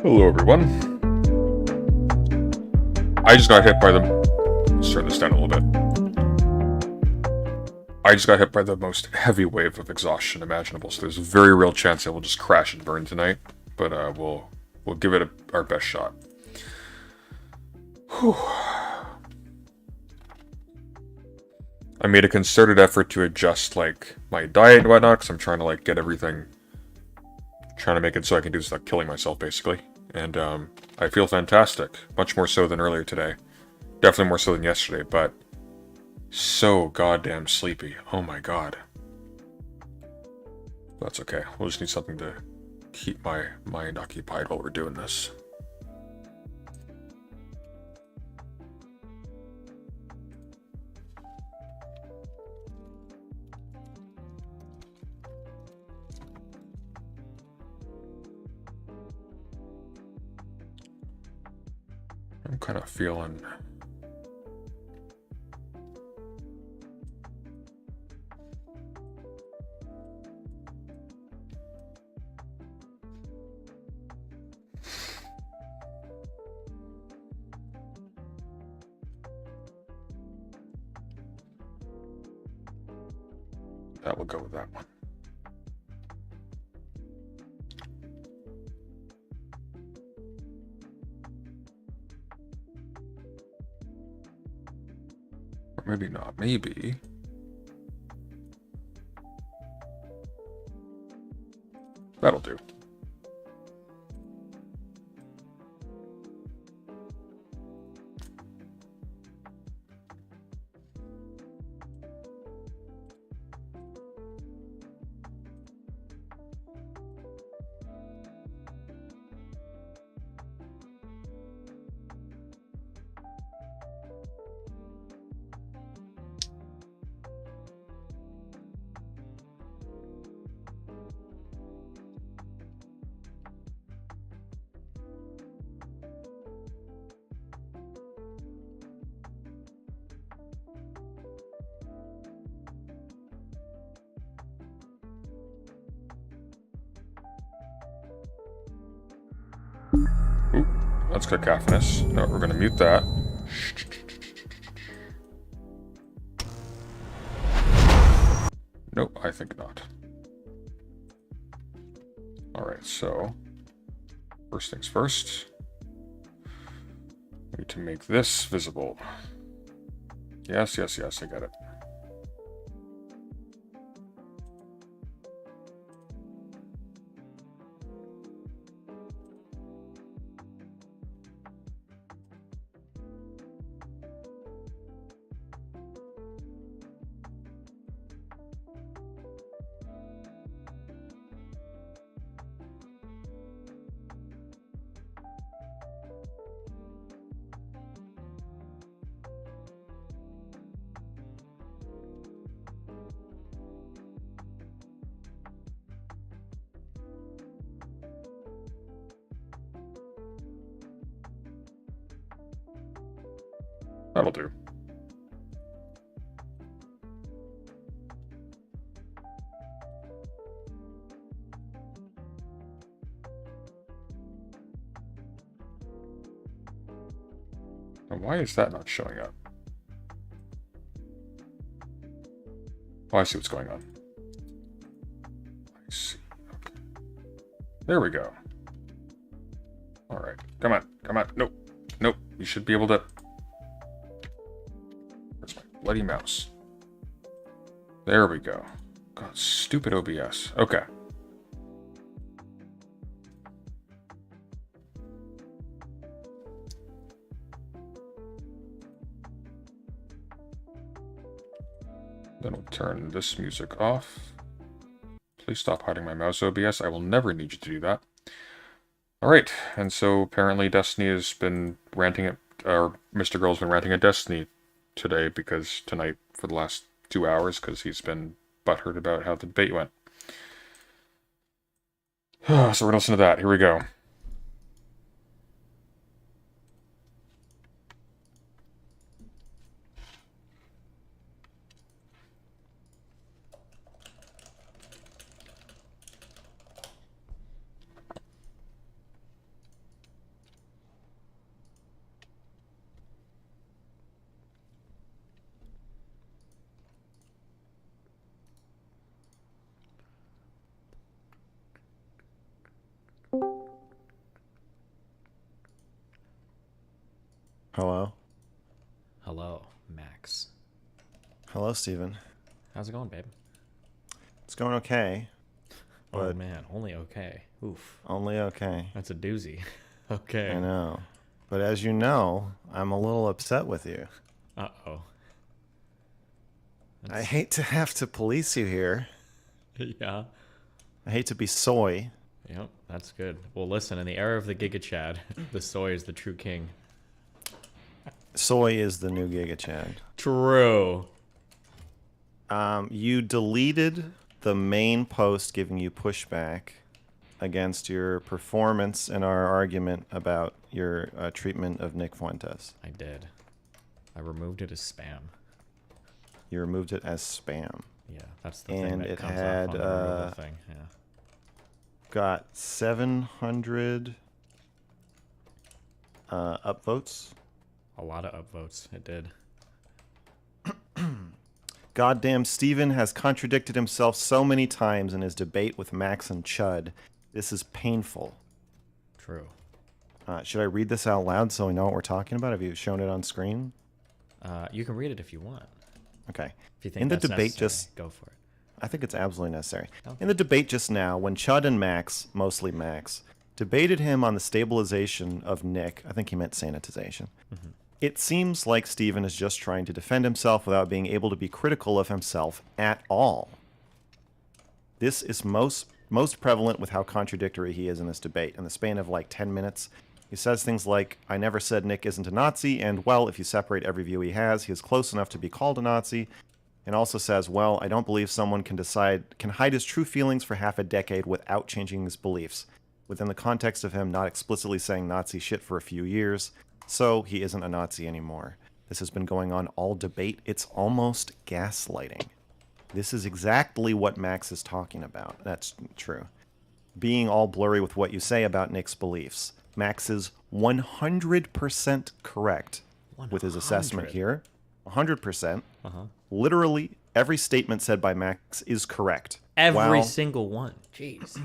Hello, everyone. I just got hit by the... Let's turn this down a little bit. I just got hit by the most heavy wave of exhaustion imaginable, so there's a very real chance I will just crash and burn tonight. But we'll give it our best shot. Whew. I made a concerted effort to adjust like my diet and whatnot, because I'm trying to like get everything, trying to make it so I can do this without killing myself, basically. And I feel fantastic, much more so than earlier today. Definitely more so than yesterday, but so goddamn sleepy. Oh my god. That's okay. We'll just need something to keep my mind occupied while we're doing this. I'm kind of feeling... That will go with that one. Or maybe not. Maybe. That'll do. Ooh, that's cacophonous. No, we're gonna mute that. Nope, I think not. Alright, so... First things first. I need to make this visible. Yes, yes, yes, I get it. That'll do. And why is that not showing up? Oh, I see what's going on. I see. Okay. There we go. Alright. Come on. Come on. Nope. Nope. You should be able to... Where's my bloody mouse? There we go. God, stupid OBS. Okay. Then we'll turn this music off. Please stop hiding my mouse, OBS. I will never need you to do that. Alright, and so apparently Destiny has been ranting at... Or Mr. Girl's been ranting at Destiny today, because tonight, for the last 2 hours, because he's been butthurt about how the debate went. So we're gonna listen to that. Here we go. Hello? Hello, Max. Hello, Steven. How's it going, babe? It's going okay, Oh but man, only okay. Oof, only okay. that's a doozy. I Okay. know. But as you know, I'm a little upset with you. Uh-oh. I That's hate to have to police you here. yeah. I hate to be soy. Yep, that's good. Well, listen, in the era of the Giga Chad, the soy is the true king. Soy is the new Giga Chad. True. You deleted the main post giving you pushback against your performance in our argument about your treatment of Nick Fuentes. I did. I removed it as spam. You removed it as spam. Yeah, that's the thing And that it comes had up on the removal thing. Yeah. got 700 upvotes. A lot of upvotes. It did. Goddamn, Steven has contradicted himself so many times in his debate with Max and Chud. This is painful. True. Should I read this out loud so we know what we're talking about? Have you shown it on screen? You can read it if you want. Okay. If you think In the that's debate necessary, go for it. I think it's absolutely necessary. Okay. In the debate just now, when Chud and Max, mostly Max, debated him on the stabilization of Nick, I think he meant sanitization, it seems like Steven is just trying to defend himself without being able to be critical of himself at all. This is most prevalent with how contradictory he is in this debate. In the span of like 10 minutes, he says things like, I never said Nick isn't a Nazi, and, well, if you separate every view he has, he is close enough to be called a Nazi. And also says, well, I don't believe someone can hide his true feelings for half a decade without changing his beliefs, within the context of him not explicitly saying Nazi shit for a few years, so he isn't a Nazi anymore. This has been going on all debate. It's almost gaslighting. This is exactly what Max is talking about. That's true. Being all blurry with what you say about Nick's beliefs. Max is 100% correct with his assessment 100. here. 100%. Uh-huh. Literally, every statement said by Max is correct. Every While- single one. Jeez.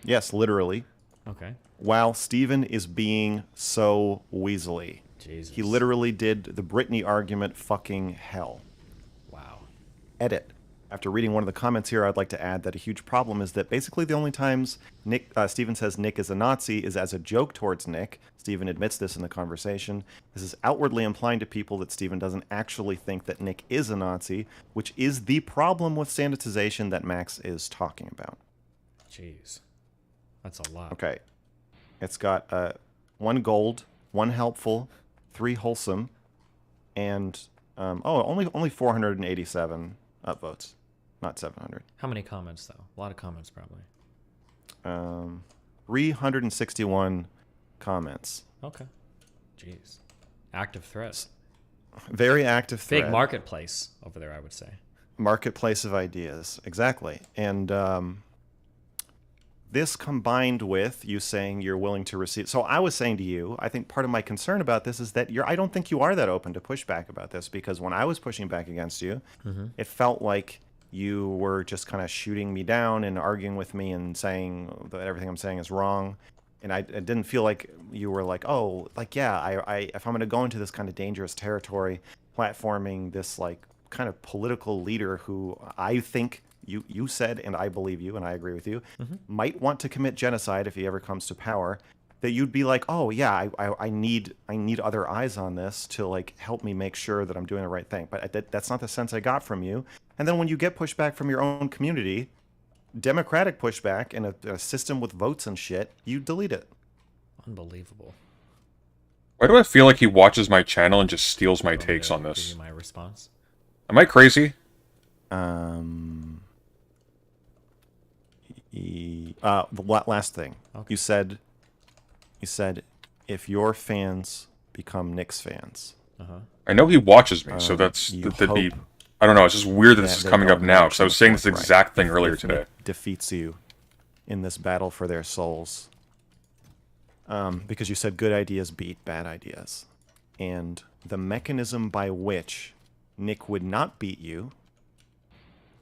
Yes, literally. Okay. While Steven is being so weaselly. Jesus. He literally did the Britney argument fucking hell. Wow. Edit. After reading one of the comments here, I'd like to add that a huge problem is that basically the only times Steven says Nick is a Nazi is as a joke towards Nick. Steven admits this in the conversation. This is outwardly implying to people that Steven doesn't actually think that Nick is a Nazi, which is the problem with sanitization that Max is talking about. Jeez. That's a lot. Okay. It's got 1 gold, 1 helpful, 3 wholesome, and only 487 upvotes. Not 700. How many comments, though? A lot of comments, probably. 361 comments. Okay. Jeez. Active threat. Very active thread. Big marketplace over there, I would say. Marketplace of ideas. Exactly. And this combined with you saying you're willing to receive. So I was saying to you, I think part of my concern about this is that I don't think you are that open to pushback about this, because when I was pushing back against you, it felt like you were just kind of shooting me down and arguing with me and saying that everything I'm saying is wrong. And I didn't feel like you were like, oh, like, yeah, I if I'm going to go into this kind of dangerous territory, platforming this like kind of political leader who I think you said, and I believe you and I agree with you, might want to commit genocide if he ever comes to power, that you'd be like, oh yeah, I need other eyes on this to like help me make sure that I'm doing the right thing. But that's not the sense I got from you. And then when you get pushback from your own community, democratic pushback in a system with votes and shit, you delete it. Unbelievable. Why do I feel like he watches my channel and just steals my Want me takes to on give this? you my response. Am I crazy? The last thing. Okay. You said if your fans become Knicks fans, I know he watches me, so that'd be... hope I don't know, it's just weird that this is that coming they'll up now, march because I on was the saying this forthright exact thing if earlier Nick today. defeats you in this battle for their souls. Because you said good ideas beat bad ideas. And the mechanism by which Nick would not beat you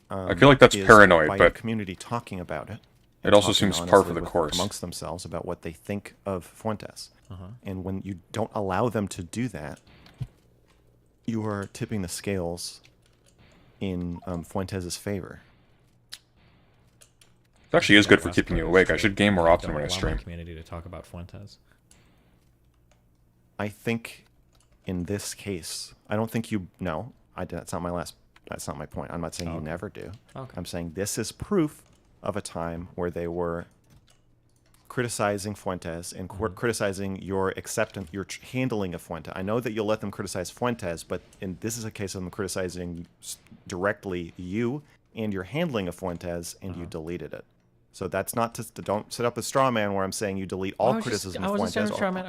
I feel like that's is paranoid, by your but... community talking about it It also talking seems par for honestly the with- course. amongst themselves about what they think of Fuentes. And when you don't allow them to do that, you are tipping the scales in Fuentes' favor. It actually is good for Last keeping part you is awake. I true. should game more often Don't when I allow my stream. community to talk about Fuentes. I think in this case, I don't think you. No, that's not my last. That's not my point. I'm not saying you never do. Okay. I'm saying this is proof of a time where they were criticizing Fuentes and criticizing your acceptance, your handling of Fuentes. I know that you'll let them criticize Fuentes, but this is a case of them criticizing directly you and your handling of Fuentes, and you deleted it. So that's not to don't set up a straw man where I'm saying you delete all criticism of Fuentes. I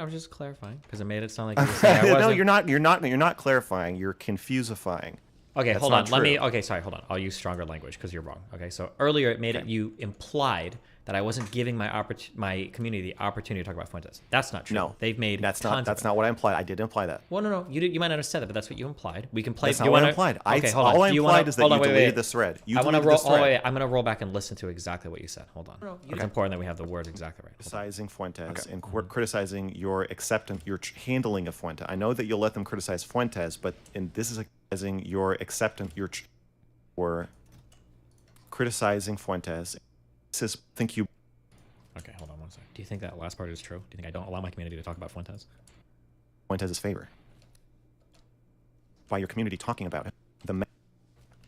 was just clarifying because it made it sound like you were saying I wasn't. No, you're not clarifying. You're confusifying. Okay, That's hold not on. true. Okay, sorry, hold on. I'll use stronger language because you're wrong. Okay, so earlier it made it you implied that I wasn't giving my community the opportunity to talk about Fuentes. That's not true. No, They've made that's tons not of what I implied. I did imply that. Well, no. You might not have said that, but that's what you implied. We can play. That's not what I implied. Okay, hold on. All I Do you implied wanna- is that hold you on, wait, deleted wait. this thread. You I want to deleted roll. this thread. Wait. I'm going to roll back and listen to exactly what you said. Hold on. It's important that we have the words exactly right. Hold on. Criticizing Fuentes and criticizing your acceptance, your handling of Fuentes. I know that you'll let them criticize Fuentes, but this is criticizing your acceptance, or criticizing Fuentes. This is think you. Okay, hold on one second. Do you think that last part is true? Do you think I don't allow my community to talk about Fuentes? Fuentes' favor by your community talking about it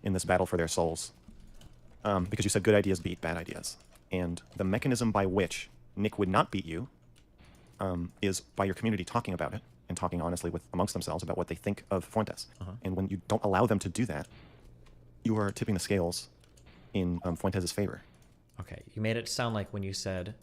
in this battle for their souls, because you said good ideas beat bad ideas, and the mechanism by which Nick would not beat you is by your community talking about it and talking honestly amongst themselves about what they think of Fuentes. And when you don't allow them to do that, you are tipping the scales in Fuentes' favor. Okay, you made it sound like when you said,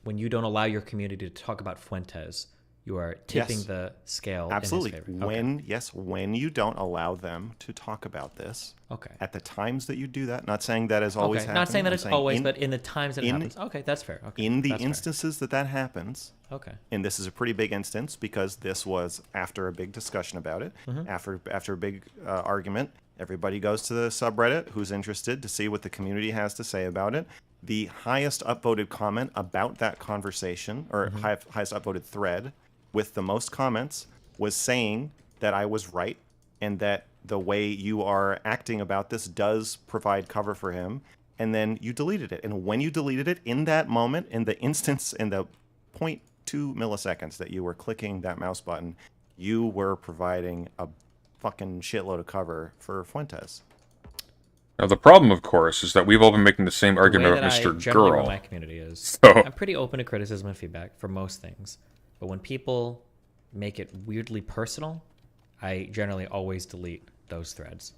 when you don't allow your community to talk about Fuentes, you are tipping Yes. the scale Absolutely. in his favor. Okay. When you don't allow them to talk about this, Okay. at the times that you do that, not saying that is always Okay. happening. Not saying that I'm it's always, but in the times that it in- happens. Okay, that's fair. Okay. in the that's fair. instances that happens, Okay. and this is a pretty big instance because this was after a big discussion about it, after a big argument. Everybody goes to the subreddit who's interested to see what the community has to say about it. The highest upvoted comment about that conversation, or highest upvoted thread with the most comments, was saying that I was right and that the way you are acting about this does provide cover for him. And then you deleted it. And when you deleted it, in that moment, in the instance, in the 0.2 milliseconds that you were clicking that mouse button, you were providing a fucking shitload of cover for Fuentes. Now, the problem, of course, is that we've all been making the same The argument way about that I Mr. generally run Girl. my community is So- I'm pretty open to criticism and feedback for most things. But when people make it weirdly personal, I generally always delete those threads.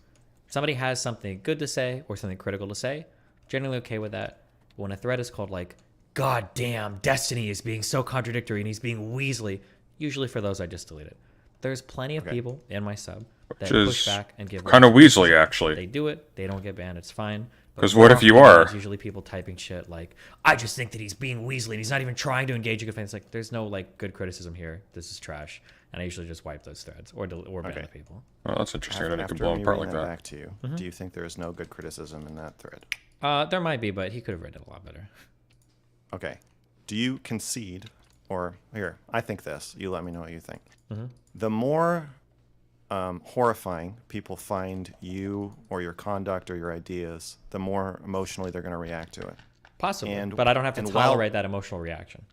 If somebody has something good to say or something critical to say, generally okay with that. But when a thread is called like, God damn, Destiny is being so contradictory and he's being Weasley, usually for those I just delete it. There's plenty of people in my sub that Which push is back and give kind of criticism. Weasley, actually. They do it, they don't get banned, it's fine. But 'Cause what if you more often, are? There's usually people typing shit like, I just think that he's being Weasley and he's not even trying to engage a good fan. It's like, there's no like good criticism here. This is trash. And I usually just wipe those threads or ban the people. Oh, that's interesting. I didn't After blow them me apart reading like that. back to you, do you think there is no good criticism in that thread? There might be, but he could have written it a lot better. Okay. Do you concede, or here, I think this. You let me know what you think. The more horrifying people find you or your conduct or your ideas, the more emotionally they're going to react to it. Possibly, And- but I don't have to and while- tolerate that emotional reaction.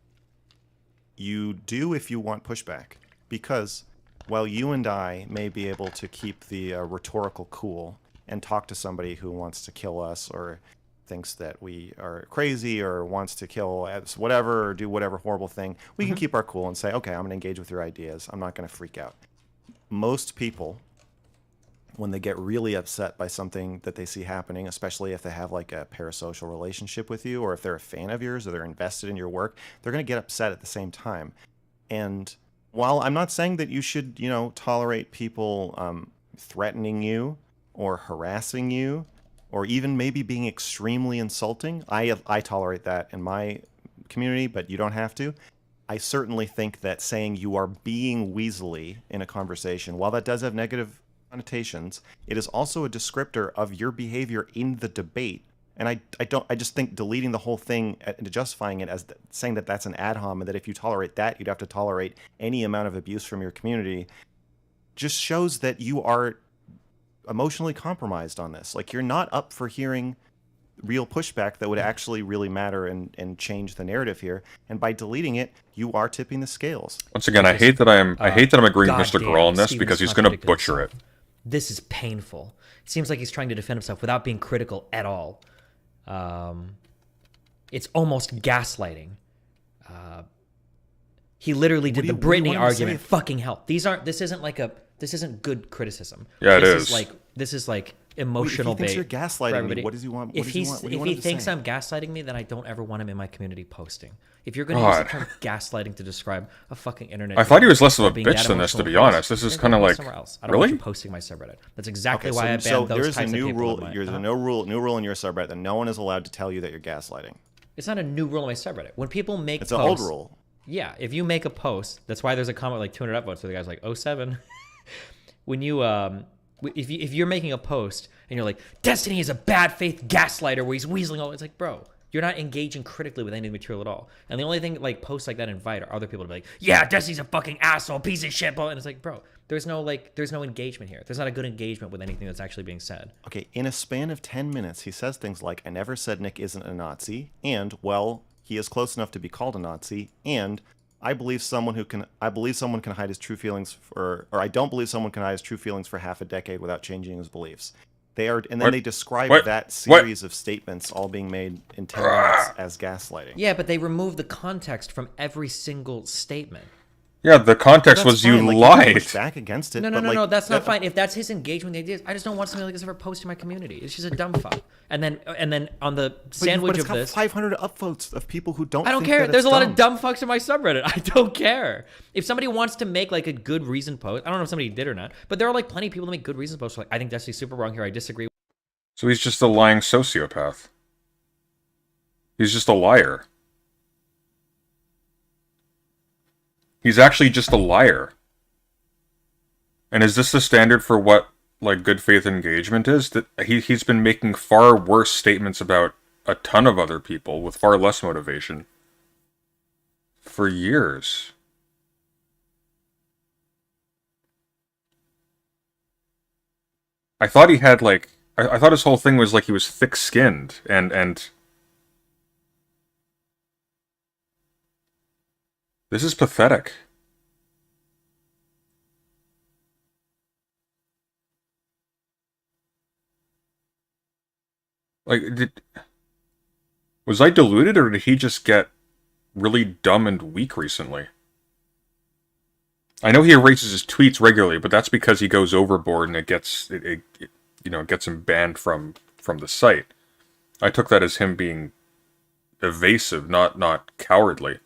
You do if you want pushback, because while you and I may be able to keep the rhetorical cool and talk to somebody who wants to kill us or thinks that we are crazy or wants to kill us, whatever, or do whatever horrible thing, we can keep our cool and say, okay, I'm going to engage with your ideas. I'm not going to freak out. Most people, when they get really upset by something that they see happening, especially if they have like a parasocial relationship with you, or if they're a fan of yours or they're invested in your work, they're going to get upset at the same time. And while I'm not saying that you should, tolerate people threatening you or harassing you, or even maybe being extremely insulting, I tolerate that in my community, but you don't have to. I certainly think that saying you are being Weasley in a conversation, while that does have negative connotations, it is also a descriptor of your behavior in the debate And I just think deleting the whole thing and justifying it as saying that that's an ad hom and that if you tolerate that, you'd have to tolerate any amount of abuse from your community just shows that you are emotionally compromised on this. Like, you're not up for hearing real pushback that would actually really matter and change the narrative here. And by deleting it, you are tipping the scales. Once again, I hate that I'm agreeing with Mr. Goddamn, Grawl on this Steven's because he's going to contradicted butcher it. himself. This is painful. It seems like he's trying to defend himself without being critical at all. It's almost gaslighting. He literally did the Britney argument. Fucking hell. This isn't good criticism. Yeah, This is like emotional bait. If he thinks you're gaslighting me, what does he want? If he thinks I'm gaslighting me, then I don't ever want him in my community posting. If you're going to use the term gaslighting to describe a fucking internet, I thought he was less of a bitch than this, to be honest. This is kind of like, somewhere else. I don't really? want you posting my subreddit. That's exactly why I banned so those there's types a new of people. rule. There's a new rule in your subreddit that no one is allowed to tell you that you're gaslighting. It's not a new rule in my subreddit. When people make It's posts, an old rule. Yeah, if you make a post, that's why there's a comment like 200 upvotes where the guy's like, 07. When you if you're making a post and you're like, Destiny is a bad faith gaslighter where he's weaseling all, it's like, bro, you're not engaging critically with any of the material at all. And the only thing like posts like that invite are other people to be like, yeah, Destiny's a fucking asshole, piece of shit, and it's like, bro, there's no engagement here. There's not a good engagement with anything that's actually being said. Okay, in a span of 10 minutes, he says things like, I never said Nick isn't a Nazi, and, well, he is close enough to be called a Nazi, and I believe someone can hide his true feelings or I don't believe someone can hide his true feelings for half a decade without changing his beliefs. They describe that series of statements all being made in 10 minutes as gaslighting. Yeah, but they remove the context from every single statement. Yeah, the context was you lied. You push back against it. No, that's not fine. If that's his engagement with the ideas, I just don't want something like this ever posted in my community. It's just a dumb fuck. And then on the sandwich but of this, it's got 500 upvotes of people who don't. I don't think care. that There's a it's lot dumb. of dumb fucks in my subreddit. I don't care. If somebody wants to make like a good reason post, I don't know if somebody did or not, but there are like plenty of people that make good reason posts. Like, I think Destiny's super wrong here. I disagree. So he's just a lying sociopath. He's just a liar. He's actually just a liar. And is this the standard for what, like, good faith engagement is? That he's been making far worse statements about a ton of other people with far less motivation for years. I thought he had, like, I thought his whole thing was like he was thick-skinned and this is pathetic. Like, was I deluded or did he just get really dumb and weak recently? I know he erases his tweets regularly, but that's because he goes overboard and it gets him banned from the site. I took that as him being evasive, not cowardly.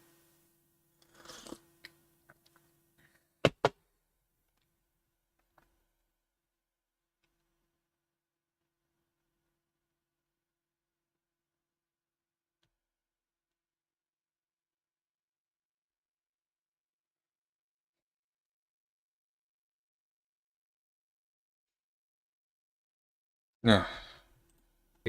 Yeah.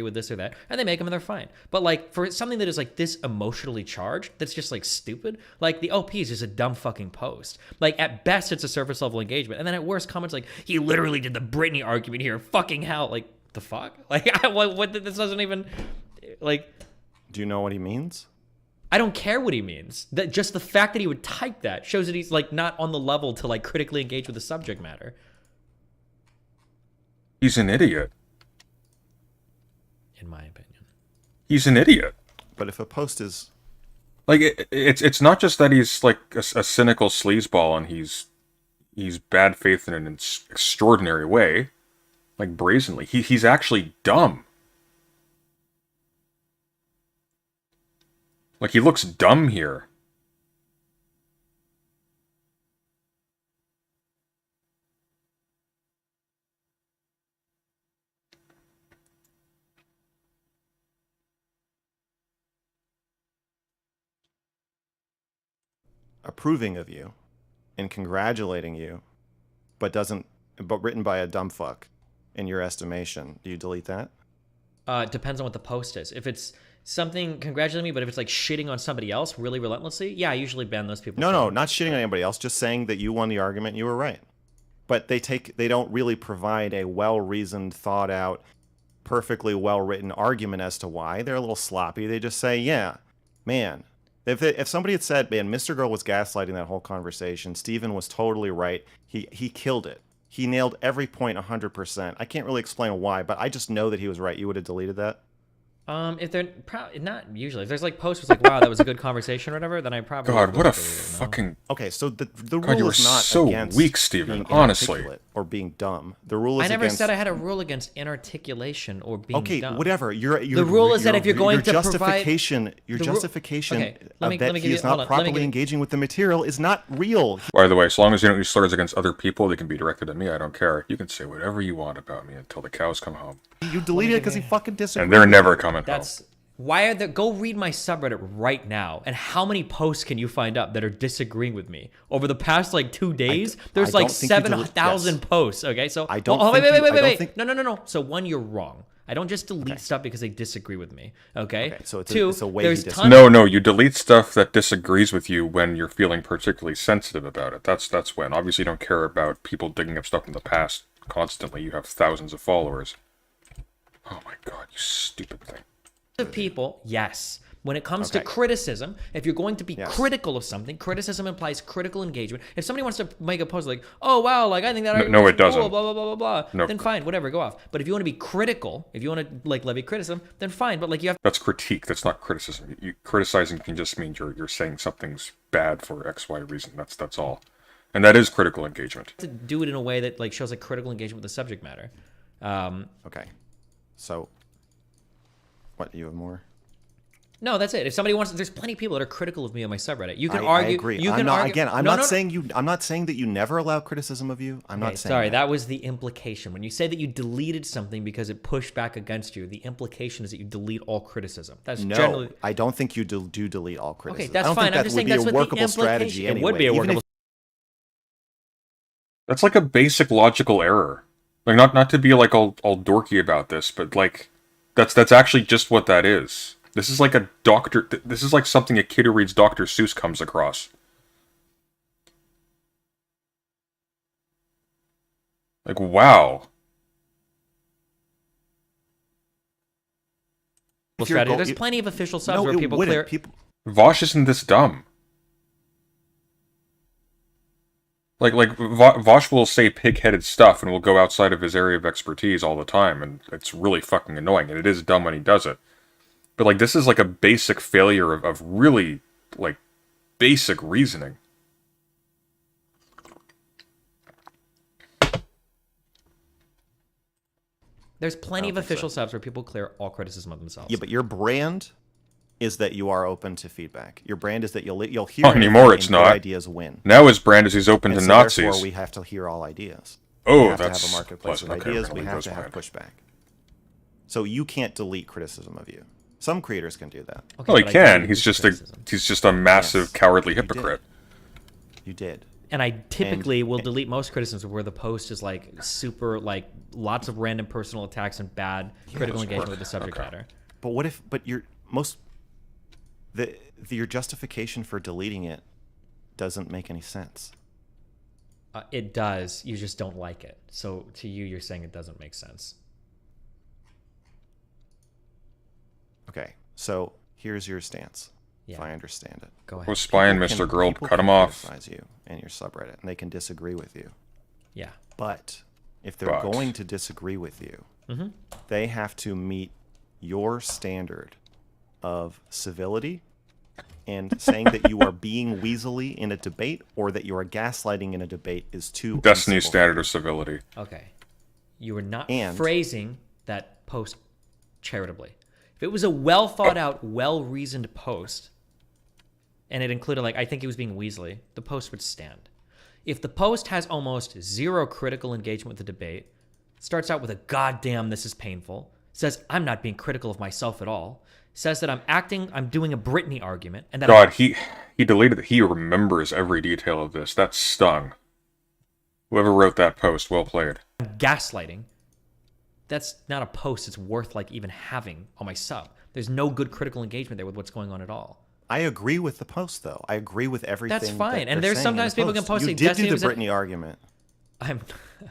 With this or that, and they make them and they're fine. But like for something that is like this emotionally charged, that's just like stupid. Like the OP is just a dumb fucking post. Like at best it's a surface level engagement, and then at worst comments like he literally did the Britney argument here. Fucking hell, like the fuck? Like what this doesn't even like. Do you know what he means? I don't care what he means. That just the fact that he would type that shows that he's like not on the level to like critically engage with the subject matter. He's an idiot. In my opinion, he's an idiot. But if a post is like it's not just that he's like a cynical sleazeball and he's bad faith in an extraordinary way, like brazenly. He's actually dumb. Like he looks dumb here. approving of you and congratulating you, but written by a dumb fuck in your estimation, do you delete that? It depends on what the post is. If it's something congratulating me, but if it's like shitting on somebody else really relentlessly, yeah, I usually ban those people. No, not shitting on anybody else. Just saying that you won the argument and you were right. But they don't really provide a well-reasoned, thought-out, perfectly well-written argument as to why. They're a little sloppy. They just say, yeah, man. If somebody had said, man, Mr. Girl was gaslighting that whole conversation, Steven was totally right. He killed it. He nailed every point 100%. I can't really explain why, but I just know that he was right. You would have deleted that? If they're not usually. If there's like posts where it's like, wow, that was a good conversation or whatever, then I probably God, what a delete it, you know? fucking... Okay, so the God, rule you were is not so against weak, Steven, being honestly. inarticulate or being dumb. The rule is I never against... said I had a rule against inarticulation or being Okay, dumb. whatever. The rule is that if you're going to justification, your the ru- justification Okay, let me that give he you- is hold not on, let me properly give you- engaging with the material is not real. By the way, as long as you don't use slurs against other people, they can be directed at me. I don't care. You can say whatever you want about me until the cows come home. You deleted it because he fucking disagreed. And they're with never you. coming home. That's why are there? Go read my subreddit right now. And how many posts can you find up that are disagreeing with me over the past like 2 days? There's I like don't think you 7,000 yes. posts. Okay, so I don't oh, think wait, you- wait, I don't wait. think- No. So one, you're wrong. I don't just delete stuff because they disagree with me. Okay. So it's Two, a way there's he dis- tons. No, you delete stuff that disagrees with you when you're feeling particularly sensitive about it. That's when. Obviously, you don't care about people digging up stuff from the past constantly. You have thousands of followers. Oh my god, you stupid thing. Of people, yes. When it comes to Okay. criticism, if you're going to be Yes. critical of something, criticism implies critical engagement. If somebody wants to make a post like, "Oh wow, like I think that No, argument it was cool, doesn't. blah blah blah blah blah," No. then fine, whatever, go off. But if you want to be critical, if you want to like levy criticism, then fine. But like you have That's critique. That's not criticism. Criticizing can just mean you're saying something's bad for X, Y reason. That's all. And that is critical engagement. to do it in a way that like shows like critical engagement with the subject matter. Okay. So, what, you have more? No, that's it. If somebody wants, there's plenty of people that are critical of me on my subreddit. You can I argue. agree. You I'm can not, argue. Again, I'm No, not no, no. saying you. I'm not saying that you never allow criticism of you. I'm Okay, not saying. sorry, that was the implication. When you say that you deleted something because it pushed back against you, the implication is that you delete all criticism. That's No, generally I don't think you do delete all criticism. okay. That's I don't fine. think I'm that just would saying be that's a what workable the strategy implication. anyway. It would be a Even workable. That's like a basic logical error. Like not to be like all dorky about this, but like that's actually just what that is. This is like a doctor. This is like something a kid who reads Dr. Seuss comes across. Like, wow. If your strategy. goal- There's you- plenty of official subs no, where it people wouldn't. clear. People, Vosh isn't this dumb. Like Vosh will say pig-headed stuff and will go outside of his area of expertise all the time, and it's really fucking annoying, and it is dumb when he does it. But, like, this is, like, a basic failure of really, like, basic reasoning. There's plenty of think official subs where people clear all criticism of themselves. yeah, but your brand is that you are open to feedback. Your brand is that you'll hear. Not anymore, anything it's and good not. Ideas win. Now his brand is he's open And to so Nazis. therefore, we have to hear all ideas. Oh, we have that's to have a marketplace pleasant. of Okay, ideas. we're We gonna have leave to those have behind. pushback. So you can't delete criticism of you. Some creators can do that. Okay, Well, he but I can. do He's use just criticism. he's just a massive Yes, cowardly you did. hypocrite. You did. And I typically will delete most criticisms where the post is like super, like lots of random personal attacks and bad critical engagement with the subject Okay. matter. But what if? But your most your justification for deleting it doesn't make any sense. It does. You just don't like it. So to you, you're saying it doesn't make sense. Okay, so here's your stance. If Yeah. I understand it. Go ahead. Was spying People Mr. Girl, people cut him can off. criticize you and your subreddit, and they can disagree with you. Yeah. But if they're But. going to disagree with you, Mm-hmm. they have to meet your standard of civility and saying that you are being weaselly in a debate or that you are gaslighting in a debate is too Destiny's uncivil. standard of civility. Okay. You are not And- phrasing that post charitably. If it was a well thought out, well reasoned post, and it included like I think he was being Weasley, the post would stand. If the post has almost zero critical engagement with the debate, starts out with a goddamn this is painful, says I'm not being critical of myself at all, says that I'm doing a Britney argument, and that God, he deleted it. He remembers every detail of this. That stung. Whoever wrote that post, well played. I'm gaslighting, that's not a post that's worth like even having on my sub. There's no good critical engagement there with what's going on at all. I agree with the post, though. I agree with everything. That's fine. That And they're there's saying in sometimes the people can post You like did Destiny do the was a- Britney argument. I'm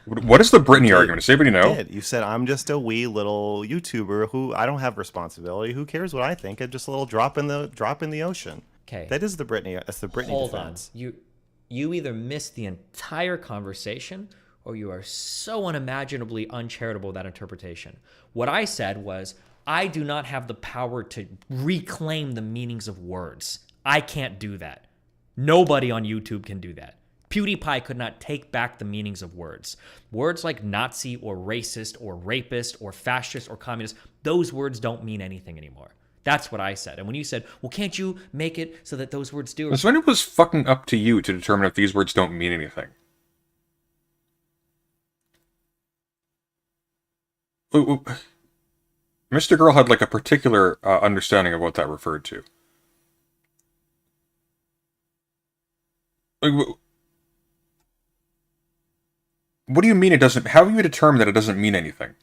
What is the Britney argument? Does anybody know? You did. You said, I'm just a wee little YouTuber who I don't have responsibility. Who cares what I think? I'm just a little drop in the ocean. okay. That is the Britney. That's the Britney Hold defense. on. You either missed the entire conversation or you are so unimaginably uncharitable with that interpretation. What I said was, I do not have the power to reclaim the meanings of words. I can't do that. Nobody on YouTube can do that. PewDiePie could not take back the meanings of words. Words like Nazi or racist or rapist or fascist or communist, those words don't mean anything anymore. That's what I said. And when you said, well, can't you make it so that those words do? So when it was fucking up to you to determine if these words don't mean anything. Mr. Girl had like a particular understanding of what that referred to. What do you mean it doesn't? How do you determine that it doesn't mean anything?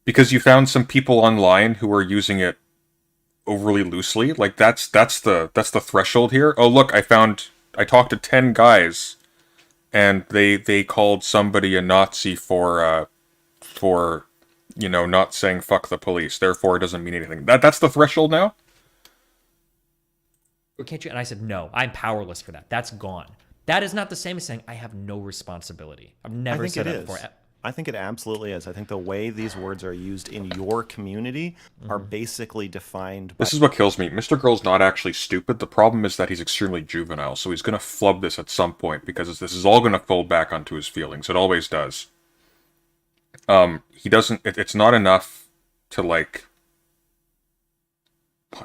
Because you found some people online who are using it overly loosely. Like that's the threshold here. Oh look, I talked to 10 guys, and they called somebody a Nazi for not saying fuck the police. Therefore, it doesn't mean anything. That's the threshold now. Or can't you? And I said, no, I'm powerless for that. That's gone. That is not the same as saying I have no responsibility. I've never said that before. I think it absolutely is. I think the way these words are used in your community are basically defined by... This is what kills me. Mr. Girl's not actually stupid. The problem is that he's extremely juvenile, so he's going to flub this at some point, because this is all going to fold back onto his feelings. It always does. He doesn't... It's not enough to, like...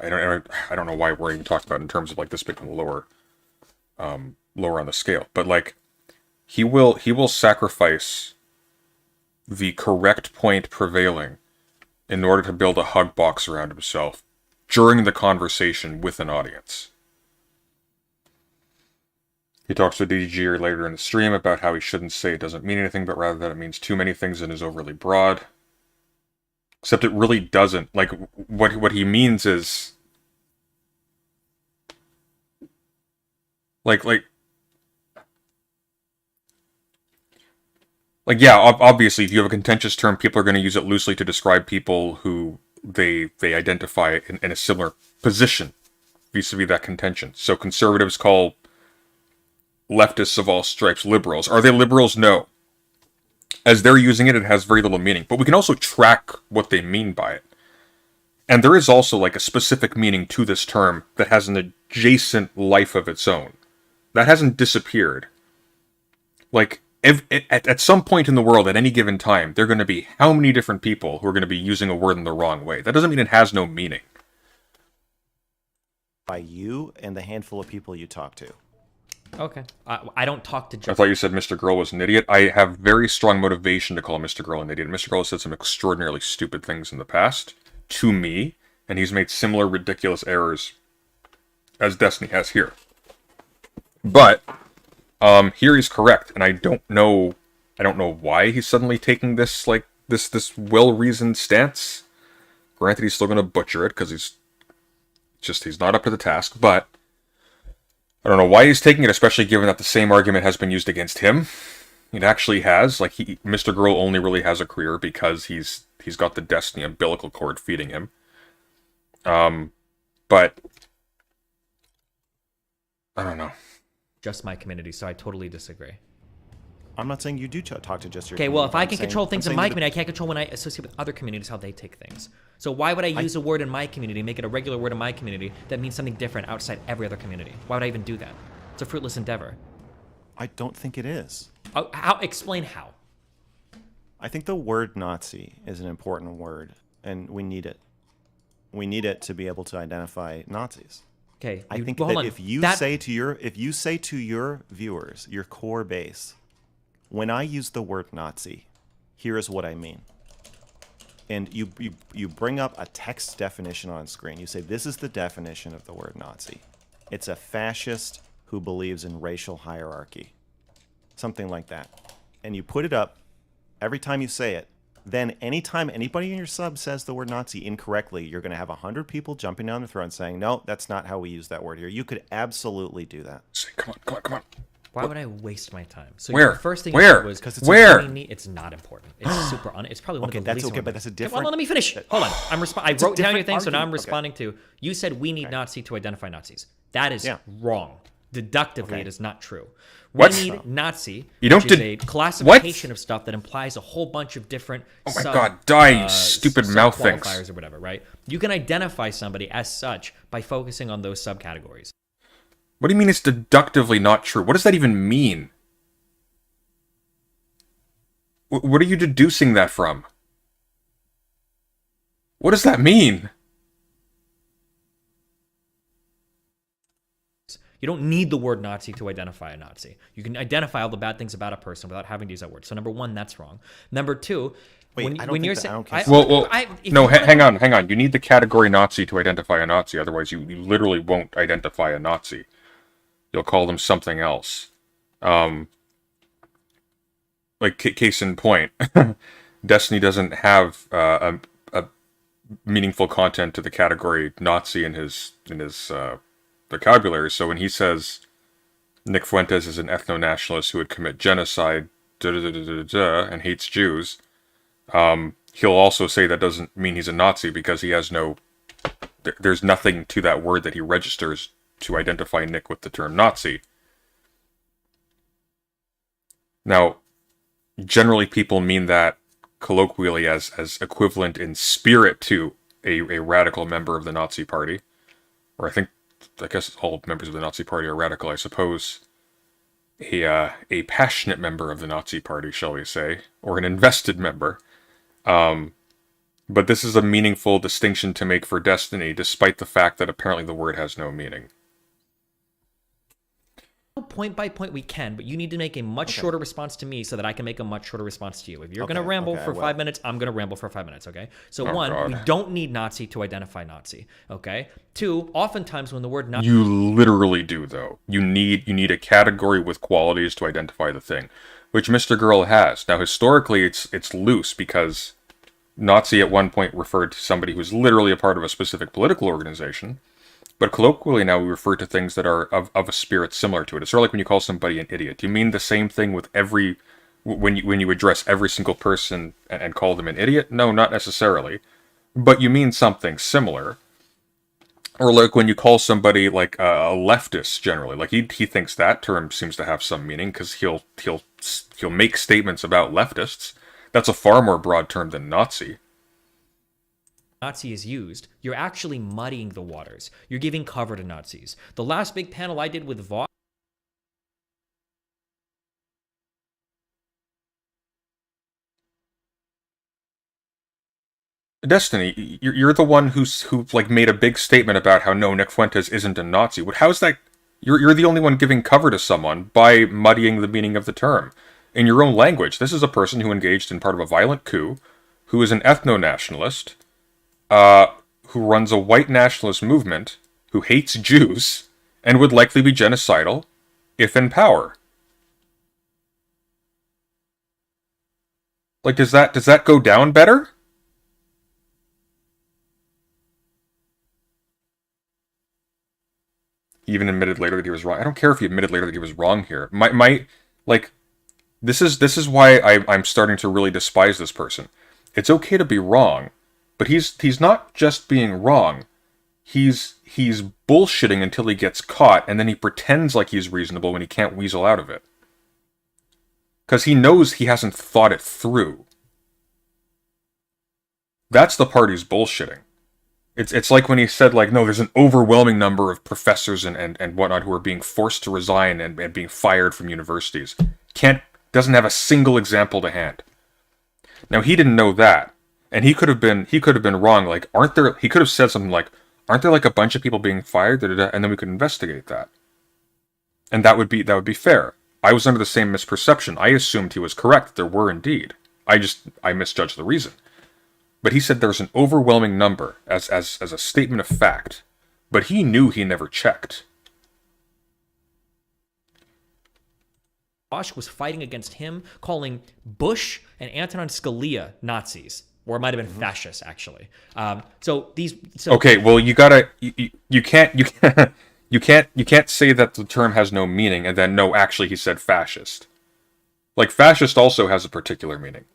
I don't know why we're even talking about it in terms of, like, this becoming lower on the scale. But, like, he will sacrifice the correct point prevailing in order to build a hug box around himself during the conversation with an audience. He talks to DDG later in the stream about how he shouldn't say it doesn't mean anything, but rather that it means too many things and is overly broad. Except it really doesn't. Like, what he means is... Like, yeah, obviously, if you have a contentious term, people are going to use it loosely to describe people who they identify in a similar position vis-a-vis that contention. So conservatives call leftists of all stripes liberals. Are they liberals? No. As they're using it, it has very little meaning. But we can also track what they mean by it. And there is also, like, a specific meaning to this term that has an adjacent life of its own. That hasn't disappeared. Like... At some point in the world, at any given time, there are going to be how many different people who are going to be using a word in the wrong way. That doesn't mean it has no meaning. By you and the handful of people you talk to. Okay. I don't talk to... I thought you said Mr. Girl was an idiot. I have very strong motivation to call Mr. Girl an idiot. Mr. Girl has said some extraordinarily stupid things in the past to me, and he's made similar ridiculous errors as Destiny has here. But... here he's correct, and I don't know why he's suddenly taking this, like, this well-reasoned stance. Granted, he's still going to butcher it, because he's not up to the task, but I don't know why he's taking it, especially given that the same argument has been used against him. It actually has. Like, Mr. Girl only really has a career because he's got the Destiny umbilical cord feeding him. But I don't know. Just my community, so I totally disagree. I'm not saying you do talk to just your Okay, community. well, if I I'm can saying- control things I'm in saying my that- community, I can't control when I associate with other communities how they take things. So why would I use a word in my community, make it a regular word in my community that means something different outside every other community? Why would I even do that? It's a fruitless endeavor. I don't think it is. Explain how. I think the word Nazi is an important word, and we need it. We need it to be able to identify Nazis. Okay. I think well, that hold on. if you say to your viewers, your core base, when I use the word Nazi, here is what I mean. And you bring up a text definition on screen. You say, this is the definition of the word Nazi. It's a fascist who believes in racial hierarchy. Something like that. And you put it up. Every time you say it, then anytime anybody in your sub says the word Nazi incorrectly, you're going to have 100 people jumping down the throat and saying, no, that's not how we use that word here. You could absolutely do that. Say, come on. Why would I waste my time? So Where? the first thing Where? you said was Because it's Where? It's not important. It's super. It's probably one Okay, of the that's least. okay, but that's a different. Well, let me finish. Hold on. I It's a wrote down your different thing, so now I'm argument. responding to. You said we need Nazi to identify Nazis. That is wrong. Deductively, it is not true. What? We need Nazi, You don't which is did- a classification of stuff that implies a whole bunch of different. Oh my God, die, you stupid mouth things. Qualifiers or whatever, right? You can identify somebody as such by focusing on those subcategories. What do you mean it's deductively not true? What does that even mean? What are you deducing that from? What does that mean? You don't need the word Nazi to identify a Nazi. You can identify all the bad things about a person without having to use that word. So number one, that's wrong. Number two, Wait, I don't when think you're that- saying, I don't consider- Well, if no, you wanna- hang on. You need the category Nazi to identify a Nazi. Otherwise, you literally won't identify a Nazi. You'll call them something else. Like, case in point, Destiny doesn't have a meaningful content to the category Nazi in his vocabulary. So when he says Nick Fuentes is an ethno-nationalist who would commit genocide, and hates Jews, he'll also say that doesn't mean he's a Nazi because he has no. There's nothing to that word that he registers to identify Nick with the term Nazi. Now, generally people mean that colloquially as equivalent in spirit to a radical member of the Nazi Party. Or I guess all members of the Nazi Party are radical, I suppose. A passionate member of the Nazi Party, shall we say, or an invested member. But this is a meaningful distinction to make for Destiny, despite the fact that apparently the word has no meaning. Point by point we can, but you need to make a much shorter response to me so that I can make a much shorter response to you. If you're going to ramble for 5 minutes, I'm going to ramble for 5 minutes, okay? So one, God. we don't need Nazi to identify Nazi, okay? Two, oftentimes when the word Nazi... You literally do, though. You need a category with qualities to identify the thing, which Mr. Girl has. Now, historically, it's loose because Nazi at one point referred to somebody who's literally a part of a specific political organization. But colloquially now we refer to things that are of a spirit similar to it. It's sort of like when you call somebody an idiot. You mean the same thing with when you address every single person and call them an idiot? No, not necessarily. But you mean something similar. Or like when you call somebody like a leftist generally. Like he thinks that term seems to have some meaning because he'll make statements about leftists. That's a far more broad term than Nazi. Nazi is used, you're actually muddying the waters. You're giving cover to Nazis. The last big panel I did with Vox, Destiny, you're the one who like made a big statement about how no, Nick Fuentes isn't a Nazi. How's that? You're the only one giving cover to someone by muddying the meaning of the term. In your own language, this is a person who engaged in part of a violent coup, who is an ethno-nationalist, who runs a white nationalist movement, who hates Jews, and would likely be genocidal if in power. Like, does that go down better? He even admitted later that he was wrong. I don't care if he admitted later that he was wrong here. This is why I'm starting to really despise this person. It's okay to be wrong, but he's not just being wrong. He's bullshitting until he gets caught, and then he pretends like he's reasonable when he can't weasel out of it. Because he knows he hasn't thought it through. That's the part he's bullshitting. It's like when he said, like, no, there's an overwhelming number of professors and whatnot who are being forced to resign and being fired from universities. Doesn't have a single example to hand. Now, he didn't know that. And he could have been wrong. Like, he could have said something like, aren't there like a bunch of people being fired? Da-da-da, and then we could investigate that. And that would be fair. I was under the same misperception. I assumed he was correct. There were indeed. I misjudged the reason. But he said there's an overwhelming number as a statement of fact. But he knew he never checked. Bosch was fighting against him, calling Bush and Antonin Scalia Nazis, or it might have been fascists, actually. Okay, well, you can't you can't say that the term has no meaning and then no, actually he said fascist. Like, fascist also has a particular meaning.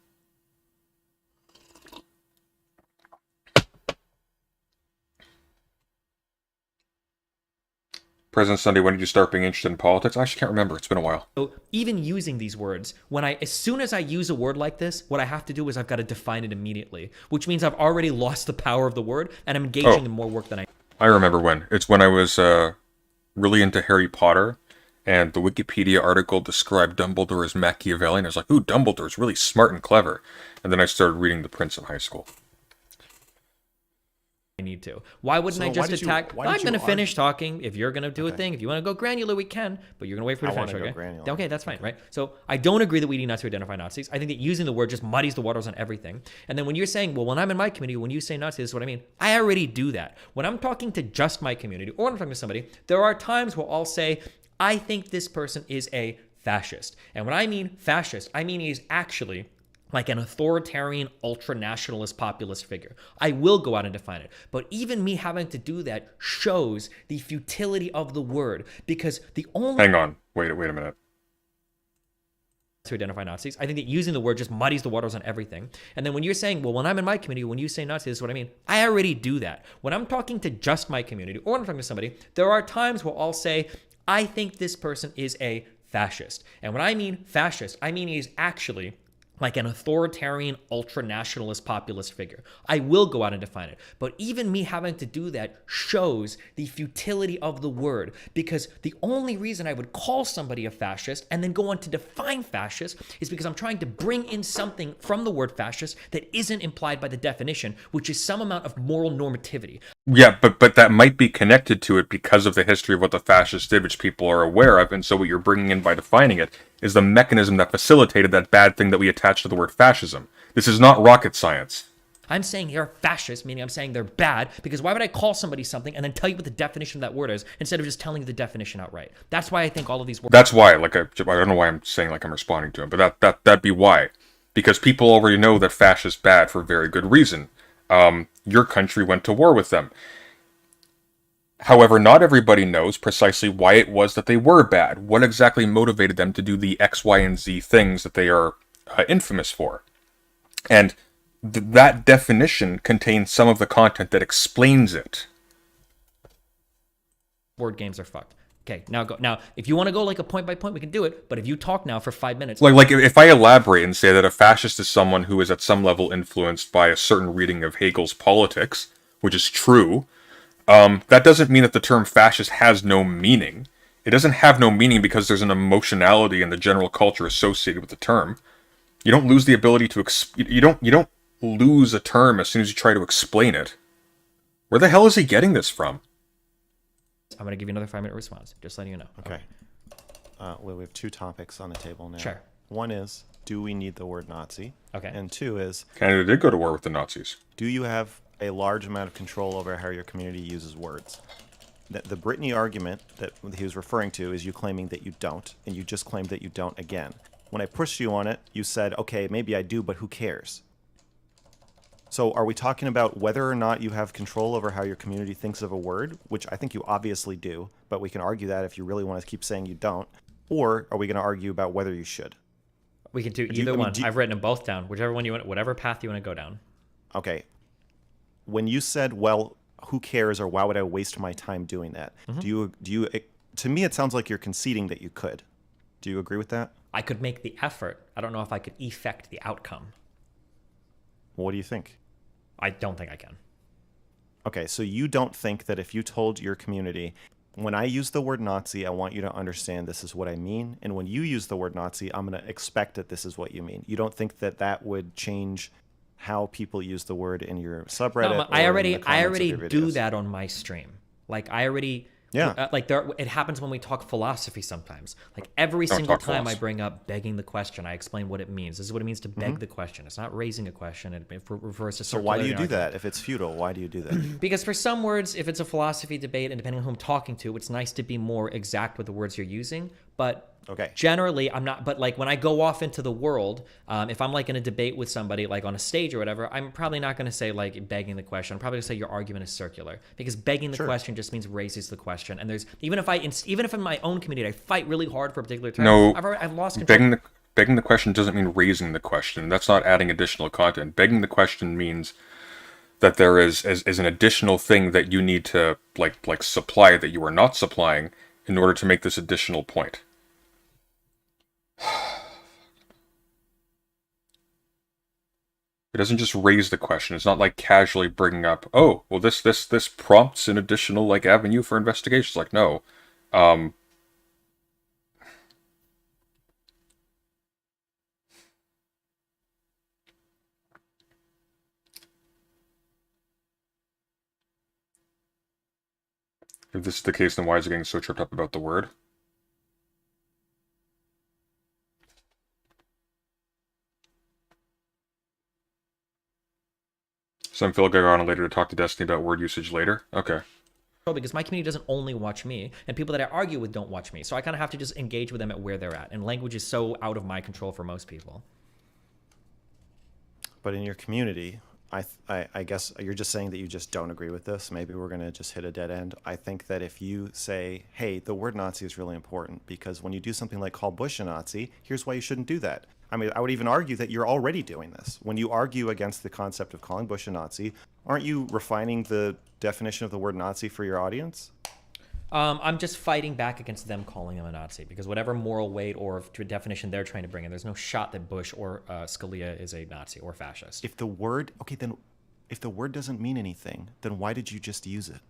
President Sunday, when did you start being interested in politics? I actually can't remember. It's been a while. So even using these words, as soon as I use a word like this, what I have to do is I've got to define it immediately, which means I've already lost the power of the word, and I'm engaging in more work than I remember when. It's when I was really into Harry Potter, and the Wikipedia article described Dumbledore as Machiavellian. I was like, ooh, Dumbledore's really smart and clever. And then I started reading The Prince in high school. need to. Why wouldn't I just attack? I'm going to finish talking. If you're going to do a thing, if you want to go granular, we can, but you're going to wait for me to finish, okay? Okay, that's fine, right? So I don't agree that we need not to identify Nazis. I think that using the word just muddies the waters on everything. And then when you're saying, well, when I'm in my community, when you say Nazi, this is what I mean. I already do that. When I'm talking to just my community, or when I'm talking to somebody, there are times where I'll say, I think this person is a fascist. And when I mean fascist, I mean he's actually like an authoritarian, ultra-nationalist populist figure. I will go out and define it. But even me having to do that shows the futility of the word, because the only... Hang on. Wait a minute. To identify Nazis. I think that using the word just muddies the waters on everything. And then when you're saying, well, when I'm in my community, when you say Nazi, this is what I mean. I already do that. When I'm talking to just my community, or when I'm talking to somebody, there are times where I'll say, I think this person is a fascist. And when I mean fascist, I mean he's actually like an authoritarian, ultra-nationalist populist figure. I will go out and define it. But even me having to do that shows the futility of the word, because the only reason I would call somebody a fascist and then go on to define fascist is because I'm trying to bring in something from the word fascist that isn't implied by the definition, which is some amount of moral normativity. Yeah, but that might be connected to it because of the history of what the fascists did, which people are aware of, and so what you're bringing in by defining it is the mechanism that facilitated that bad thing that we attach to the word fascism. This is not rocket science. I'm saying they're fascist, meaning I'm saying they're bad, because why would I call somebody something and then tell you what the definition of that word is instead of just telling you the definition outright? That's why I think all of these words... That's why, I don't know why I'm saying like I'm responding to him, but that'd be why. Because people already know that fascists bad for very good reason. Your country went to war with them. However, not everybody knows precisely why it was that they were bad. What exactly motivated them to do the X, Y, and Z things that they are infamous for. And that definition contains some of the content that explains it. Board games are fucked. Okay, now go. Now, if you want to go like a point by point, we can do it. But if you talk now for 5 minutes... Like if I elaborate and say that a fascist is someone who is at some level influenced by a certain reading of Hegel's Politics, which is true... that doesn't mean that the term fascist has no meaning. It doesn't have no meaning because there's an emotionality in the general culture associated with the term. You don't lose the ability to... You don't lose a term as soon as you try to explain it. Where the hell is he getting this from? I'm going to give you another 5-minute response, just letting you know. Okay. Well, we have 2 topics on the table now. Sure. One is, do we need the word Nazi? Okay. And 2 is... Canada did go to war with the Nazis. Do you have a large amount of control over how your community uses words? The Brittany argument that he was referring to is you claiming that you don't, and you just claimed that you don't again. When I pushed you on it, you said, okay, maybe I do, but who cares? So are we talking about whether or not you have control over how your community thinks of a word, which I think you obviously do, but we can argue that if you really want to keep saying you don't, or are we going to argue about whether you should? We can do either one. I've written them both down, whichever one you want, whatever path you want to go down. Okay. When you said, well, who cares, or why would I waste my time doing that? Do you to me, it sounds like you're conceding that you could. Do you agree with that? I could make the effort. I don't know if I could effect the outcome. What do you think? I don't think I can. Okay, so you don't think that if you told your community, when I use the word Nazi, I want you to understand this is what I mean, and when you use the word Nazi, I'm going to expect that this is what you mean. You don't think that that would change how people use the word in your subreddit? No, I already do that on my stream. Like I already... Yeah. It happens when we talk philosophy sometimes. Like every single time I bring up begging the question, I explain what it means. This is what it means to beg the question. It's not raising a question. It refers to... So why do you do that? If it's futile, why do you do that? Because for some words, if it's a philosophy debate, and depending on who I'm talking to, it's nice to be more exact with the words you're using. But Okay. Generally, I'm not, but like when I go off into the world, if I'm like in a debate with somebody, like on a stage or whatever, I'm probably not going to say like begging the question. I'm probably going to say your argument is circular, because begging the question just means raises the question. And there's even if in my own community I fight really hard for a particular term, No, I've lost control. begging the question doesn't mean raising the question. That's not adding additional content. Begging the question means that there is an additional thing that you need to like supply that you are not supplying in order to make this additional point. It doesn't just raise the question. It's not like casually bringing up, oh, well, this prompts an additional like avenue for investigation. It's like, no. If this is the case, then why is it getting so tripped up about the word? Some Phil go on later to talk to Destiny about word usage later. Okay. Because my community doesn't only watch me, and people that I argue with don't watch me. So I kind of have to just engage with them at where they're at. And language is so out of my control for most people. But in your community, I guess you're just saying that you just don't agree with this. Maybe we're going to just hit a dead end. I think that if you say, hey, the word Nazi is really important, because when you do something like call Bush a Nazi, here's why you shouldn't do that. I mean, I would even argue that you're already doing this. When you argue against the concept of calling Bush a Nazi, aren't you refining the definition of the word Nazi for your audience? I'm just fighting back against them calling him a Nazi, because whatever moral weight or definition they're trying to bring in, there's no shot that Bush or Scalia is a Nazi or fascist. If the word doesn't mean anything, then why did you just use it?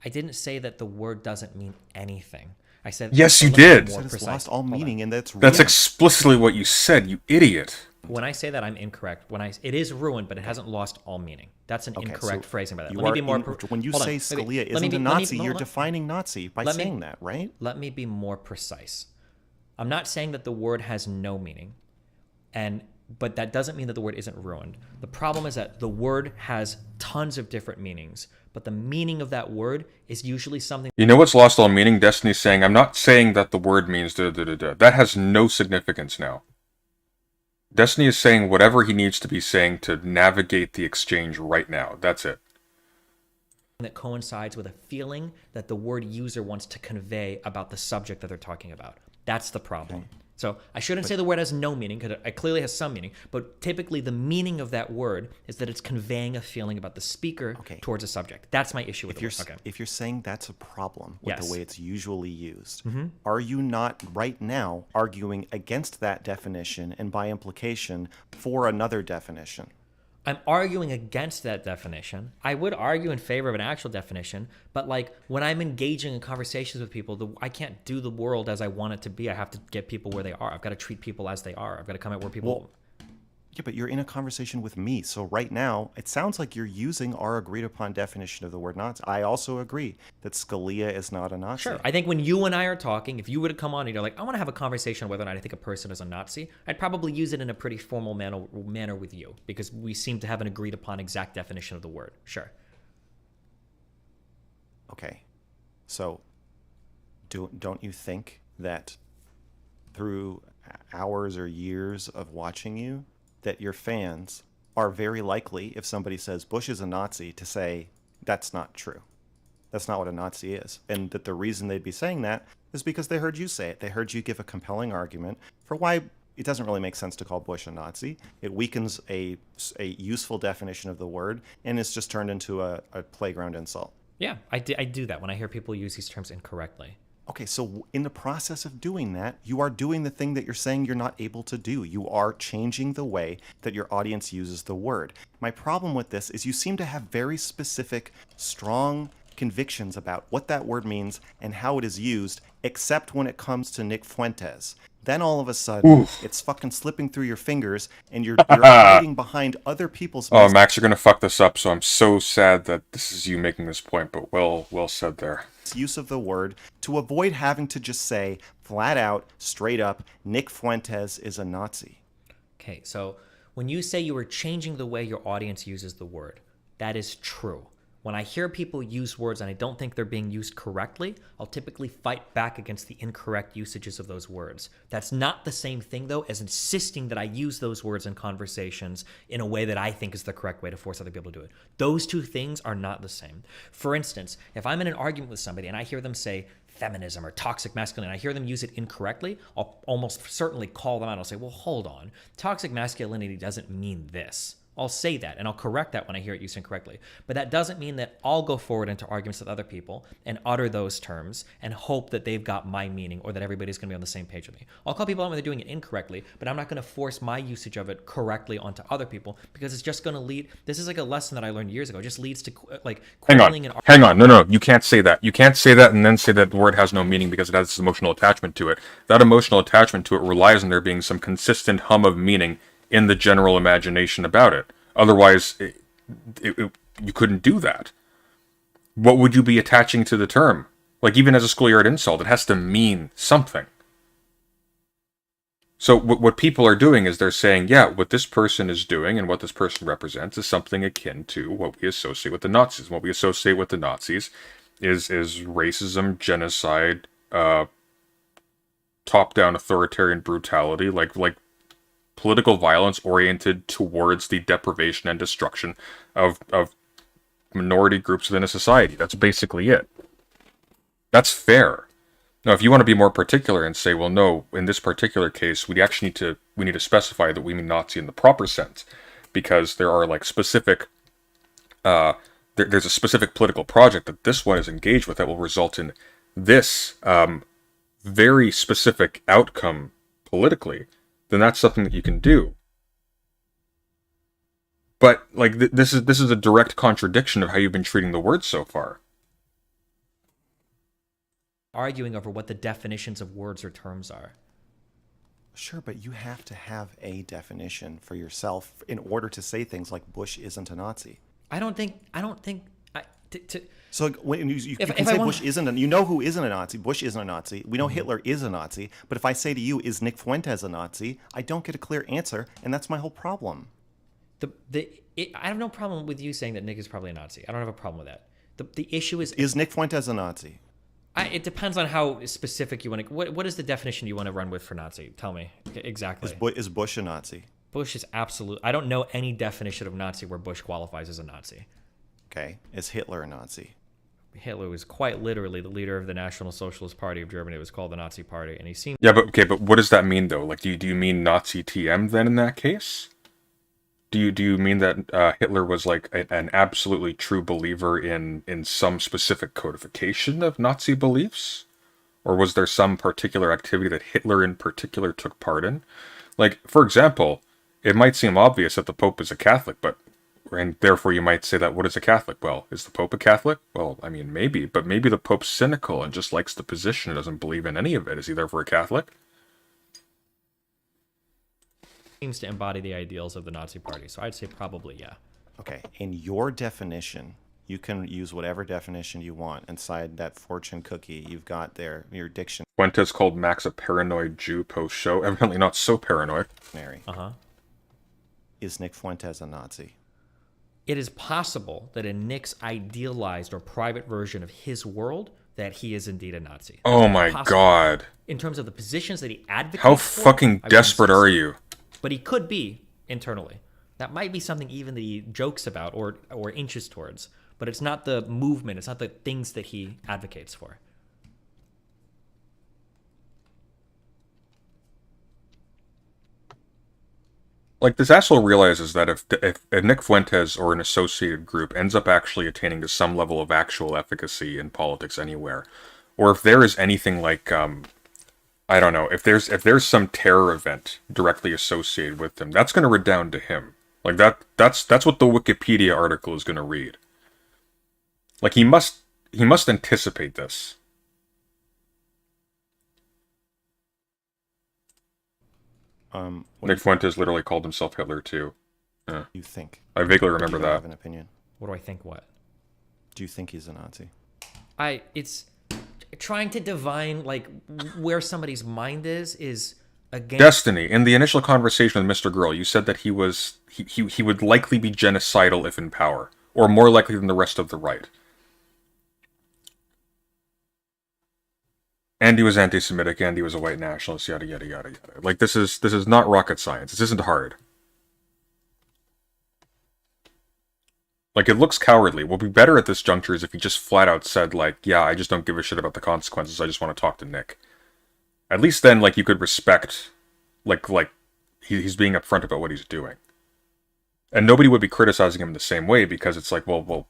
I didn't say that the word doesn't mean anything. I said yes, you did. You said it's lost all meaning, and that's explicitly what you said, you idiot. When I say that, I'm incorrect. It is ruined, but it hasn't lost all meaning. That's an incorrect phrasing by that. Let me be more. When you say Scalia isn't a Nazi, you're defining Nazi by saying that, right? Let me be more precise. I'm not saying that the word has no meaning, but that doesn't mean that the word isn't ruined. The problem is that the word has tons of different meanings, but the meaning of that word is usually something. You know what's lost all meaning? Destiny's saying, I'm not saying that the word means da-da-da-da. That has no significance now. Destiny is saying whatever he needs to be saying to navigate the exchange right now. That's it. That coincides with a feeling that the word user wants to convey about the subject that they're talking about. That's the problem. Okay. So I shouldn't say the word has no meaning, because it clearly has some meaning, but typically the meaning of that word is that it's conveying a feeling about the speaker towards a subject. That's my issue with the word. Okay. If you're saying that's a problem with the way it's usually used, are you not right now arguing against that definition and by implication for another definition? I'm arguing against that definition. I would argue in favor of an actual definition, but like when I'm engaging in conversations with people, I can't do the world as I want it to be. I have to get people where they are. I've got to treat people as they are. I've got to come at where people... Yeah, but you're in a conversation with me. So right now, it sounds like you're using our agreed upon definition of the word Nazi. I also agree that Scalia is not a Nazi. Sure. I think when you and I are talking, if you were to come on and you're like, I want to have a conversation whether or not I think a person is a Nazi, I'd probably use it in a pretty formal manner with you, because we seem to have an agreed upon exact definition of the word. Sure. Okay. So don't you think that through hours or years of watching you, that your fans are very likely, if somebody says Bush is a Nazi, to say that's not true. That's not what a Nazi is. And that the reason they'd be saying that is because they heard you say it. They heard you give a compelling argument for why it doesn't really make sense to call Bush a Nazi. It weakens a useful definition of the word, and it's just turned into a playground insult. Yeah, I do that when I hear people use these terms incorrectly. Okay, so in the process of doing that, you are doing the thing that you're saying you're not able to do. You are changing the way that your audience uses the word. My problem with this is you seem to have very specific, strong convictions about what that word means and how it is used, except when it comes to Nick Fuentes. Then all of a sudden, it's fucking slipping through your fingers, and you're hiding behind other people's... Oh, Max, you're going to fuck this up, so I'm so sad that this is you making this point, but well said there. Use of the word to avoid having to just say, flat out, straight up, Nick Fuentes is a Nazi. Okay, so when you say you are changing the way your audience uses the word, that is true. When I hear people use words and I don't think they're being used correctly, I'll typically fight back against the incorrect usages of those words. That's not the same thing, though, as insisting that I use those words in conversations in a way that I think is the correct way to force other people to do it. Those two things are not the same. For instance, if I'm in an argument with somebody and I hear them say feminism or toxic masculinity, and I hear them use it incorrectly, I'll almost certainly call them out. I'll say, well, hold on. Toxic masculinity doesn't mean this. I'll say that, and I'll correct that when I hear it used incorrectly. But that doesn't mean that I'll go forward into arguments with other people and utter those terms and hope that they've got my meaning or that everybody's going to be on the same page with me. I'll call people out when they're doing it incorrectly, but I'm not going to force my usage of it correctly onto other people because it's just going to lead. This is like a lesson that I learned years ago. It just leads to like quarreling and Hang on. No. You can't say that. You can't say that and then say that the word has no meaning because it has this emotional attachment to it. That emotional attachment to it relies on there being some consistent hum of meaning in the general imagination about it. Otherwise, you couldn't do that. What would you be attaching to the term? Like, even as a schoolyard insult, it has to mean something. So what people are doing is they're saying, yeah, what this person is doing and what this person represents is something akin to what we associate with the Nazis. What we associate with the Nazis is racism, genocide, top-down authoritarian brutality, like political violence oriented towards the deprivation and destruction of minority groups within a society. That's basically it. That's fair. Now, if you want to be more particular and say, well, no, in this particular case, we need to specify that we mean Nazi in the proper sense, because there are like specific, there's a specific political project that this one is engaged with that will result in this very specific outcome politically, then that's something that you can do. But like this is a direct contradiction of how you've been treating the word so far. arguing over what the definitions of words or terms are. Sure, but you have to have a definition for yourself in order to say things like Bush isn't a Nazi. So when you can say Bush isn't, you know who isn't a Nazi. Bush isn't a Nazi. We know Hitler is a Nazi. But if I say to you, is Nick Fuentes a Nazi? I don't get a clear answer, and that's my whole problem. I have no problem with you saying that Nick is probably a Nazi. I don't have a problem with that. The issue is Nick Fuentes a Nazi? It depends on how specific you want to. What is the definition you want to run with for Nazi? Tell me exactly. Is Bush a Nazi? Bush is absolute. I don't know any definition of Nazi where Bush qualifies as a Nazi. Okay, is Hitler a Nazi? Hitler was quite literally the leader of the National Socialist Party of Germany. It was called the Nazi Party, and he seemed. Yeah, but what does that mean though? Like, do you mean Nazi TM then in that case? Do you mean that Hitler was like an absolutely true believer in some specific codification of Nazi beliefs? Or was there some particular activity that Hitler in particular took part in? Like, for example, it might seem obvious that the Pope is a Catholic, and therefore you might say that, what is a Catholic? Well, is the Pope a Catholic? Well, I mean, maybe, but maybe the Pope's cynical and just likes the position and doesn't believe in any of it. Is he therefore a Catholic? Seems to embody the ideals of the Nazi Party, so I'd say probably yeah. Okay, in your definition, you can use whatever definition you want. Inside that fortune cookie you've got there, your dictionary. Fuentes called Max a paranoid Jew post-show. Evidently not so paranoid. Is Nick Fuentes a Nazi? It is possible that in Nick's idealized or private version of his world, that he is indeed a Nazi. Oh my god. In terms of the positions that he advocates How for, fucking desperate are you? But he could be internally. That might be something even that he jokes about or inches towards. But it's not the movement. It's not the things that he advocates for. Like, this asshole realizes that if Nick Fuentes or an associated group ends up actually attaining to some level of actual efficacy in politics anywhere, or if there is anything like, I don't know, if there's some terror event directly associated with them, that's going to redound to him. Like, that's what the Wikipedia article is going to read. Like, he must anticipate this. Nick Fuentes literally called himself Hitler too. Yeah. You think? I vaguely remember do you that. Have an opinion? What do I think? What? Do you think he's a Nazi? It's trying to divine like where somebody's mind is again. Destiny. In the initial conversation with Mr. Girl, you said that he would likely be genocidal if in power. or more likely than the rest of the right. And he was anti-Semitic, and he was a white nationalist, yada yada yada yada. Like this is not rocket science. This isn't hard. Like it looks cowardly. What would be better at this juncture is if he just flat out said like, yeah, I just don't give a shit about the consequences. I just want to talk to Nick. At least then, like you could respect, like he's being upfront about what he's doing, and nobody would be criticizing him the same way because it's like, well,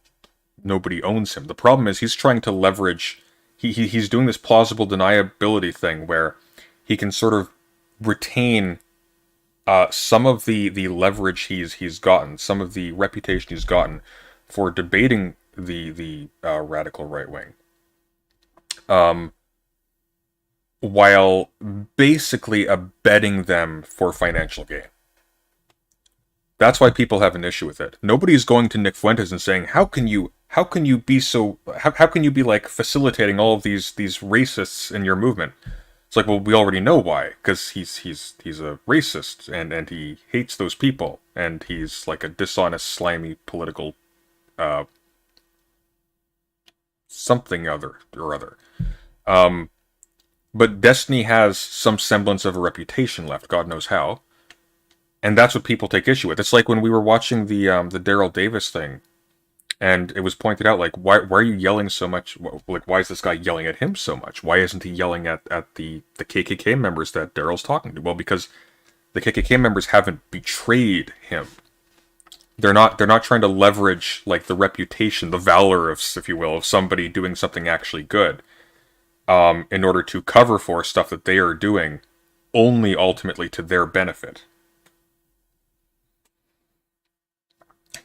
nobody owns him. The problem is he's trying to leverage. He's doing this plausible deniability thing where he can sort of retain some of the leverage he's gotten, some of the reputation he's gotten for debating the radical right wing, while basically abetting them for financial gain. That's why people have an issue with it. Nobody's going to Nick Fuentes and saying, how can you be so, how can you be like facilitating all of these racists in your movement? It's like, well, we already know why, because he's a racist and he hates those people, and he's like a dishonest, slimy political something other or other. But Destiny has some semblance of a reputation left, God knows how. And that's what people take issue with. It's like when we were watching the Daryl Davis thing, and it was pointed out, like, why are you yelling so much? Like, why is this guy yelling at him so much? Why isn't he yelling at the KKK members that Daryl's talking to? Well, because the KKK members haven't betrayed him. They're not trying to leverage like the reputation, the valor of, if you will, of somebody doing something actually good, in order to cover for stuff that they are doing, only ultimately to their benefit.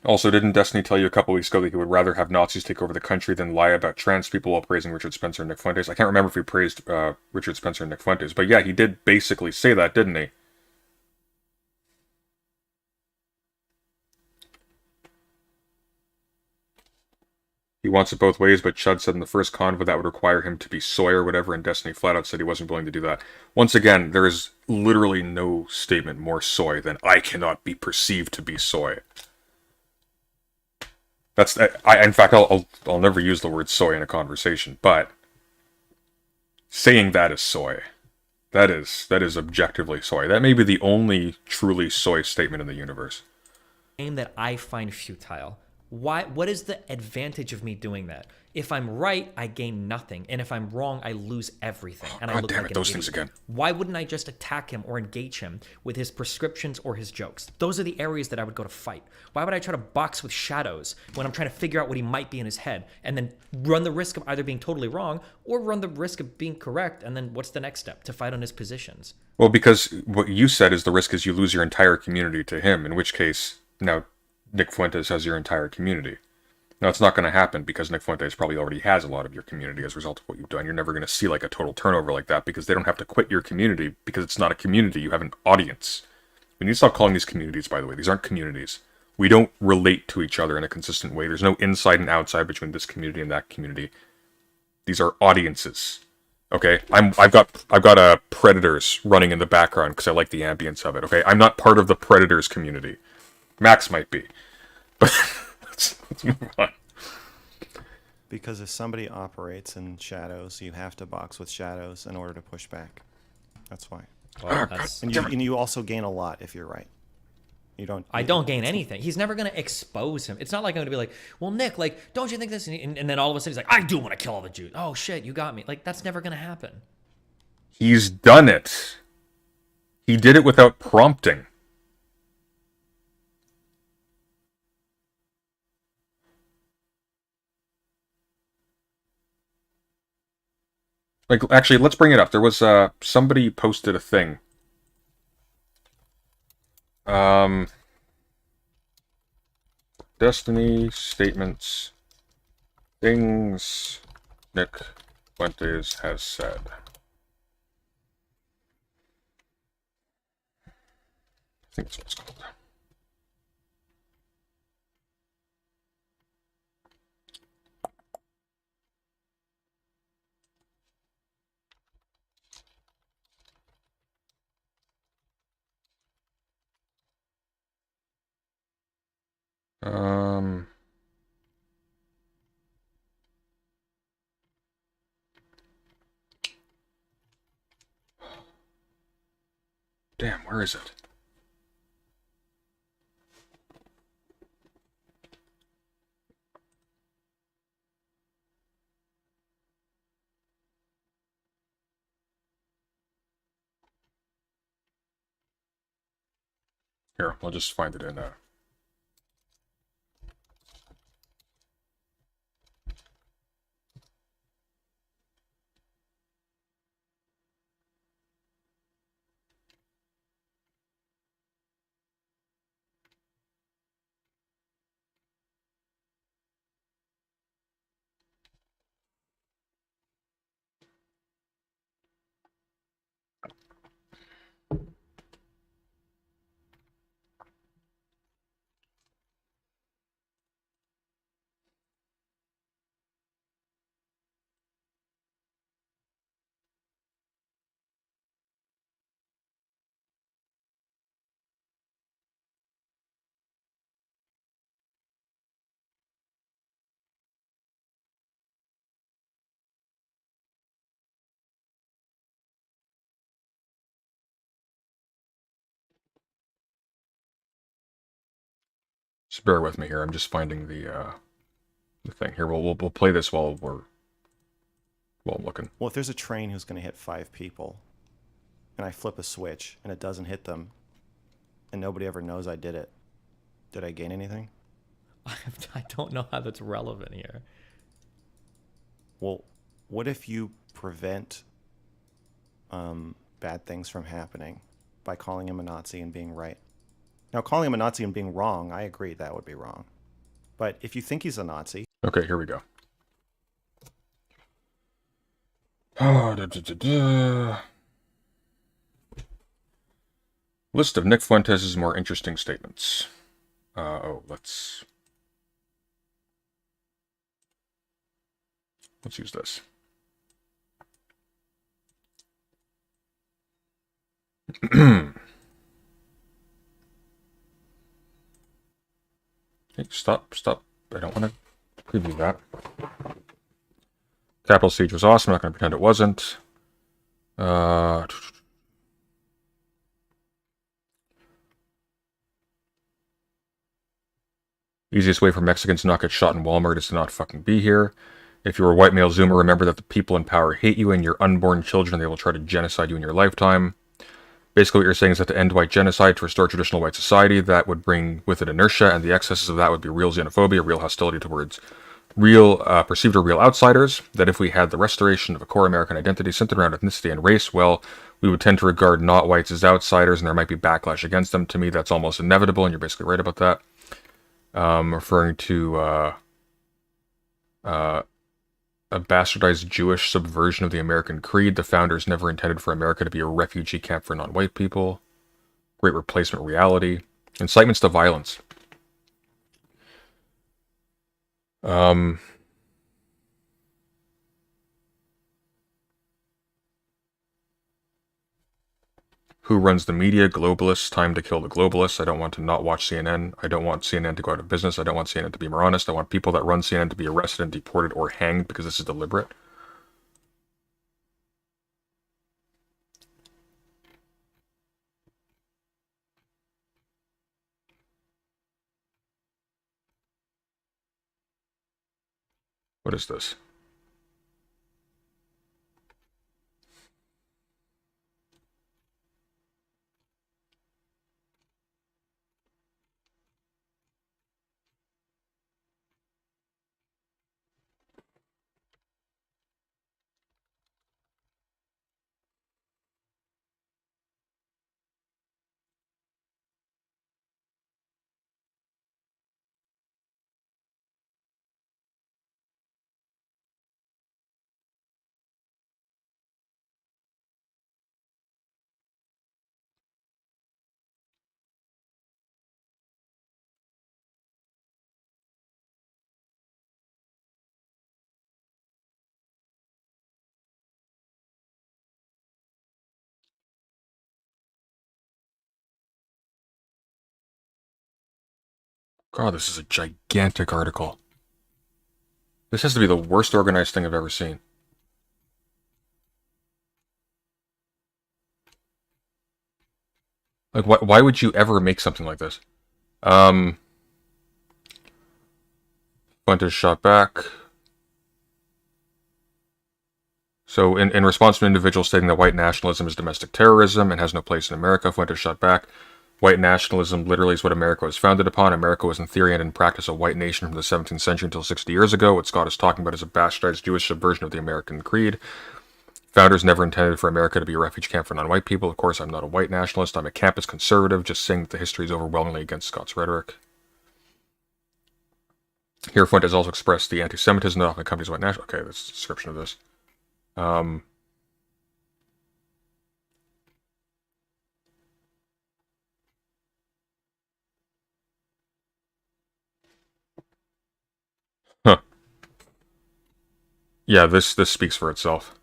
Also, didn't Destiny tell you a couple weeks ago that he would rather have Nazis take over the country than lie about trans people while praising Richard Spencer and Nick Fuentes? I can't remember if he praised Richard Spencer and Nick Fuentes, but yeah, he did basically say that, didn't he? He wants it both ways, but Chud said in the first convo that would require him to be soy or whatever, and Destiny flat out said he wasn't willing to do that. Once again, there is literally no statement more soy than I cannot be perceived to be soy. That's in fact, I'll never use the word soy in a conversation, but saying that is soy. That is objectively soy. That may be the only truly soy statement in the universe. Game that I find futile. Why? What is the advantage of me doing that? If I'm right, I gain nothing, and if I'm wrong, I lose everything, and I look like an those idiot. things again. Why wouldn't I just attack him or engage him with his prescriptions or his jokes? Those are the areas that I would go to fight. Why would I try to box with shadows when I'm trying to figure out what he might be in his head, and then run the risk of either being totally wrong or run the risk of being correct, and then what's the next step? To fight on his positions. Well, because what you said is the risk is you lose your entire community to him, in which case, now Nick Fuentes has your entire community. Now, it's not going to happen because Nick Fuentes probably already has a lot of your community as a result of what you've done. You're never going to see like a total turnover like that because they don't have to quit your community because it's not a community. You have an audience. We need to stop calling these communities, by the way. These aren't communities. We don't relate to each other in a consistent way. There's no inside and outside between this community and that community. These are audiences. Okay, I've got Predators running in the background because I like the ambience of it. Okay, I'm not part of the Predators community. Max might be, but let's move on. Because if somebody operates in shadows, you have to box with shadows in order to push back. That's why. Well, that's, And you also gain a lot if you're right. You don't. I don't gain anything. He's never going to expose him. It's not like I'm going to be like, well, Nick, like, don't you think this? And then all of a sudden he's like, I do want to kill all the Jews. Oh, shit, you got me. Like, that's never going to happen. He's done it. He did it without prompting. Like, actually, let's bring it up. There was somebody posted a thing. Destiny statements, things Nick Fuentes has said. I think that's what it's called. Damn, where is it? Here, I'll just find it in Just bear with me here. I'm just finding the thing here. We'll play this while I'm looking. Well, if there's a train who's going to hit 5 people, and I flip a switch and it doesn't hit them, and nobody ever knows I did it, did I gain anything? I don't know how that's relevant here. Well, what if you prevent bad things from happening by calling him a Nazi and being right? Now, calling him a Nazi and being wrong, I agree that would be wrong. But if you think he's a Nazi... Okay, here we go. Oh, List of Nick Fuentes' more interesting statements. Let's use this. Hey, stop. I don't want to preview that. Capital Siege was awesome. I'm not going to pretend it wasn't. Easiest way for Mexicans to not get shot in Walmart is to not fucking be here. If you're a white male Zoomer, remember that the people in power hate you and your unborn children. They will try to genocide you in your lifetime. Basically, what you're saying is that to end white genocide, to restore traditional white society, that would bring with it inertia, and the excesses of that would be real xenophobia, real hostility towards real, perceived or real outsiders. That if we had the restoration of a core American identity centered around ethnicity and race, well, we would tend to regard not whites as outsiders, and there might be backlash against them. To me, that's almost inevitable, and you're basically right about that. Referring to a bastardized Jewish subversion of the American creed. The founders never intended for America to be a refugee camp for non-white people. Great replacement reality. Incitements to violence. Who runs the media? Globalists. Time to kill the globalists. I don't want to not watch CNN. I don't want CNN to go out of business. I don't want CNN to be more honest. I want people that run CNN to be arrested and deported or hanged because this is deliberate. What is this? God, this is a gigantic article. This has to be the worst organized thing I've ever seen. Like, why would you ever make something like this? Um, Fuentes shot back. So, in response to an individual stating that white nationalism is domestic terrorism and has no place in America, Fuentes shot back. White nationalism literally is what America was founded upon. America was in theory and in practice a white nation from the 17th century until 60 years ago. What Scott is talking about is a bastardized Jewish subversion of the American creed. Founders never intended for America to be a refuge camp for non-white people. Of course, I'm not a white nationalist. I'm a campus conservative, just saying that the history is overwhelmingly against Scott's rhetoric. Here, Fuentes also expressed the anti-Semitism that often accompanies white nationalism. Okay, that's the description of this. Huh. Yeah, this speaks for itself.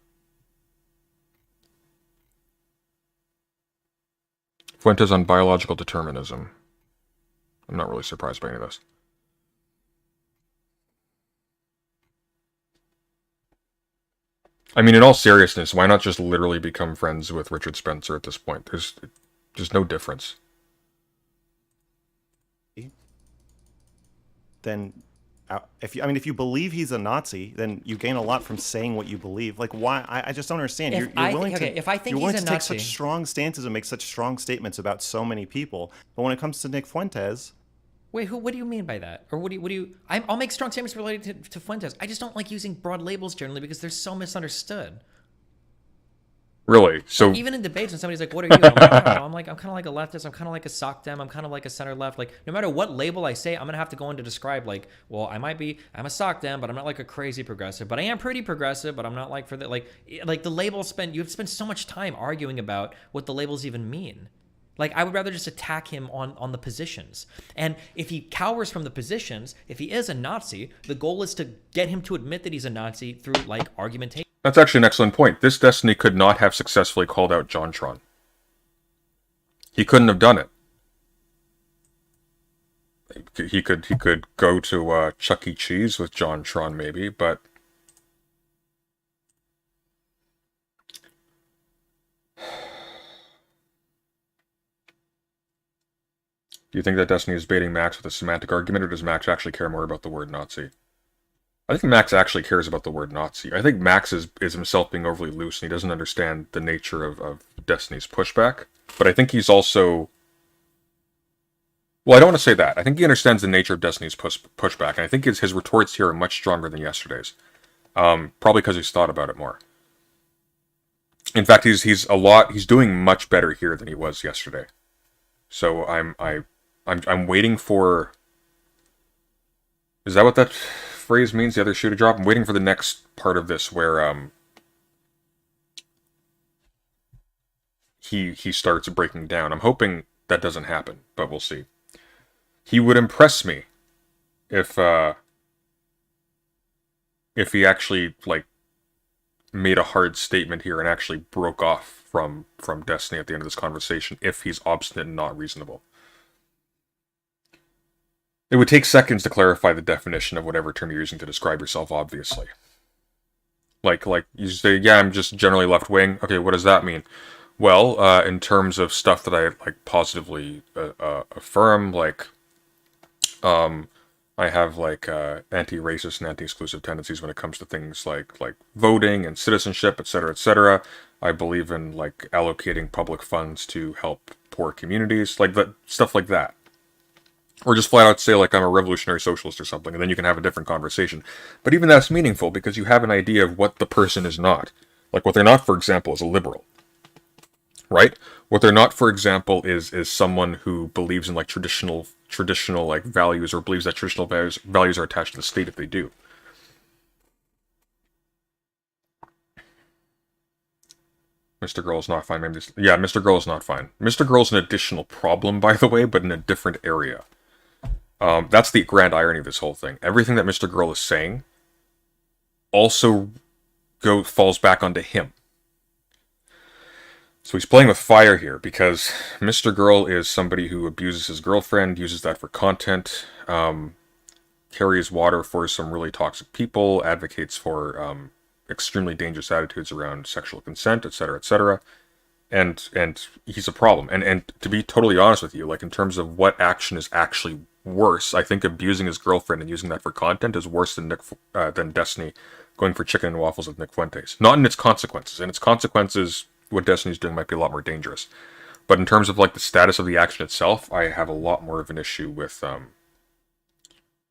Fuentes on biological determinism. I'm not really surprised by any of this. I mean, in all seriousness, why not just literally become friends with Richard Spencer at this point? There's no difference. Then, if you believe he's a Nazi, then you gain a lot from saying what you believe. Like, why? I just don't understand. You're willing to if I think you're willing he's to a take Nazi, such strong stances and make such strong statements about so many people, but when it comes to Nick Fuentes, wait, what do you mean by that? Or what do you? I'll make strong statements related to Fuentes. I just don't like using broad labels generally because they're so misunderstood. Really? So Even in debates, when somebody's like, "What are you?" I'm like, I don't know. I'm kind of like a leftist. I'm kind of like a sock dem. I'm kind of like a center left. Like, no matter what label I say, I'm gonna have to go in to describe. Like, well, I'm a sock dem, but I'm not like a crazy progressive. But I am pretty progressive. But I'm not like for the like the labels. You've spent so much time arguing about what the labels even mean. Like, I would rather just attack him on the positions. And if he cowers from the positions, if he is a Nazi, the goal is to get him to admit that he's a Nazi through like argumentation. that's actually an excellent point. This Destiny could not have successfully called out JonTron. He couldn't have done it. He could go to Chuck E. Cheese with JonTron maybe, but do you think that Destiny is baiting Max with a semantic argument, or does Max actually care more about the word Nazi? I think Max actually cares about the word Nazi. I think Max is himself being overly loose, and he doesn't understand the nature of Destiny's pushback. But I think he's also... Well, I don't want to say that. I think he understands the nature of Destiny's pushback, and I think his retorts here are much stronger than yesterday's. Probably because he's thought about it more. In fact, he's doing much better here than he was yesterday. So I'm waiting for... Is that what that phrase means, the other shoe to drop? I'm waiting for the next part of this where he starts breaking down. I'm hoping that doesn't happen, but we'll see. He would impress me if he actually like made a hard statement here and actually broke off from Destiny at the end of this conversation, if he's obstinate and not reasonable. It would take seconds to clarify the definition of whatever term you're using to describe yourself, obviously. Like you say, yeah, I'm just generally left-wing. Okay, what does that mean? Well, in terms of stuff that I like positively affirm, like I have like anti-racist and anti-exclusive tendencies when it comes to things like voting and citizenship, etc., etc. I believe in like allocating public funds to help poor communities, like that stuff like that. Or just flat out say, like, I'm a revolutionary socialist or something, and then you can have a different conversation. But even that's meaningful, because you have an idea of what the person is not. Like, what they're not, for example, is a liberal. Right? What they're not, for example, is someone who believes in, like, traditional like, values, or believes that traditional values are attached to the state if they do. Mr. Girl is not fine. Maybe yeah, Mr. Girl is not fine. Mr. Girl's an additional problem, by the way, but in a different area. That's the grand irony of this whole thing. Everything that Mr. Girl is saying also falls back onto him. So he's playing with fire here, because Mr. Girl is somebody who abuses his girlfriend, uses that for content, carries water for some really toxic people, advocates for extremely dangerous attitudes around sexual consent, etc., etc. and he's a problem. And to be totally honest with you, like in terms of what action is actually worse, I think abusing his girlfriend and using that for content is worse than than Destiny going for chicken and waffles with Nick Fuentes. Not in its consequences. In its consequences, what Destiny's doing might be a lot more dangerous. But in terms of like the status of the action itself, I have a lot more of an issue with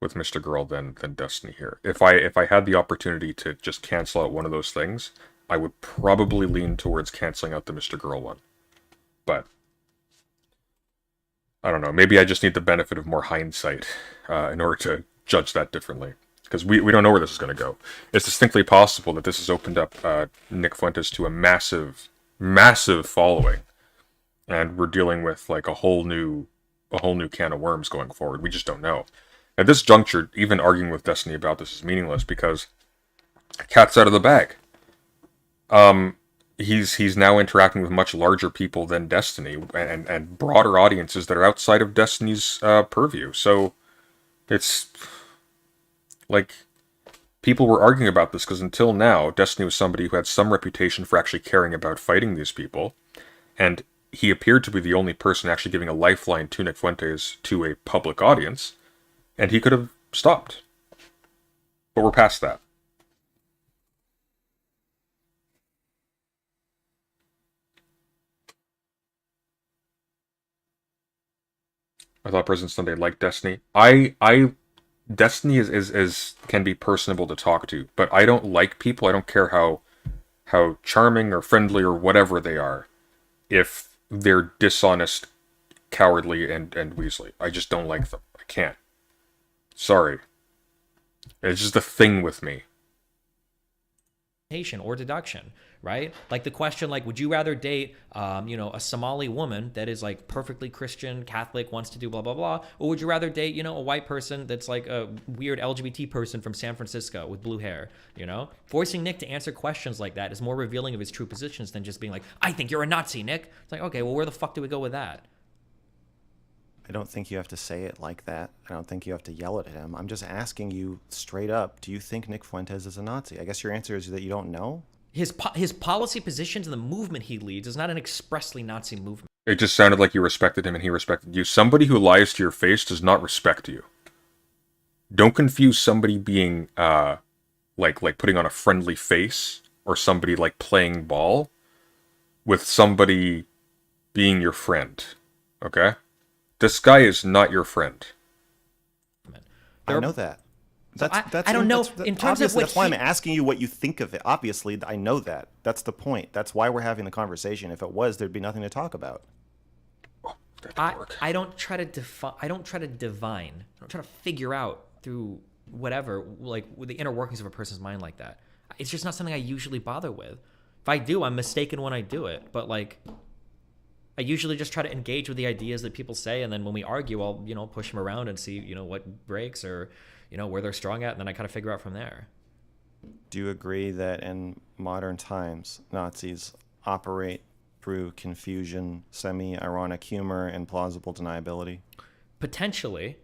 Mr. Girl than Destiny here. If I had the opportunity to just cancel out one of those things, I would probably lean towards canceling out the Mr. Girl one. But I don't know. Maybe I just need the benefit of more hindsight in order to judge that differently. Because we don't know where this is going to go. It's distinctly possible that this has opened up Nick Fuentes to a massive, massive following. And we're dealing with like a whole new can of worms going forward. We just don't know. At this juncture, even arguing with Destiny about this is meaningless because cat's out of the bag. He's now interacting with much larger people than Destiny and broader audiences that are outside of Destiny's purview. So it's like people were arguing about this because until now, Destiny was somebody who had some reputation for actually caring about fighting these people, and he appeared to be the only person actually giving a lifeline to Nick Fuentes to a public audience, and he could have stopped. But we're past that. I thought President Sunday liked Destiny. Destiny is can be personable to talk to, but I don't like people. I don't care how charming or friendly or whatever they are, if they're dishonest, cowardly, and weaselly. I just don't like them. I can't. Sorry. It's just a thing with me. Or deduction, right? Like the question, like, would you rather date, a Somali woman that is like perfectly Christian, Catholic, wants to do blah, blah, blah, or would you rather date, a white person that's like a weird LGBT person from San Francisco with blue hair, Forcing Nick to answer questions like that is more revealing of his true positions than just being like, I think you're a Nazi, Nick. It's like, okay, well, where the fuck do we go with that? I don't think you have to say it like that. I don't think you have to yell at him. I'm just asking you straight up, do you think Nick Fuentes is a Nazi? I guess your answer is that you don't know? His policy positions and the movement he leads is not an expressly Nazi movement. It just sounded like you respected him and he respected you. Somebody who lies to your face does not respect you. Don't confuse somebody being, like putting on a friendly face or somebody, like, playing ball with somebody being your friend. Okay? This guy is not your friend. I know that. I don't know. In terms of what that's why I'm asking you what you think of it. Obviously, I know that. That's the point. That's why we're having the conversation. If it was, there'd be nothing to talk about. I don't try to divine. I don't try to figure out through whatever, like, the inner workings of a person's mind like that. It's just not something I usually bother with. If I do, I'm mistaken when I do it. But like, I usually just try to engage with the ideas that people say, and then when we argue, I'll push them around and see what breaks or where they're strong at, and then I kind of figure out from there. Do you agree that in modern times, Nazis operate through confusion, semi-ironic humor, and plausible deniability? Potentially,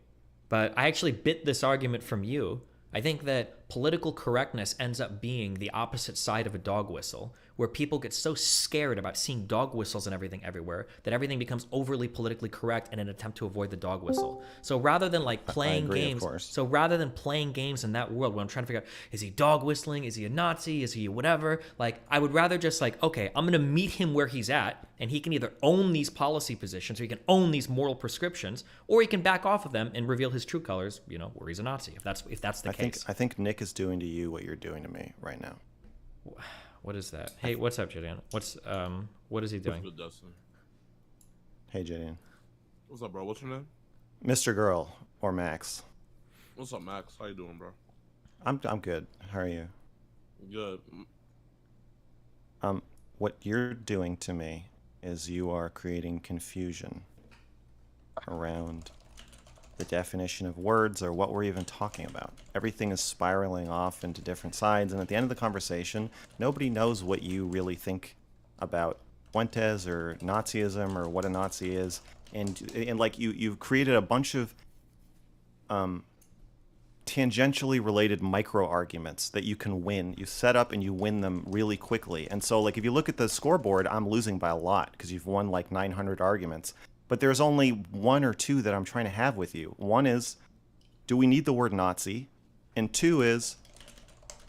but I actually bit this argument from you. I think that political correctness ends up being the opposite side of a dog whistle, where people get so scared about seeing dog whistles and everything everywhere that everything becomes overly politically correct in an attempt to avoid the dog whistle. So rather than like playing games, in that world where I'm trying to figure out, is he dog whistling? Is he a Nazi? Is he whatever? Like, I would rather just like, okay, I'm going to meet him where he's at, and he can either own these policy positions or he can own these moral prescriptions, or he can back off of them and reveal his true colors, where he's a Nazi, if that's the case. I think Nick is doing to you what you're doing to me right now. What is that? Hey, what's up, Julian? What is he doing? What's good, Dustin? Hey, Jaden. What's up, bro? What's your name? Mr. Girl or Max. What's up, Max? How you doing, bro? I'm good. How are you? Good. What you're doing to me is you are creating confusion around the definition of words or what we're even talking about. Everything is spiraling off into different sides, and at the end of the conversation, nobody knows what you really think about Fuentes or Nazism or what a Nazi is, and like you've created a bunch of tangentially related micro arguments that you can win. You set up and you win them really quickly. And so, like, if you look at the scoreboard, I'm losing by a lot because you've won like 900 arguments. But there's only one or two that I'm trying to have with you. One is, do we need the word Nazi? And two is,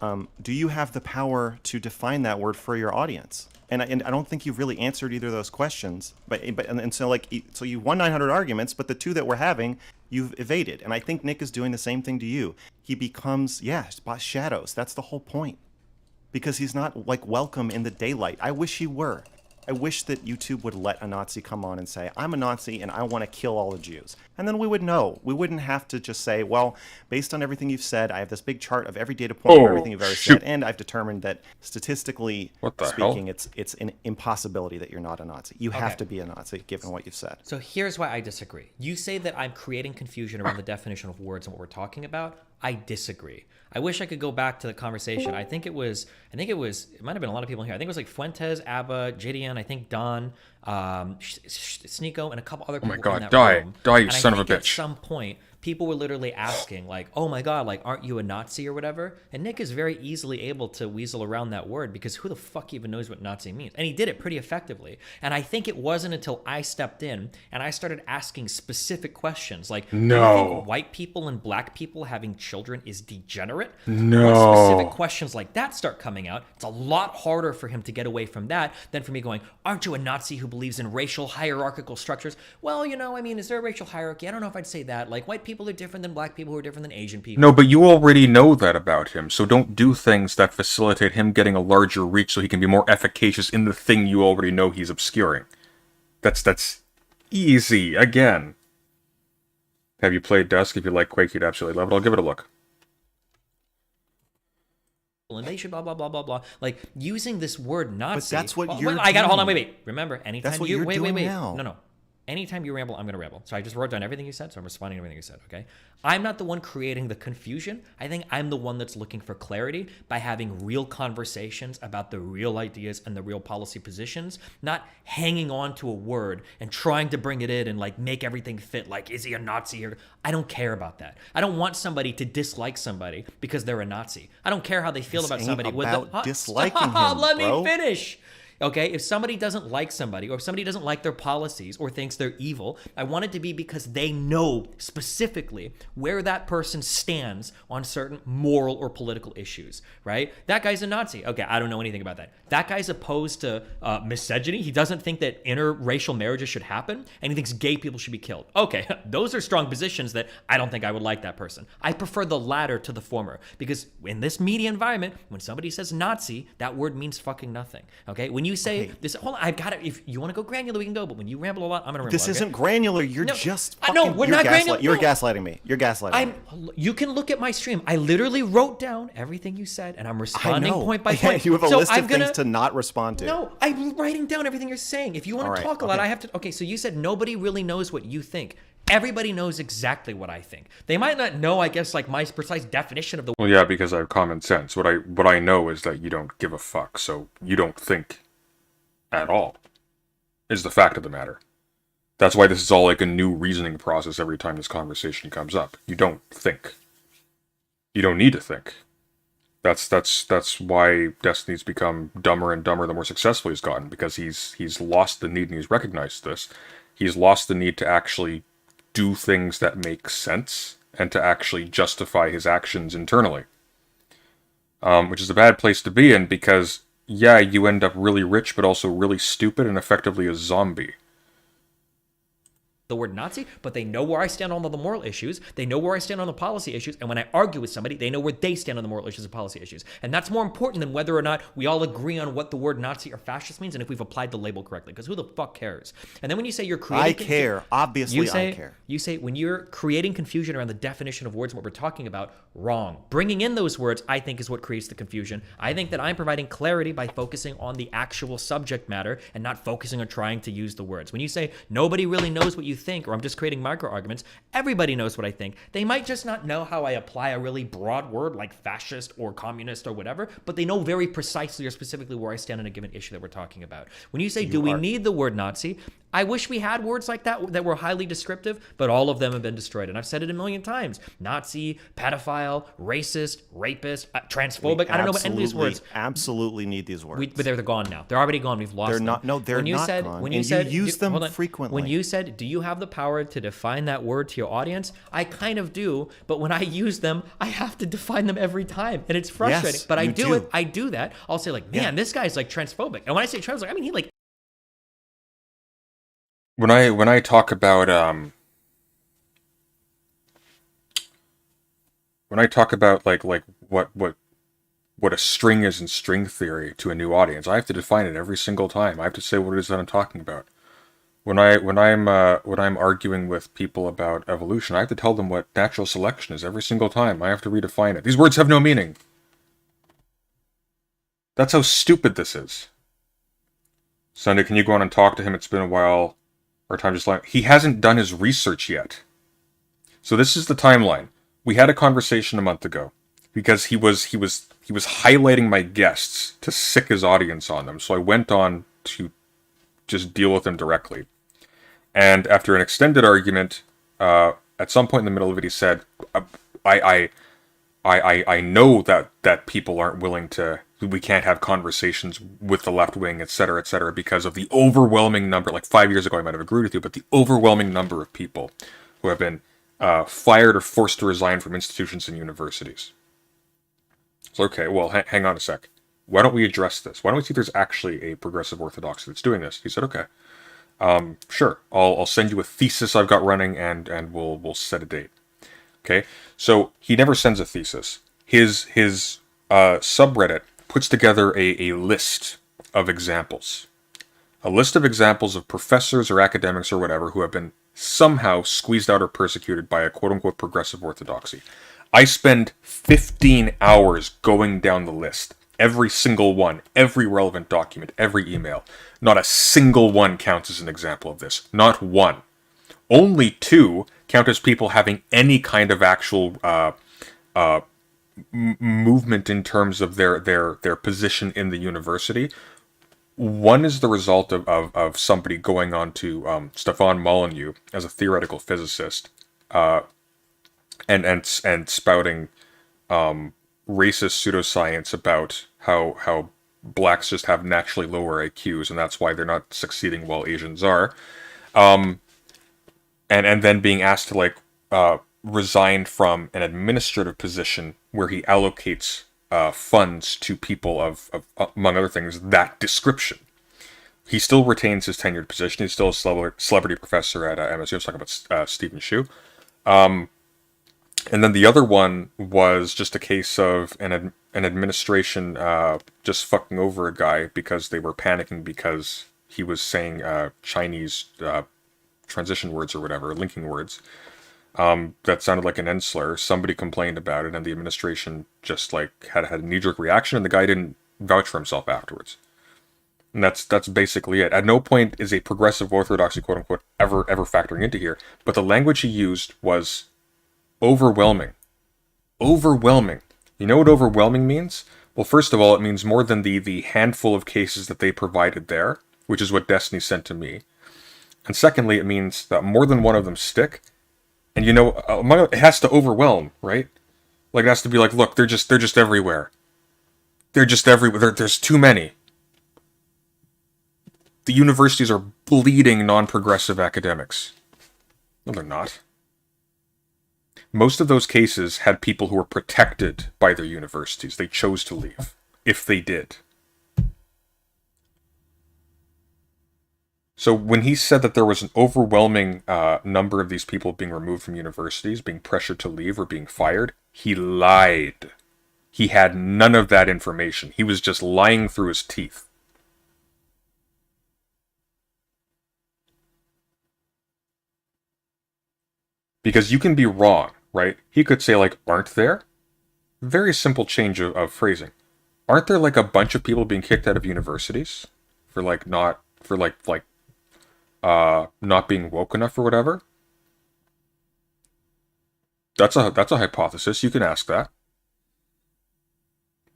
do you have the power to define that word for your audience? And I don't think you've really answered either of those questions. So you won 900 arguments, but the two that we're having, you've evaded. And I think Nick is doing the same thing to you. He becomes, shadows. That's the whole point. Because he's not like welcome in the daylight. I wish he were. I wish that YouTube would let a Nazi come on and say, I'm a Nazi and I want to kill all the Jews. And then we would know. We wouldn't have to just say, well, based on everything you've said, I have this big chart of every data point of everything you've ever said, and I've determined that statistically speaking, it's an impossibility that you're not a Nazi. You have to be a Nazi, given what you've said. So here's why I disagree. You say that I'm creating confusion around the definition of words and what we're talking about. I disagree. I wish I could go back to the conversation. it might have been a lot of people in here. I think it was like Fuentes, Abba, JDN, I think Don, Sneeko, and a couple other people. Oh my God, in that room. die, you And son of a I think bitch. At some point, people were literally asking, like, oh my God, like, aren't you a Nazi or whatever? And Nick is very easily able to weasel around that word because who the fuck even knows what Nazi means? And he did it pretty effectively. And I think it wasn't until I stepped in and I started asking specific questions like, do you think white people and black people having children is degenerate? No. Once specific questions like that start coming out, it's a lot harder for him to get away from that than for me going, aren't you a Nazi who believes in racial hierarchical structures? Well, is there a racial hierarchy? I don't know if I'd say that. Like, white people are different than black people who are different than Asian people. No, but you already know that about him, so don't do things that facilitate him getting a larger reach so he can be more efficacious in the thing you already know he's obscuring. That's easy, again. Have you played Dusk? If you like Quake, you'd absolutely love it. I'll give it a look. And they should blah, blah, blah, blah, blah. Like, using this word Nazi. But that's what you're I got to hold on, doing. wait. Remember, anytime That's what you... you're Wait. doing now. No. Anytime you ramble, I'm going to ramble. So I just wrote down everything you said, so I'm responding to everything you said, okay? I'm not the one creating the confusion. I think I'm the one that's looking for clarity by having real conversations about the real ideas and the real policy positions, not hanging on to a word and trying to bring it in and like make everything fit. Like, is he a Nazi? Or I don't care about that. I don't want somebody to dislike somebody because they're a Nazi. I don't care how they feel about somebody. Disliking him, Let bro. me finish. Okay, if somebody doesn't like somebody or if somebody doesn't like their policies or thinks they're evil, I want it to be because they know specifically where that person stands on certain moral or political issues, right? That guy's a Nazi. Okay, I don't know anything about that. That guy's opposed to misogyny. He doesn't think that interracial marriages should happen, and he thinks gay people should be killed. Okay, those are strong positions that I don't think I would like that person. I prefer the latter to the former because in this media environment, when somebody says Nazi, that word means fucking nothing, okay? When you say this, hold on, I've got it. If you want to go granular, we can go. But when you ramble a lot, I'm gonna ramble. This isn't granular. You're just fucking... No, we're not granular. You're No. gaslighting me. You're gaslighting me. You can look at my stream. I literally wrote down everything you said, and I'm responding point by point. You have a So list I'm of things to not respond to. No, I'm writing down everything you're saying. If you want to talk a lot, I have to. Okay, so you said nobody really knows what you think. Everybody knows exactly what I think. They might not know, I guess, like my precise definition of the. Well, yeah, because I have common sense. What I know is that you don't give a fuck, so you don't think at all, is the fact of the matter. That's why this is all like a new reasoning process every time this conversation comes up. You don't think. You don't need to think. That's why Destiny's become dumber and dumber the more successful he's gotten, because he's lost the need, and he's recognized this. He's lost the need to actually do things that make sense and to actually justify his actions internally. Which is a bad place to be in, because yeah, you end up really rich, but also really stupid and effectively a zombie. The word Nazi, but they know where I stand on the moral issues. They know where I stand on the policy issues. And when I argue with somebody, they know where they stand on the moral issues and policy issues. And that's more important than whether or not we all agree on what the word Nazi or fascist means and if we've applied the label correctly. Because who the fuck cares? And then when you say you're creating... I care. Obviously, I care. You say when you're creating confusion around the definition of words and what we're talking about, wrong. Bringing in those words, I think, is what creates the confusion. I think that I'm providing clarity by focusing on the actual subject matter and not focusing on trying to use the words. When you say nobody really knows what you think, or I'm just creating micro arguments, everybody knows what I think. They might just not know how I apply a really broad word like fascist or communist or whatever, but they know very precisely or specifically where I stand on a given issue that we're talking about. When you say, do we need the word Nazi? I wish we had words like that were highly descriptive, but all of them have been destroyed. And I've said it a million times. Nazi, pedophile, racist, rapist, transphobic. I don't know what any of these words. Absolutely need these words. But they're gone now. They're already gone. We've lost They're them. not. No, they're not gone. And you use them frequently. When you said, do you have the power to define that word to your audience? I kind of do. But when I use them, I have to define them every time. And it's frustrating. Yes, but I you do do. it. I do that. I'll say like, man, this guy's like transphobic. And when I say transphobic, I mean he like. When I talk about like what a string is in string theory to a new audience, I have to define it every single time. I have to say what it is that I'm talking about. When I'm arguing with people about evolution, I have to tell them what natural selection is every single time. I have to redefine it. These words have no meaning. That's how stupid this is. Sunday, can you go on and talk to him? It's been a while. Our time just like he hasn't done his research yet. So this is the timeline. We had a conversation a month ago because he was highlighting my guests to sick his audience on them. So I went on to just deal with him directly. And after an extended argument, at some point in the middle of it, he said, "I know that people aren't willing to. We can't have conversations with the left wing, et cetera, because of the overwhelming number." Like 5 years ago, I might have agreed with you, but the overwhelming number of people who have been fired or forced to resign from institutions and universities. So, okay, well, hang on a sec. Why don't we address this? Why don't we see if there's actually a progressive orthodoxy that's doing this? He said, okay, sure. I'll send you a thesis I've got running, and we'll set a date. Okay, so he never sends a thesis. His subreddit puts together a list of examples. A list of examples of professors or academics or whatever who have been somehow squeezed out or persecuted by a quote-unquote progressive orthodoxy. I spend 15 hours going down the list. Every single one, every relevant document, every email. Not a single one counts as an example of this. Not one. Only 2 count as people having any kind of actual movement in terms of their position in the university. One is the result of somebody going on to Stefan Molyneux as a theoretical physicist and spouting racist pseudoscience about how blacks just have naturally lower IQs and that's why they're not succeeding while Asians are. And then being asked to resign from an administrative position where he allocates funds to people of among other things, that description. He still retains his tenured position. He's still a celebrity professor at MSU. I was talking about Stephen Shu. And then the other one was just a case of an administration just fucking over a guy because they were panicking because he was saying Chinese transition words or whatever, linking words. That sounded like an end slur. Somebody complained about it, and the administration just had a knee-jerk reaction, and the guy didn't vouch for himself afterwards. And that's basically it. At no point is a progressive orthodoxy, quote unquote, ever factoring into here. But the language he used was overwhelming. Overwhelming. You know what overwhelming means? Well, first of all, it means more than the handful of cases that they provided there, which is what Destiny sent to me. And secondly, it means that more than one of them stick. And it has to overwhelm, right? Like, it has to be like, look, they're just everywhere. They're just everywhere. There's too many. The universities are bleeding non-progressive academics. No, they're not. Most of those cases had people who were protected by their universities. They chose to leave, if they did. So when he said that there was an overwhelming number of these people being removed from universities, being pressured to leave or being fired, he lied. He had none of that information. He was just lying through his teeth. Because you can be wrong, right? He could say, aren't there? Very simple change of phrasing. Aren't there, a bunch of people being kicked out of universities for, not being woke enough or whatever? That's a hypothesis. You can ask that.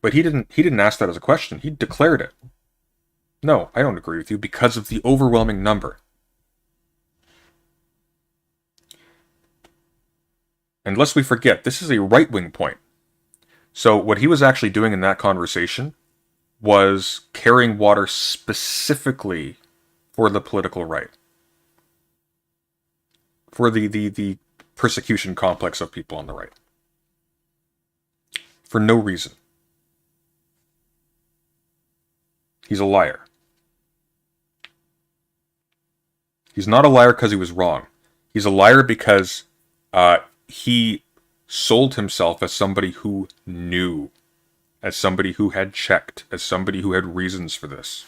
But he didn't ask that as a question. He declared it. No, I don't agree with you because of the overwhelming number. And lest we forget, this is a right-wing point. So what he was actually doing in that conversation was carrying water specifically for the political right. For the persecution complex of people on the right. For no reason. He's a liar. He's not a liar because he was wrong. He's a liar because he sold himself as somebody who knew, as somebody who had checked, as somebody who had reasons for this.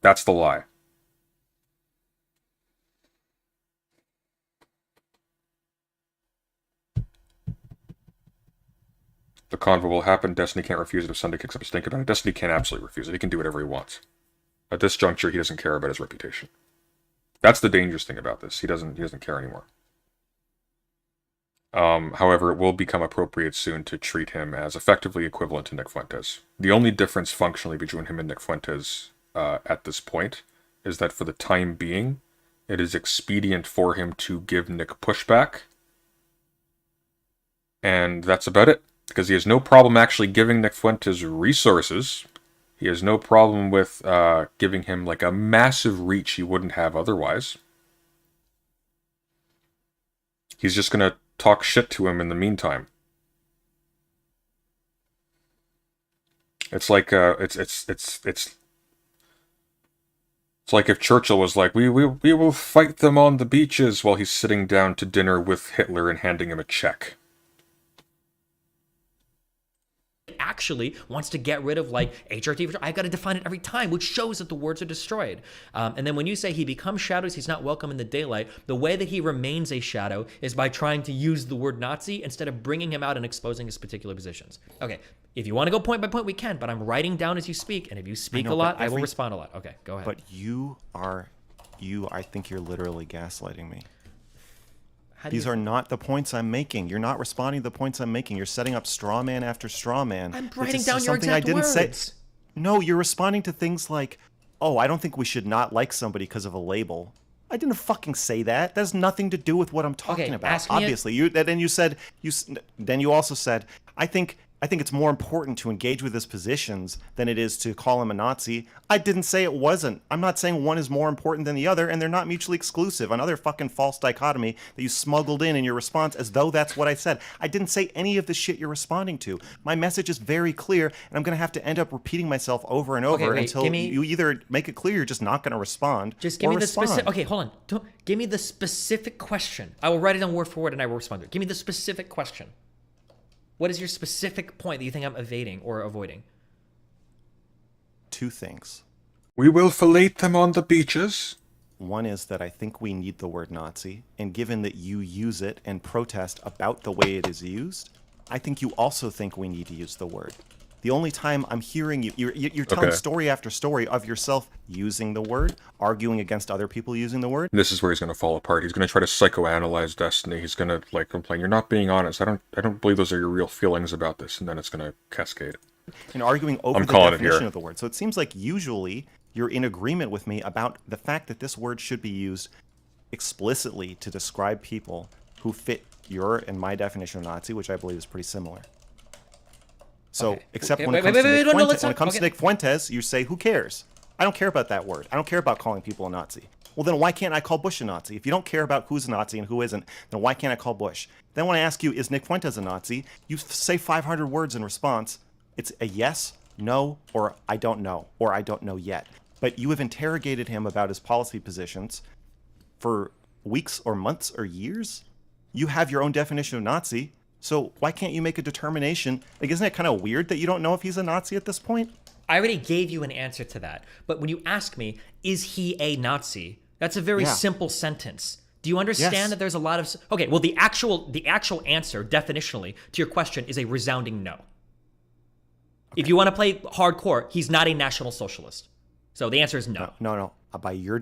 That's the lie. The convo will happen. Destiny can't refuse it if Sunday kicks up a stink about it. Destiny can absolutely refuse it. He can do whatever he wants. At this juncture, he doesn't care about his reputation. That's the dangerous thing about this. He doesn't care anymore. However, it will become appropriate soon to treat him as effectively equivalent to Nick Fuentes. The only difference functionally between him and Nick Fuentes at this point is that for the time being, it is expedient for him to give Nick pushback. And that's about it. Because he has no problem actually giving Nick Fuentes resources. He has no problem with giving him like a massive reach he wouldn't have otherwise. He's just going to talk shit to him in the meantime. It's like it's like if Churchill was like, we will fight them on the beaches while he's sitting down to dinner with Hitler and handing him a check. Actually wants to get rid of like HRT. I've got to define it every time, which shows that the words are destroyed. And then when you say he becomes shadows, he's not welcome in the daylight. The way that he remains a shadow is by trying to use the word Nazi instead of bringing him out and exposing his particular positions. Okay, if you want to go point by point, we can, but I'm writing down as you speak. And if you speak a lot, I will respond a lot. Okay, go ahead. But I think you're literally gaslighting me. These are not the points I'm making. You're not responding to the points I'm making. You're setting up straw man after straw man. I'm writing down your exact words. No, you're responding to things like, oh, I don't think we should not like somebody because of a label. I didn't fucking say that. That has nothing to do with what I'm talking about. Obviously, then you also said, I think it's more important to engage with his positions than it is to call him a Nazi. I didn't say it wasn't. I'm not saying one is more important than the other, and they're not mutually exclusive. Another fucking false dichotomy that you smuggled in your response as though that's what I said. I didn't say any of the shit you're responding to. My message is very clear, and I'm going to have to end up repeating myself over and over until you either make it clear you're just not going to respond. Just give me the specific. Okay, hold on. Give me the specific question. I will write it down word for word, and I will respond to it. Give me the specific question. What is your specific point that you think I'm evading or avoiding? Two things. We will fillet them on the beaches. One is that I think we need the word Nazi, and given that you use it and protest about the way it is used, I think you also think we need to use the word. The only time I'm hearing you're telling story after story of yourself using the word, arguing against other people using the word. This is where he's going to fall apart. He's going to try to psychoanalyze Destiny. He's going to like complain, "You're not being honest. I don't believe those are your real feelings about this," and then it's going to cascade. And arguing over the definition of the word. So it seems like usually you're in agreement with me about the fact that this word should be used explicitly to describe people who fit your and my definition of Nazi, which I believe is pretty similar. So, except when it comes to Nick Fuentes, you say, who cares? I don't care about that word. I don't care about calling people a Nazi. Well, then why can't I call Bush a Nazi? If you don't care about who's a Nazi and who isn't, then why can't I call Bush? Then when I ask you, is Nick Fuentes a Nazi? You say 500 words in response. It's a yes, no, or I don't know, or I don't know yet. But you have interrogated him about his policy positions for weeks or months or years. You have your own definition of Nazi. So why can't you make a determination? Like, isn't it kind of weird that you don't know if he's a Nazi at this point? I already gave you an answer to that. But when you ask me, is he a Nazi? That's a very simple sentence. Do you understand that there's a lot of... Okay, well, the actual answer, definitionally, to your question is a resounding no. Okay. If you want to play hardcore, he's not a National Socialist. So the answer is no. No. By your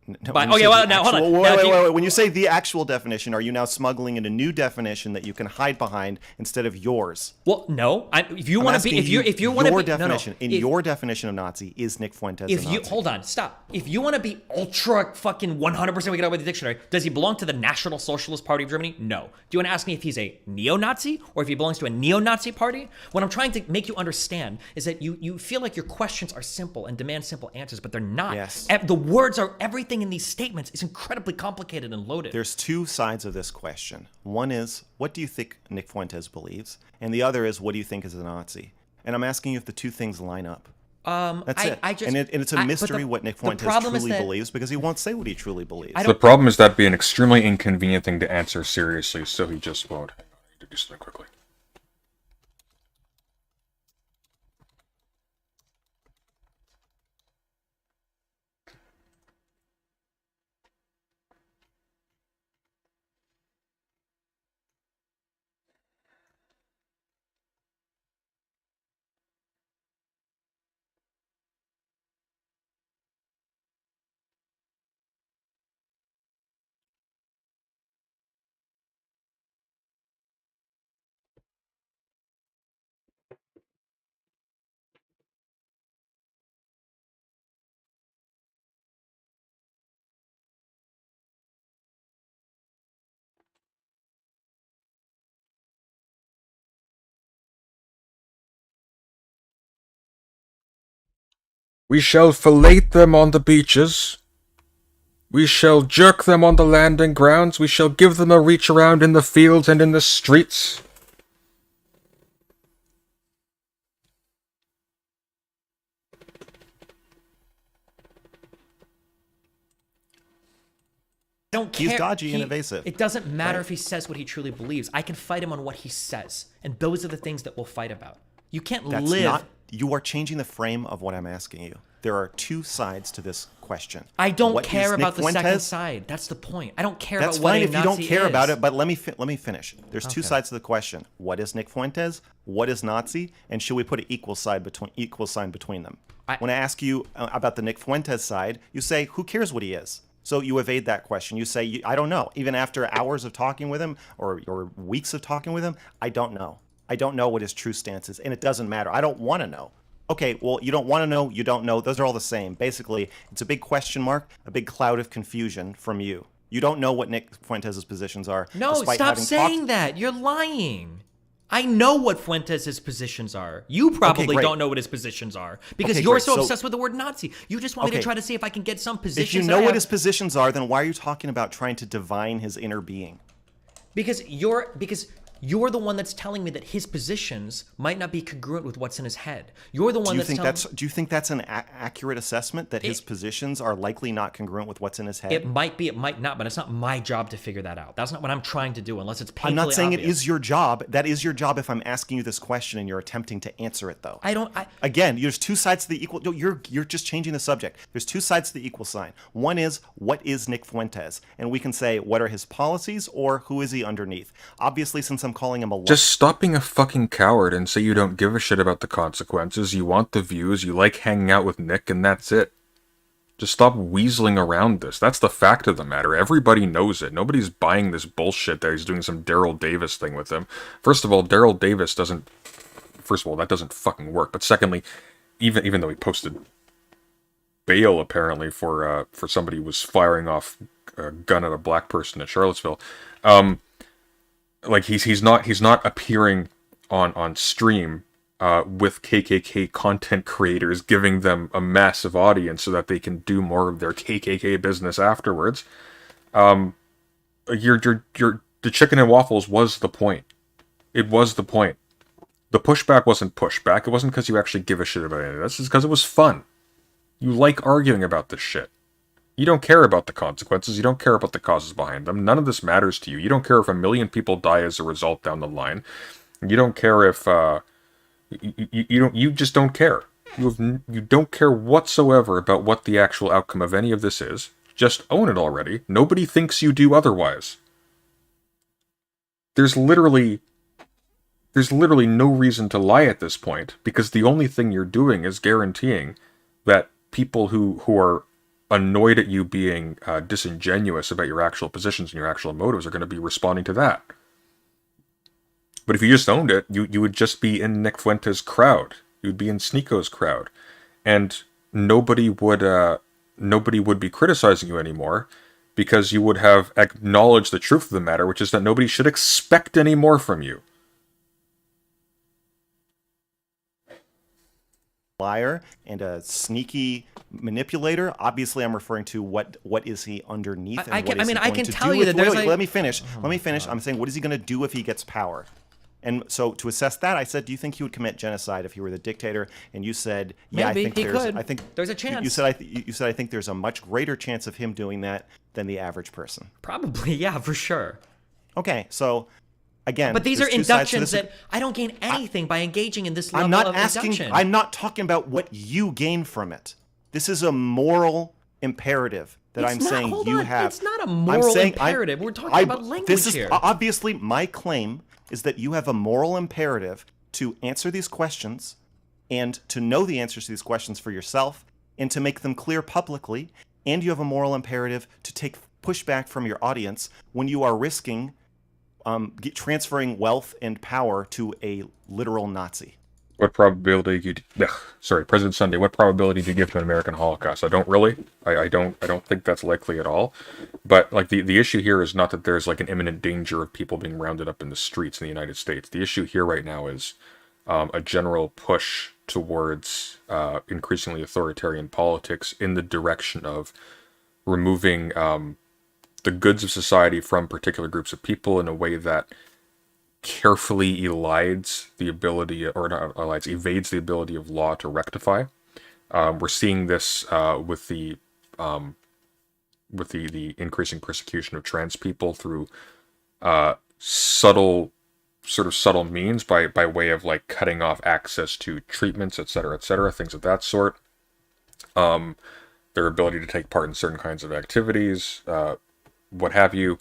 No, But when you okay, say well, the now hold actual- on. Wait, Now, wait, do you- wait, wait. When you say the actual definition, are you now smuggling in a new definition that you can hide behind instead of yours? Well, no. If you I'm want to asking be, if you want to your be, definition no, no. your definition of Nazi is Nick Fuentes a If you Nazi? hold on, stop. If you want to be ultra fucking 100%, we get out with the dictionary. Does he belong to the National Socialist Party of Germany? No. Do you want to ask me if he's a neo-Nazi or if he belongs to a neo-Nazi party? What I'm trying to make you understand is that you feel like your questions are simple and demand simple answers, but they're not. Yes. The words are everything in these statements is incredibly complicated and loaded. There's two sides of this question. One is, what do you think Nick Fuentes believes? And the other is, what do you think is a Nazi? And I'm asking you if the two things line up. That's it. And it's a mystery what Nick Fuentes truly believes because he won't say what he truly believes. The problem is that being an extremely inconvenient thing to answer seriously, so he just won't. Hang on, I need to do something quickly. We shall fillet them on the beaches. We shall jerk them on the landing grounds. We shall give them a reach around in the fields and in the streets. I don't care. He's dodgy and evasive. It doesn't matter Right. if he says what he truly believes. I can fight him on what he says, and those are the things that we'll fight about. You can't That's live. not. You are changing the frame of what I'm asking you. There are two sides to this question. I don't What care is about Nick the second Fuentes? side. That's the point. I don't care That's about what fine a if you Nazi don't care about is. it, but let me finish. There's two sides to the question. What is Nick Fuentes? What is Nazi? And should we put an equal sign between them? When I ask you about the Nick Fuentes side, you say, "Who cares what he is?" So you evade that question. You say, "I don't know." Even after hours of talking with him or weeks of talking with him, I don't know. I don't know what his true stance is, and it doesn't matter. I don't want to know. Okay, well, you don't want to know, you don't know. Those are all the same. Basically, it's a big question mark, a big cloud of confusion from you. You don't know what Nick Fuentes' positions are. No, despite stop having saying talked- that. You're lying. I know what Fuentes' positions are. You probably great. don't know what his positions are because Okay, you're great. so So- obsessed with the word Nazi. You just want me to Okay. try to see if I can get some positions. If you that know I what have- his positions are, then why are you talking about trying to divine his inner being? because you're the one that's telling me that his positions might not be congruent with what's in his head. You're the one Do you that's think telling do you think that's an accurate assessment that his positions are likely not congruent with what's in his head? It might be, it might not, but it's not my job to figure that out. That's not what I'm trying to do, unless it's painfully I'm not saying obvious. it is your job. That is your job if I'm asking you this question and you're attempting to answer it, though. I Again, there's two sides to the equal. You're just changing the subject. There's two sides to the equal sign. One is, what is Nick Fuentes? And we can say, what are his policies or who is he underneath? Obviously, since I'm calling him a Just stop being a fucking coward and say you don't give a shit about the consequences, you want the views, you like hanging out with Nick, and that's it. Just stop weaseling around this. That's the fact of the matter. Everybody knows it. Nobody's buying this bullshit that he's doing some Daryl Davis thing with him. First of all, Daryl Davis doesn't... First of all, that doesn't fucking work. But secondly, even though he posted bail, apparently, for somebody who was firing off a gun at a black person in Charlottesville, like he's not appearing on stream with KKK content creators, giving them a massive audience so that they can do more of their KKK business afterwards. The chicken and waffles was the point. It was the point. The pushback wasn't pushback. It wasn't because you actually give a shit about any of this. It's because it was fun. You like arguing about this shit. You don't care about the consequences. You don't care about the causes behind them. None of this matters to you. You don't care if 1 million people die as a result down the line. You don't care if you just don't care. You don't care whatsoever about what the actual outcome of any of this is. Just own it already. Nobody thinks you do otherwise. There's literally no reason to lie at this point, because the only thing you're doing is guaranteeing that people who are annoyed at you being disingenuous about your actual positions and your actual motives are going to be responding to that. But if you just owned it, you would just be in Nick Fuentes' crowd. You'd be in Sneako's crowd, and nobody would be criticizing you anymore, because you would have acknowledged the truth of the matter, which is that nobody should expect any more from you. Liar and a sneaky manipulator. Obviously, I'm referring to what is he underneath. I And can- what is I mean, he I going can to tell do you with- that there's wait, like- let me finish. Let me finish. God. I'm saying, what is he going to do if he gets power? And so to assess that, I said, do you think he would commit genocide if he were the dictator? And you said, yeah, Maybe I think he there's. could. I think There's a You chance. said you said I think there's a much greater chance of him doing that than the average person. Probably, yeah, for sure. Okay, so again, But these are there's two sides to inductions this. that I don't gain anything by engaging in this level I'm not of asking. induction. I'm not talking about what you gain from it. This is a moral imperative that It's I'm not- saying hold you on, have. it's not a I'm moral saying imperative. We're talking about language this is, here. Obviously, my claim is that you have a moral imperative to answer these questions and to know the answers to these questions for yourself and to make them clear publicly. And you have a moral imperative to take pushback from your audience when you are risking transferring wealth and power to a literal Nazi. What probability President Sunday, what probability do you give to an American Holocaust? I don't really. I don't think that's likely at all. But like the issue here is not that there's like an imminent danger of people being rounded up in the streets in the United States. The issue here right now is a general push towards increasingly authoritarian politics in the direction of removing the goods of society from particular groups of people in a way that carefully evades the ability of law to rectify. We're seeing this with the increasing persecution of trans people through subtle means by way of like cutting off access to treatments, etc., things of that sort. Their ability to take part in certain kinds of activities, what have you.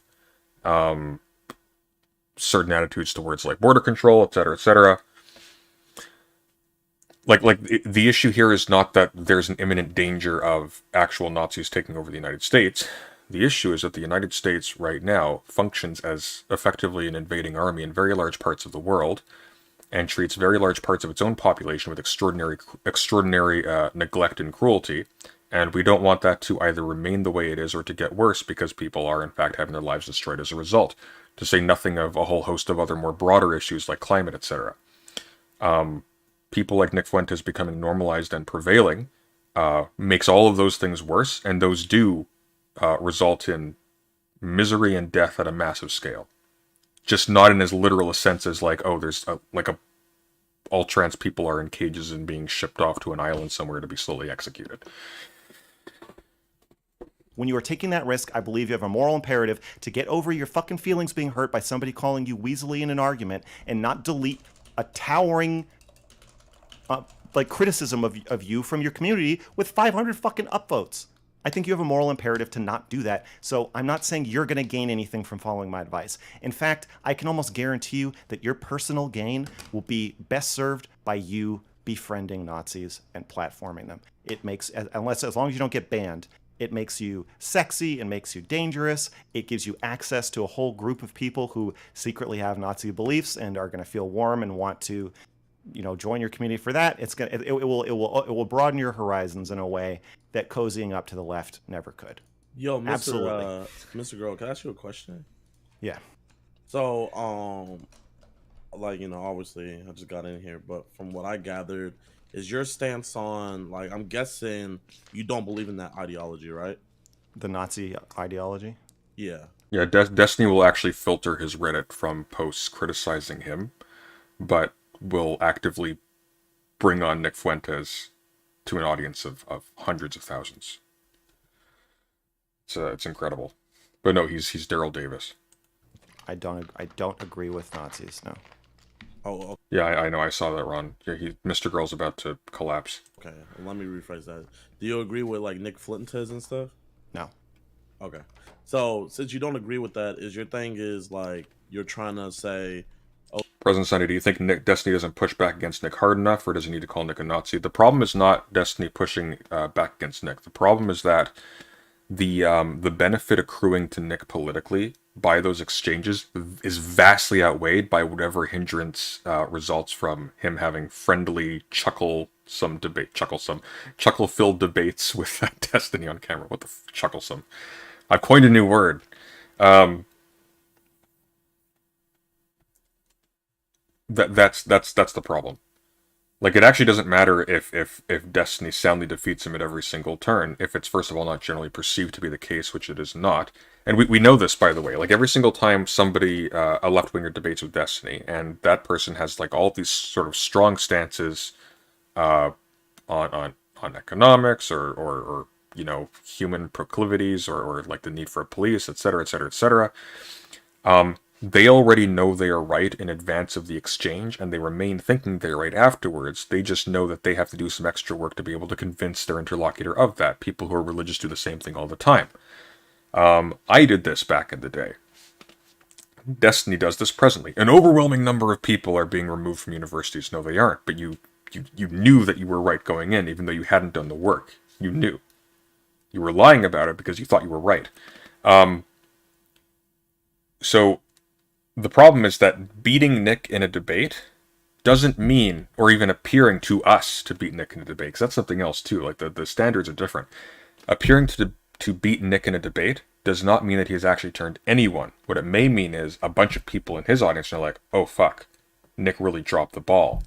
Certain attitudes towards like border control, etc. Like the issue here is not that there's an imminent danger of actual Nazis taking over the United States. The issue is that the United States right now functions as effectively an invading army in very large parts of the world, and treats very large parts of its own population with extraordinary neglect and cruelty. And we don't want that to either remain the way it is or to get worse, because people are in fact having their lives destroyed as a result. To say nothing of a whole host of other more broader issues like climate, etc. People like Nick Fuentes becoming normalized and prevailing makes all of those things worse, and those do result in misery and death at a massive scale. Just not in as literal a sense as like, oh, there's all trans people are in cages and being shipped off to an island somewhere to be slowly executed. When you are taking that risk, I believe you have a moral imperative to get over your fucking feelings being hurt by somebody calling you weaselly in an argument and not delete a towering criticism of you from your community with 500 fucking upvotes. I think you have a moral imperative to not do that. So I'm not saying you're going to gain anything from following my advice. In fact, I can almost guarantee you that your personal gain will be best served by you befriending Nazis and platforming them. It makes, as long as you don't get banned, it makes you sexy, it makes you dangerous, it gives you access to a whole group of people who secretly have Nazi beliefs and are going to feel warm and want to, join your community for that. It will broaden your horizons in a way that cozying up to the left never could. Yo, Absolutely. Mr. Girl, can I ask you a question? Yeah. So, obviously, I just got in here, but from what I gathered, is your stance on, like, I'm guessing you don't believe in that ideology, right? The Nazi ideology? Yeah. Yeah, Destiny will actually filter his Reddit from posts criticizing him, but will actively bring on Nick Fuentes to an audience of hundreds of thousands. It's incredible. But no, he's Daryl Davis. I don't agree with Nazis, no. Oh, Yeah, I know. I saw that, Ron. Yeah, Mr. Girl's about to collapse. okay. Let me rephrase that. Do you agree with, like, Nick Fuentes and stuff? No. Okay. So, since you don't agree with that, is your thing is, like, you're trying to say, President Sunny, do you think Destiny doesn't push back against Nick hard enough, or does he need to call Nick a Nazi? The problem is not Destiny pushing back against Nick. The problem is that the benefit accruing to Nick politically by those exchanges is vastly outweighed by whatever hindrance results from him having friendly chuckle filled debates with Destiny on camera. What the chucklesome? I've coined a new word. Um, that's the problem. Like, it actually doesn't matter if Destiny soundly defeats him at every single turn, if it's, first of all, not generally perceived to be the case, which it is not. And we know this, by the way. Like, every single time somebody, a left-winger debates with Destiny, and that person has, like, all these sort of strong stances on economics or you know, human proclivities or like the need for police, etc., etc., etc., they already know they are right in advance of the exchange, and they remain thinking they're right afterwards. They just know that they have to do some extra work to be able to convince their interlocutor of that. People who are religious do the same thing all the time. I did this back in the day. Destiny does this presently. An overwhelming number of people are being removed from universities. No, they aren't. But you knew that you were right going in, even though you hadn't done the work. You knew. You were lying about it because you thought you were right. So the problem is that beating Nick in a debate doesn't mean, or even appearing to us to beat Nick in a debate, because that's something else too. Like, the standards are different. Appearing to beat Nick in a debate does not mean that he has actually turned anyone. What it may mean is a bunch of people in his audience are like, oh fuck, Nick really dropped the ball.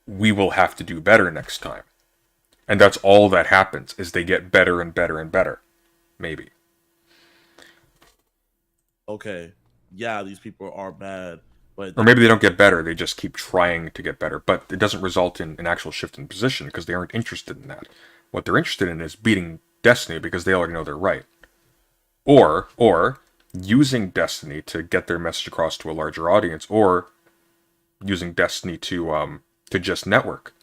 We will have to do better next time. And that's all that happens, is they get better and better and better. Maybe. Okay, yeah, these people are bad, but Or maybe they don't get better, they just keep trying to get better. But it doesn't result in an actual shift in position, because they aren't interested in that. What they're interested in is beating Destiny, because they already know they're right. Or using Destiny to get their message across to a larger audience, or using Destiny to just network.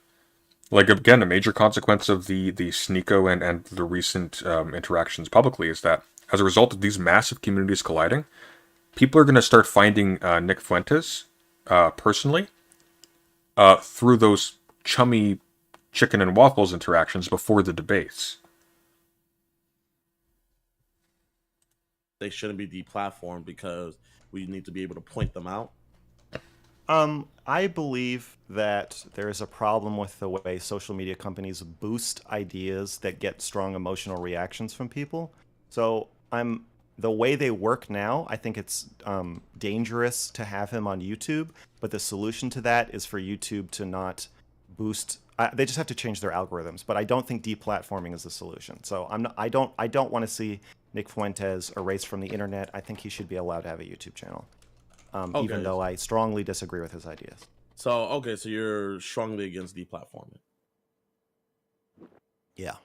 Like, again, a major consequence of the Sneeko and the recent interactions publicly is that as a result of these massive communities colliding, people are going to start finding Nick Fuentes personally through those chummy chicken and waffles interactions before the debates. they shouldn't be deplatformed because we need to be able to point them out. I believe that there is a problem with the way social media companies boost ideas that get strong emotional reactions from people. So the way they work now, I think it's dangerous to have him on YouTube. But the solution to that is for YouTube to not boost. They just have to change their algorithms. But I don't think deplatforming is the solution. So I don't want to see Nick Fuentes erased from the internet. I think he should be allowed to have a YouTube channel. Even though I strongly disagree with his ideas. So you're strongly against deplatforming. Yeah.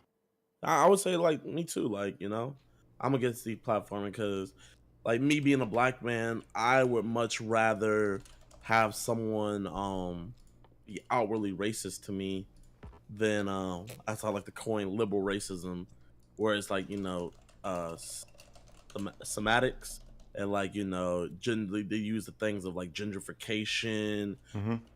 I would say, like, me too. Like, you know, I'm against deplatforming because, like, me being a black man, I would much rather have someone be outwardly racist to me than as I like to coin liberal racism, where it's like, you know, semantics. And, like, you know, they use the things of like gentrification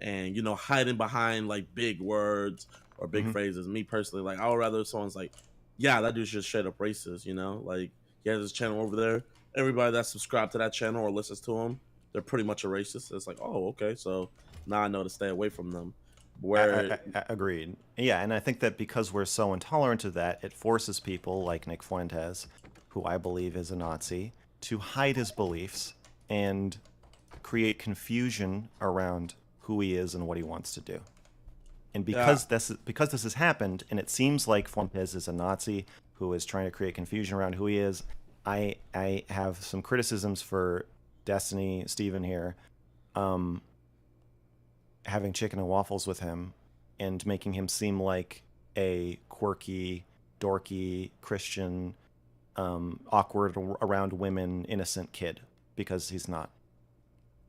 and, you know, hiding behind like big words or big phrases. Me personally, like, I would rather someone's like, yeah, that dude's just straight up racist, you know? Like, he has his channel over there. Everybody that's subscribed to that channel or listens to him, they're pretty much a racist. It's like, oh, okay, so now I know to stay away from them. Where Agreed. Yeah, and I think that because we're so intolerant of that, it forces people like Nick Fuentes, who I believe is a Nazi, to hide his beliefs and create confusion around who he is and what he wants to do. And because this has happened, and it seems like Fuentes is a Nazi who is trying to create confusion around who he is, I have some criticisms for Destiny Steven here, having chicken and waffles with him and making him seem like a quirky, dorky Christian, awkward around women, innocent kid, because he's not.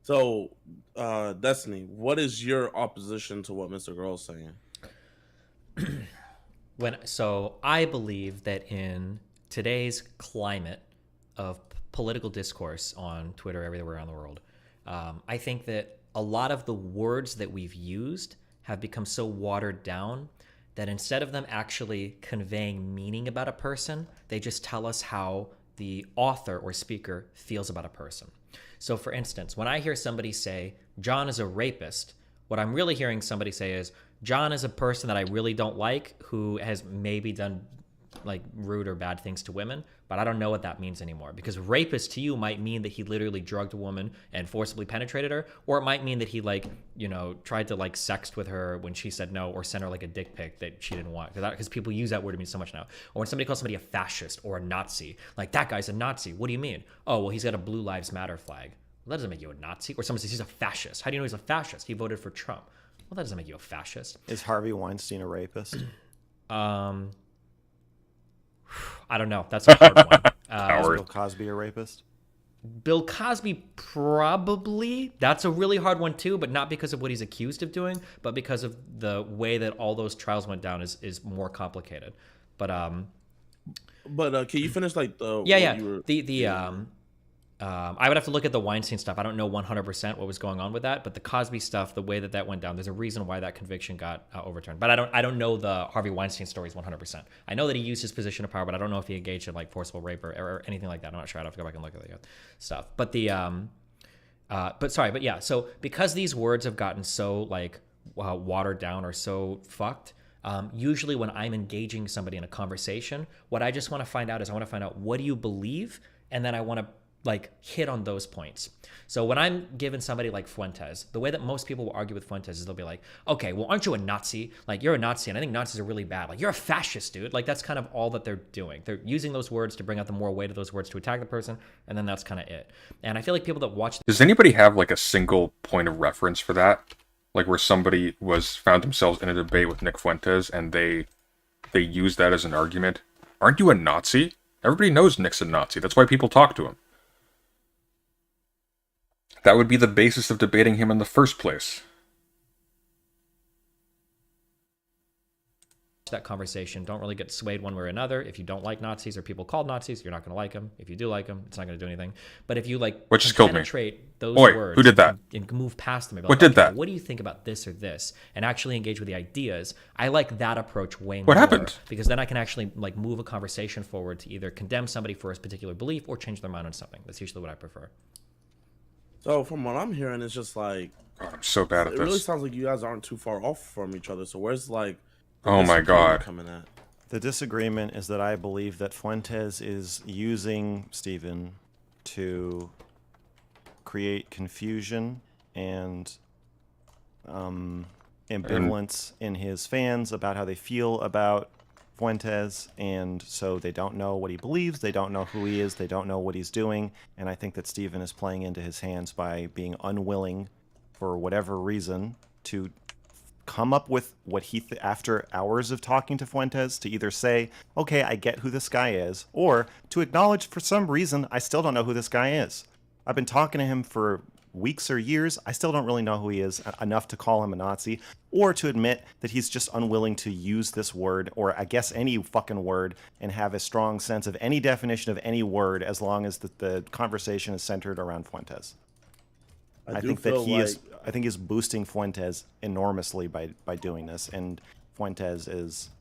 So, Destiny, what is your opposition to what Mr. Girl's saying? So I believe that in today's climate of political discourse on Twitter everywhere around the world, I think that a lot of the words that we've used have become so watered down that instead of them actually conveying meaning about a person, they just tell us how the author or speaker feels about a person. So, for instance, when I hear somebody say, John is a rapist, what I'm really hearing somebody say is, John is a person that I really don't like who has maybe done like rude or bad things to women, but I don't know what that means anymore, because rapist to you might mean that he literally drugged a woman and forcibly penetrated her, or it might mean that he like, you know, tried to like sext with her when she said no, or sent her like a dick pic that she didn't want, because people use that word to mean so much now. Or when somebody calls somebody a fascist or a Nazi, like, that guy's a Nazi, what do you mean? Oh, well, he's got a Blue Lives Matter flag. Well, that doesn't make you a Nazi. Or someone says he's a fascist. How do you know he's a fascist? He voted for Trump. Well, that doesn't make you a fascist. Is Harvey Weinstein a rapist? I don't know. That's a hard one. Is Bill Cosby a rapist? Bill Cosby, probably. That's a really hard one too, but not because of what he's accused of doing, but because of the way that all those trials went down is more complicated. But can you finish like the I would have to look at the Weinstein stuff. I don't know 100% what was going on with that, but the Cosby stuff, the way that went down, there's a reason why that conviction got overturned. But I don't know the Harvey Weinstein stories 100%. I know that he used his position of power, but I don't know if he engaged in like forcible rape or anything like that. I'm not sure. I'd have to go back and look at the stuff. But so because these words have gotten so like watered down or so fucked, usually when I'm engaging somebody in a conversation, what I just want to find out is I want to find out, what do you believe? And then I want to like hit on those points. So when I'm giving somebody like Fuentes, the way that most people will argue with Fuentes is they'll be like, okay, well, aren't you a Nazi? Like, you're a Nazi, and I think Nazis are really bad. Like, you're a fascist, dude. Like, that's kind of all that they're doing. They're using those words to bring out the more weight of those words to attack the person, and then that's kind of it. And I feel like people that watch... Does anybody have like a single point of reference for that? Like where somebody found themselves in a debate with Nick Fuentes and they used that as an argument? Aren't you a Nazi? Everybody knows Nick's a Nazi. That's why people talk to him. That would be the basis of debating him in the first place. That conversation, don't really get swayed one way or another. If you don't like Nazis or people called Nazis, you're not going to like them. If you do like them, it's not going to do anything. But if you like what just killed me? Those Oi, words, who did that? And move past them. What did that? What do you think about this or this? And actually engage with the ideas. I like that approach way more. What happened? Because then I can actually like move a conversation forward to either condemn somebody for a particular belief or change their mind on something. That's usually what I prefer. So from what I'm hearing, it's just like, God, I'm so bad at this. It really sounds like you guys aren't too far off from each other. So where's like, oh my God, coming at? The disagreement is that I believe that Fuentes is using Stephen to create confusion and ambivalence in his fans about how they feel about Fuentes, and so they don't know what he believes, they don't know who he is, they don't know what he's doing, and I think that Stephen is playing into his hands by being unwilling, for whatever reason, to come up with what he, after hours of talking to Fuentes, to either say, okay, I get who this guy is, or to acknowledge for some reason, I still don't know who this guy is. I've been talking to him for weeks or years, I still don't really know who he is enough to call him a Nazi, or to admit that he's just unwilling to use this word, or I guess any fucking word, and have a strong sense of any definition of any word as long as the conversation is centered around Fuentes. I think that he's boosting Fuentes enormously by doing this, and Fuentes is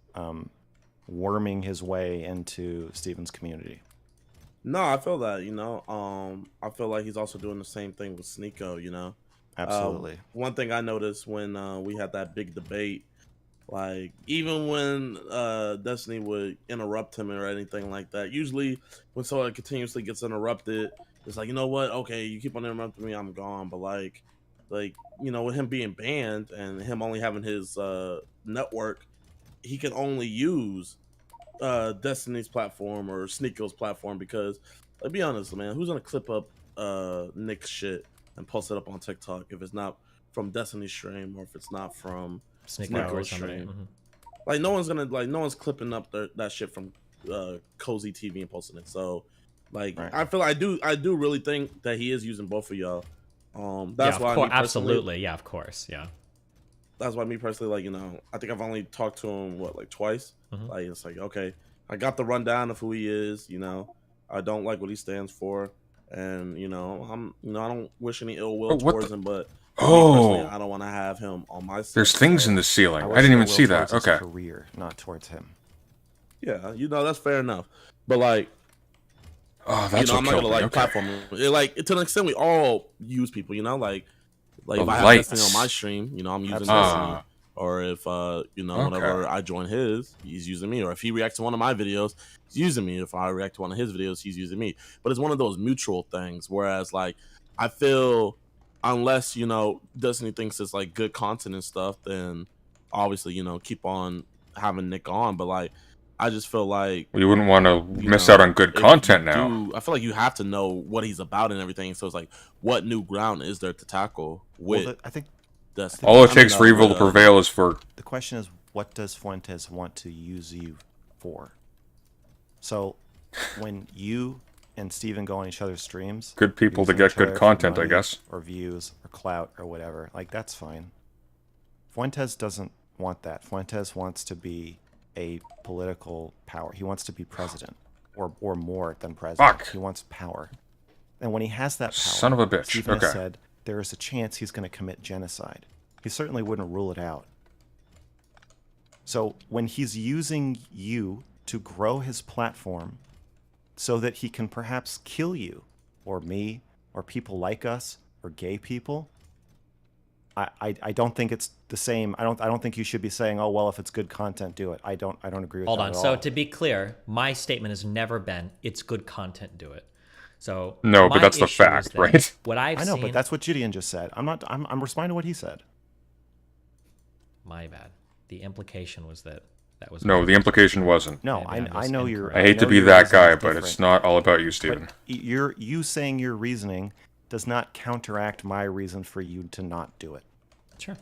worming his way into Stephen's community. No, I feel that, you know. I feel like he's also doing the same thing with Sneeko, you know. Absolutely. One thing I noticed when we had that big debate, like even when Destiny would interrupt him or anything like that, usually when someone continuously gets interrupted, it's like, you know what? Okay, you keep on interrupting me, I'm gone. But like you know, with him being banned and him only having his network, he can only use Destiny's platform or Sneeko's platform, because let's be honest, man, who's gonna clip up Nick's shit and post it up on TikTok if it's not from Destiny's stream or if it's not from Sneeko's stream? Mm-hmm. Like no one's clipping up that shit from Cozy TV and posting it. So like right. I feel I do really think that he is using both of y'all. That's why absolutely, yeah, of course, yeah. That's why me personally, like, you know, I think I've only talked to him like twice. Mm-hmm. Like it's like, okay, I got the rundown of who he is, you know. I don't like what he stands for, and I don't wish any ill will Oh, what towards the? him, but me personally, Oh, I don't want to have him on my side. there's things in So the ceiling. I I wish didn't ill even will see that. towards his Okay. career, not towards him. yeah, that's fair enough. But like, Oh, that's I'm what not gonna killed me. like Okay. platform it, like to an extent we all use people, like The if I have Destiny on my lights. stream, I'm using Absolutely. Destiny. Ah. Or if Okay. whenever I join his, he's using me. Or if he reacts to one of my videos, he's using me. If I react to one of his videos, he's using me. But it's one of those mutual things. Whereas like I feel unless, Destiny thinks it's like good content and stuff, then obviously, keep on having Nick on. But like I just feel like You wouldn't want to miss out on good if you content now. do, I feel like you have to know what he's about and everything. So it's like, what new ground is there to tackle with Well, I think Destiny? All it takes for evil to prevail is for the question is, what does Fuentes want to use you for? So, when you and Steven go on each other's streams, good people to using get each good other for content, I money guess. or views or clout or whatever, like that's fine. Fuentes doesn't want that. Fuentes wants to be a political power. He wants to be president, or more than president. Fuck. He wants power. And when he has that power, Son of a bitch. Stephen has Okay. said there is a chance he's going to commit genocide. He certainly wouldn't rule it out. So when he's using you to grow his platform so that he can perhaps kill you or me or people like us or gay people, I don't think it's the same. I don't think you should be saying, oh well, if it's good content, do it. I don't agree with Hold that on. at So all. to be clear, my statement has never been it's good content, do it. So No, but my that's the issue is fact, that right? What I've I know, seen, but that's what Gideon just said. I'm responding to what he said. my bad. The implication was that was No, the implication wasn't. No, Maybe I'm I just know you're. incorrect. I hate to know be your that reasoning guy, is but different. it's not all about you, Steven. But you saying your reasoning does not counteract my reason for you to not do it. Sure.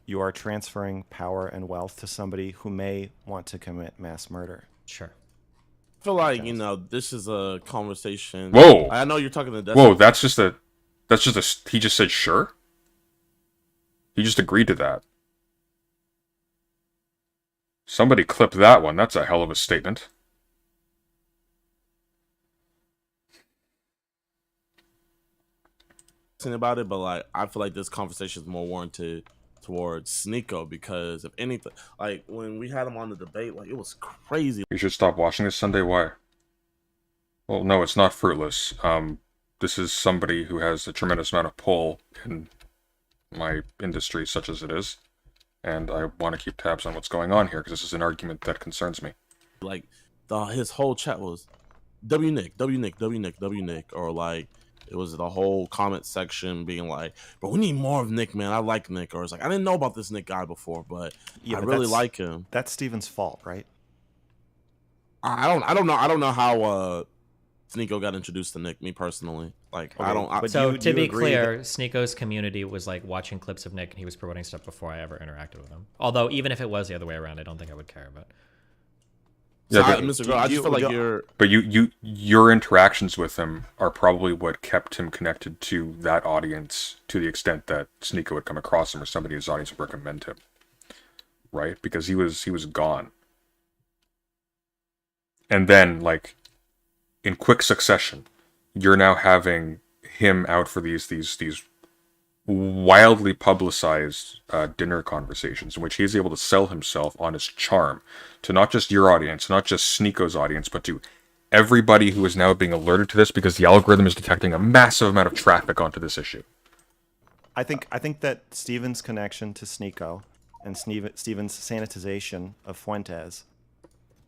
You are transferring power and wealth to somebody who may want to commit mass murder. Sure. I feel like this is a conversation. Whoa. I know you're talking to Destiny. Whoa, he just said sure? He just agreed to that. Somebody clip that one. That's a hell of a statement. About it, but like I feel like this conversation is more warranted towards Sneeko because if anything, like when we had him on the debate, like it was crazy. You should stop watching this Sunday. Why? Well, no, it's not fruitless. This is somebody who has a tremendous amount of pull in my industry, such as it is, and I want to keep tabs on what's going on here because this is an argument that concerns me. Like his whole chat was W Nick, W Nick, W Nick, W Nick, or like it was the whole comment section being like, "But we need more of Nick, man. I like Nick," or it's like, "I didn't know about this Nick guy before, but I really like him." That's Steven's fault, right? I don't know how Sneeko got introduced to Nick. Me personally, like Okay, I don't. but So you to be agree clear, Sneeko's community was like watching clips of Nick, and he was promoting stuff before I ever interacted with him. Although even if it was the other way around, I don't think I would care. But So Yeah, but- Mr. Girl, I just feel like you're. But your interactions with him are probably what kept him connected to that audience to the extent that Sneeko would come across him or somebody in his audience would recommend him. Right? Because he was gone. And then, like, in quick succession, you're now having him out for these wildly publicized dinner conversations in which he is able to sell himself on his charm to not just your audience, not just Sneeko's audience, but to everybody who is now being alerted to this because the algorithm is detecting a massive amount of traffic onto this issue. I think that Steven's connection to Sneeko and Steven's sanitization of Fuentes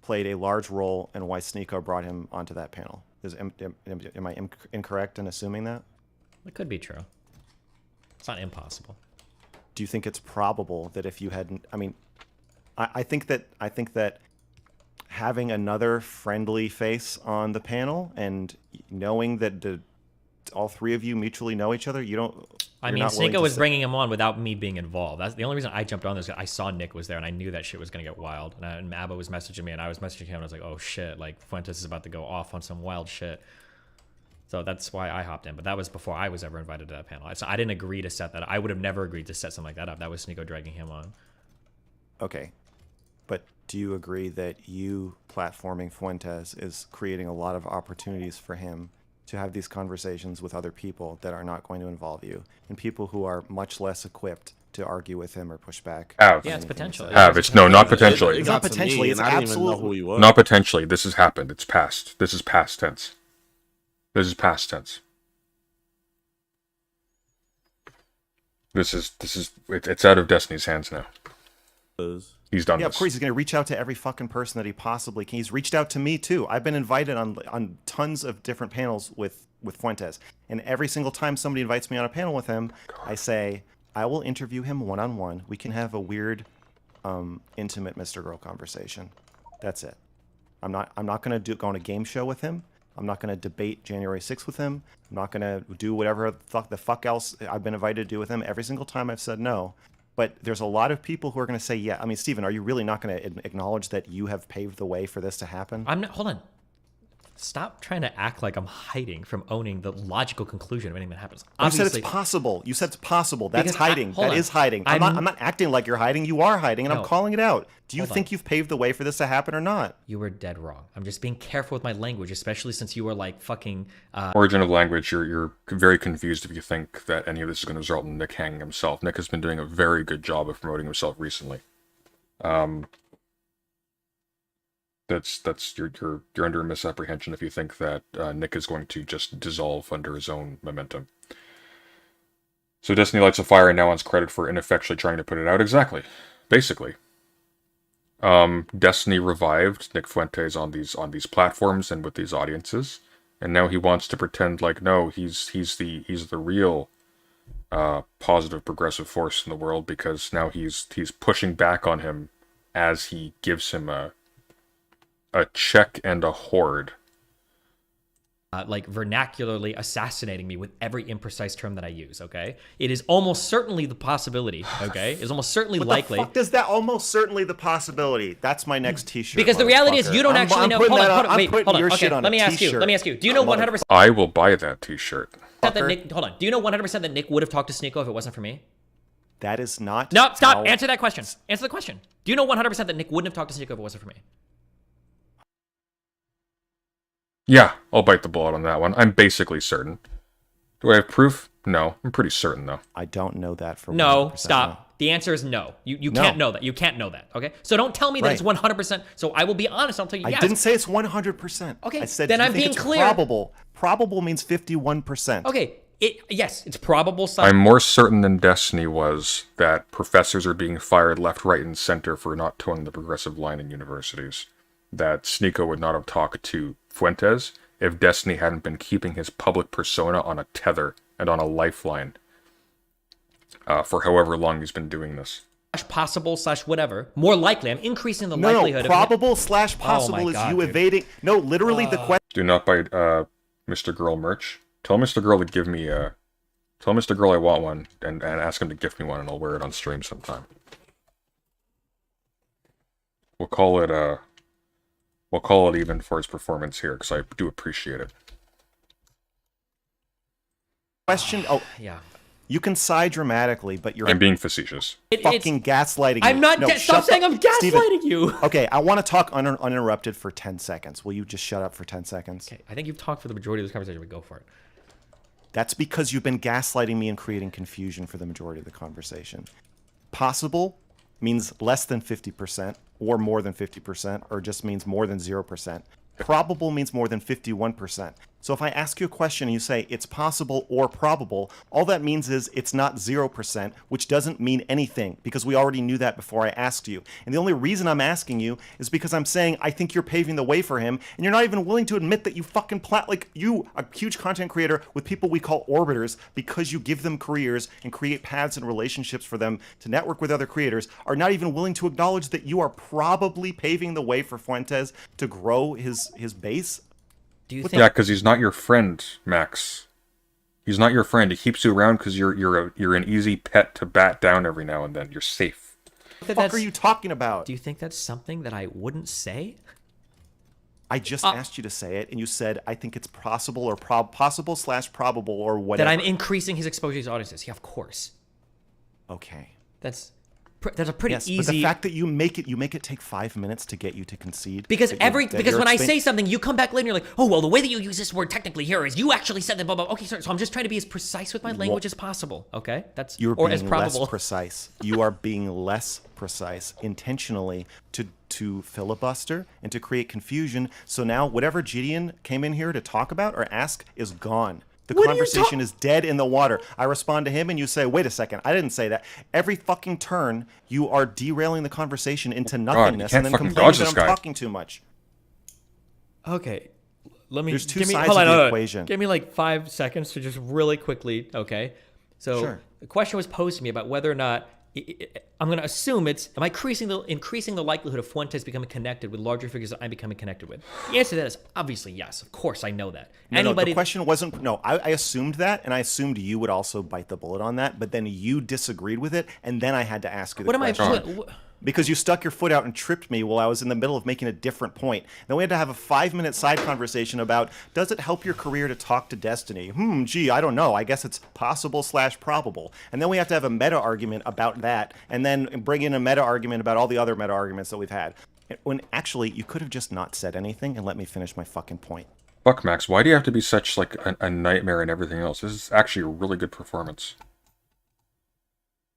played a large role in why Sneeko brought him onto that panel. Am I incorrect in assuming that? it could be true. It's not impossible. Do you think it's probable that if you hadn't? I mean, I think that having another friendly face on the panel and knowing that all three of you mutually know each other, I mean, Sneeko was bringing him on without me being involved. That's the only reason I jumped on this. I saw Nick was there, and I knew that shit was gonna get wild. And Abba was messaging me, and I was messaging him, and I was like, "Oh shit! Like Fuentes is about to go off on some wild shit." So that's why I hopped in. But that was before I was ever invited to that panel. So I didn't agree to set that up. I would have never agreed to set something like that up. That was Sneeko dragging him on. Okay. but do you agree that you platforming Fuentes is creating a lot of opportunities for him to have these conversations with other people that are not going to involve you, and people who are much less equipped to argue with him or push back? Have. Yeah, it's potential. Have. It's no, not potentially. It's not potentially. It's I didn't even know absolute. who he was. Not potentially. This has happened. It's past. This is past tense. This is past tense. It's out of Destiny's hands now. He's done Yeah, this. of course he's going to reach out to every fucking person that he possibly can. He's reached out to me too. I've been invited on tons of different panels with Fuentes, and every single time somebody invites me on a panel with him, I say I will interview him one-on-one. We can have a weird, intimate Mr. Girl conversation. That's it. I'm not going to go on a game show with him. I'm not going to debate January 6th with him. I'm not going to do whatever the fuck else I've been invited to do with him. Every single time I've said no. But there's a lot of people who are going to say, yeah. I mean, Steven, are you really not going to acknowledge that you have paved the way for this to happen? I'm not. Hold on. Stop trying to act like I'm hiding from owning the logical conclusion of anything that happens. You said it's possible. You said it's possible. That's Because hiding. That is hiding. I'm not acting like you're hiding. You are hiding, and I'm No. calling it out. Do you Hold think you've paved the way for this to happen or not? You were dead wrong. I'm just being careful with my language, especially since you were like fucking. Origin of language, you're very confused if you think that any of this is going to result in Nick hanging himself. Nick has been doing a very good job of promoting himself recently. You're under a misapprehension if you think that Nick is going to just dissolve under his own momentum. So Destiny lights a fire and now wants credit for ineffectually trying to put it out. Exactly. Basically. Destiny revived Nick Fuentes on these platforms and with these audiences, and now he wants to pretend like no, he's the real positive progressive force in the world, because now he's pushing back on him as he gives him a check and a horde. Like vernacularly assassinating me with every imprecise term that I use, okay? It is almost certainly the possibility, okay? It's almost certainly likely. The fuck does that almost certainly the possibility? That's my next t-shirt. Because the reality is you don't actually know. Hold on, wait, hold on. Your Okay, shit on let me a ask you. t-shirt. Let me ask you. Do you know 100% I will buy that t-shirt. that Nick? Hold on. Do you know 100% that Nick would have talked to Sneeko if it wasn't for me? That is not. No, stop. how- Answer that question. Answer the question. Do you know 100% that Nick wouldn't have talked to Sneeko if it wasn't for me? Yeah, I'll bite the bullet on that one. I'm basically certain. Do I have proof? No. I'm pretty certain, though. I don't know that for No, 100%, stop. no. The answer is no. You No. can't know that. You can't know that. Okay. So don't tell me that it's Right. 100%. So I will be honest. I'll tell you. I Yes. didn't say it's 100%. Okay, I said then do you I'm think being it's clear. Probable. Probable means 51%. Okay. Yes, it's probable. I'm more certain than Destiny was that professors are being fired left, right, and center for not towing the progressive line in universities. That Sneeko would not have talked to Fuentes if Destiny hadn't been keeping his public persona on a tether and on a lifeline for however long he's been doing this. Possible / whatever. More likely. I'm increasing the No, likelihood probable / Oh my possible is God, you dude. evading. No, literally the question. Do not buy Mr. Girl merch. Tell Mr. Girl to give me a... Tell Mr. Girl I want one and ask him to gift me one, and I'll wear it on stream sometime. We'll call it even for his performance here, because I do appreciate it. Question. Oh, Yeah. you can sigh dramatically, but you're I'm being facetious. fucking gaslighting. I'm me. not. No, Stop shut saying the- I'm gaslighting Steven, you. Okay, I want to talk uninterrupted for 10 seconds. Will you just shut up for 10 seconds? Okay. I think you've talked for the majority of this conversation. But go for it. That's because you've been gaslighting me and creating confusion for the majority of the conversation. Possible means less than 50% or more than 50% or just means more than 0%. Probable means more than 51%. So if I ask you a question and you say it's possible or probable, all that means is it's not 0%, which doesn't mean anything because we already knew that before I asked you. And the only reason I'm asking you is because I'm saying I think you're paving the way for him, and you're not even willing to admit that you fucking like you, a huge content creator with people we call orbiters, because you give them careers and create paths and relationships for them to network with other creators, are not even willing to acknowledge that you are probably paving the way for Fuentes to grow his base. Do you think? Yeah, because he's not your friend, Max. He's not your friend. He keeps you around because you're an easy pet to bat down every now and then. You're safe. What the fuck are you talking about? Do you think that's something that I wouldn't say? I just asked you to say it, and you said, I think it's possible or possible / probable or whatever. That I'm increasing his exposure to audiences. Yeah, of course. Okay. That's There's a pretty yes, easy. But the fact that you make it take 5 minutes to get you to concede. Because that you're when I say something, you come back later and you're like, oh, well, the way that you use this word technically here is you actually said that, blah, blah. Okay, sorry. So I'm just trying to be as precise with my language as possible, okay? You're or being as probable. less precise. You are being less precise intentionally to filibuster and to create confusion. So now whatever Gideon came in here to talk about or ask is gone. The conversation is dead in the water. I respond to him and you say, wait a second, I didn't say that. Every fucking turn, you are derailing the conversation into nothingness and then complaining that I'm talking too much. Okay. There's two sides of the equation. Give me like 5 seconds to just really quickly, okay? So the question was posed to me about whether or not I'm going to assume am I increasing the likelihood of Fuentes becoming connected with larger figures that I'm becoming connected with? The answer to that is obviously yes. Of course, I know that. No, the question wasn't. No, I assumed that, and I assumed you would also bite the bullet on that. But then you disagreed with it, and then I had to ask you the question. Because you stuck your foot out and tripped me while I was in the middle of making a different point. Then we had to have a 5-minute side conversation about, does it help your career to talk to Destiny? Gee, I don't know. I guess it's possible/probable. And then we have to have a meta argument about that, and then bring in a meta argument about all the other meta arguments that we've had. When actually, you could have just not said anything and let me finish my fucking point. Fuck, Max, why do you have to be such like a nightmare and everything else? This is actually a really good performance.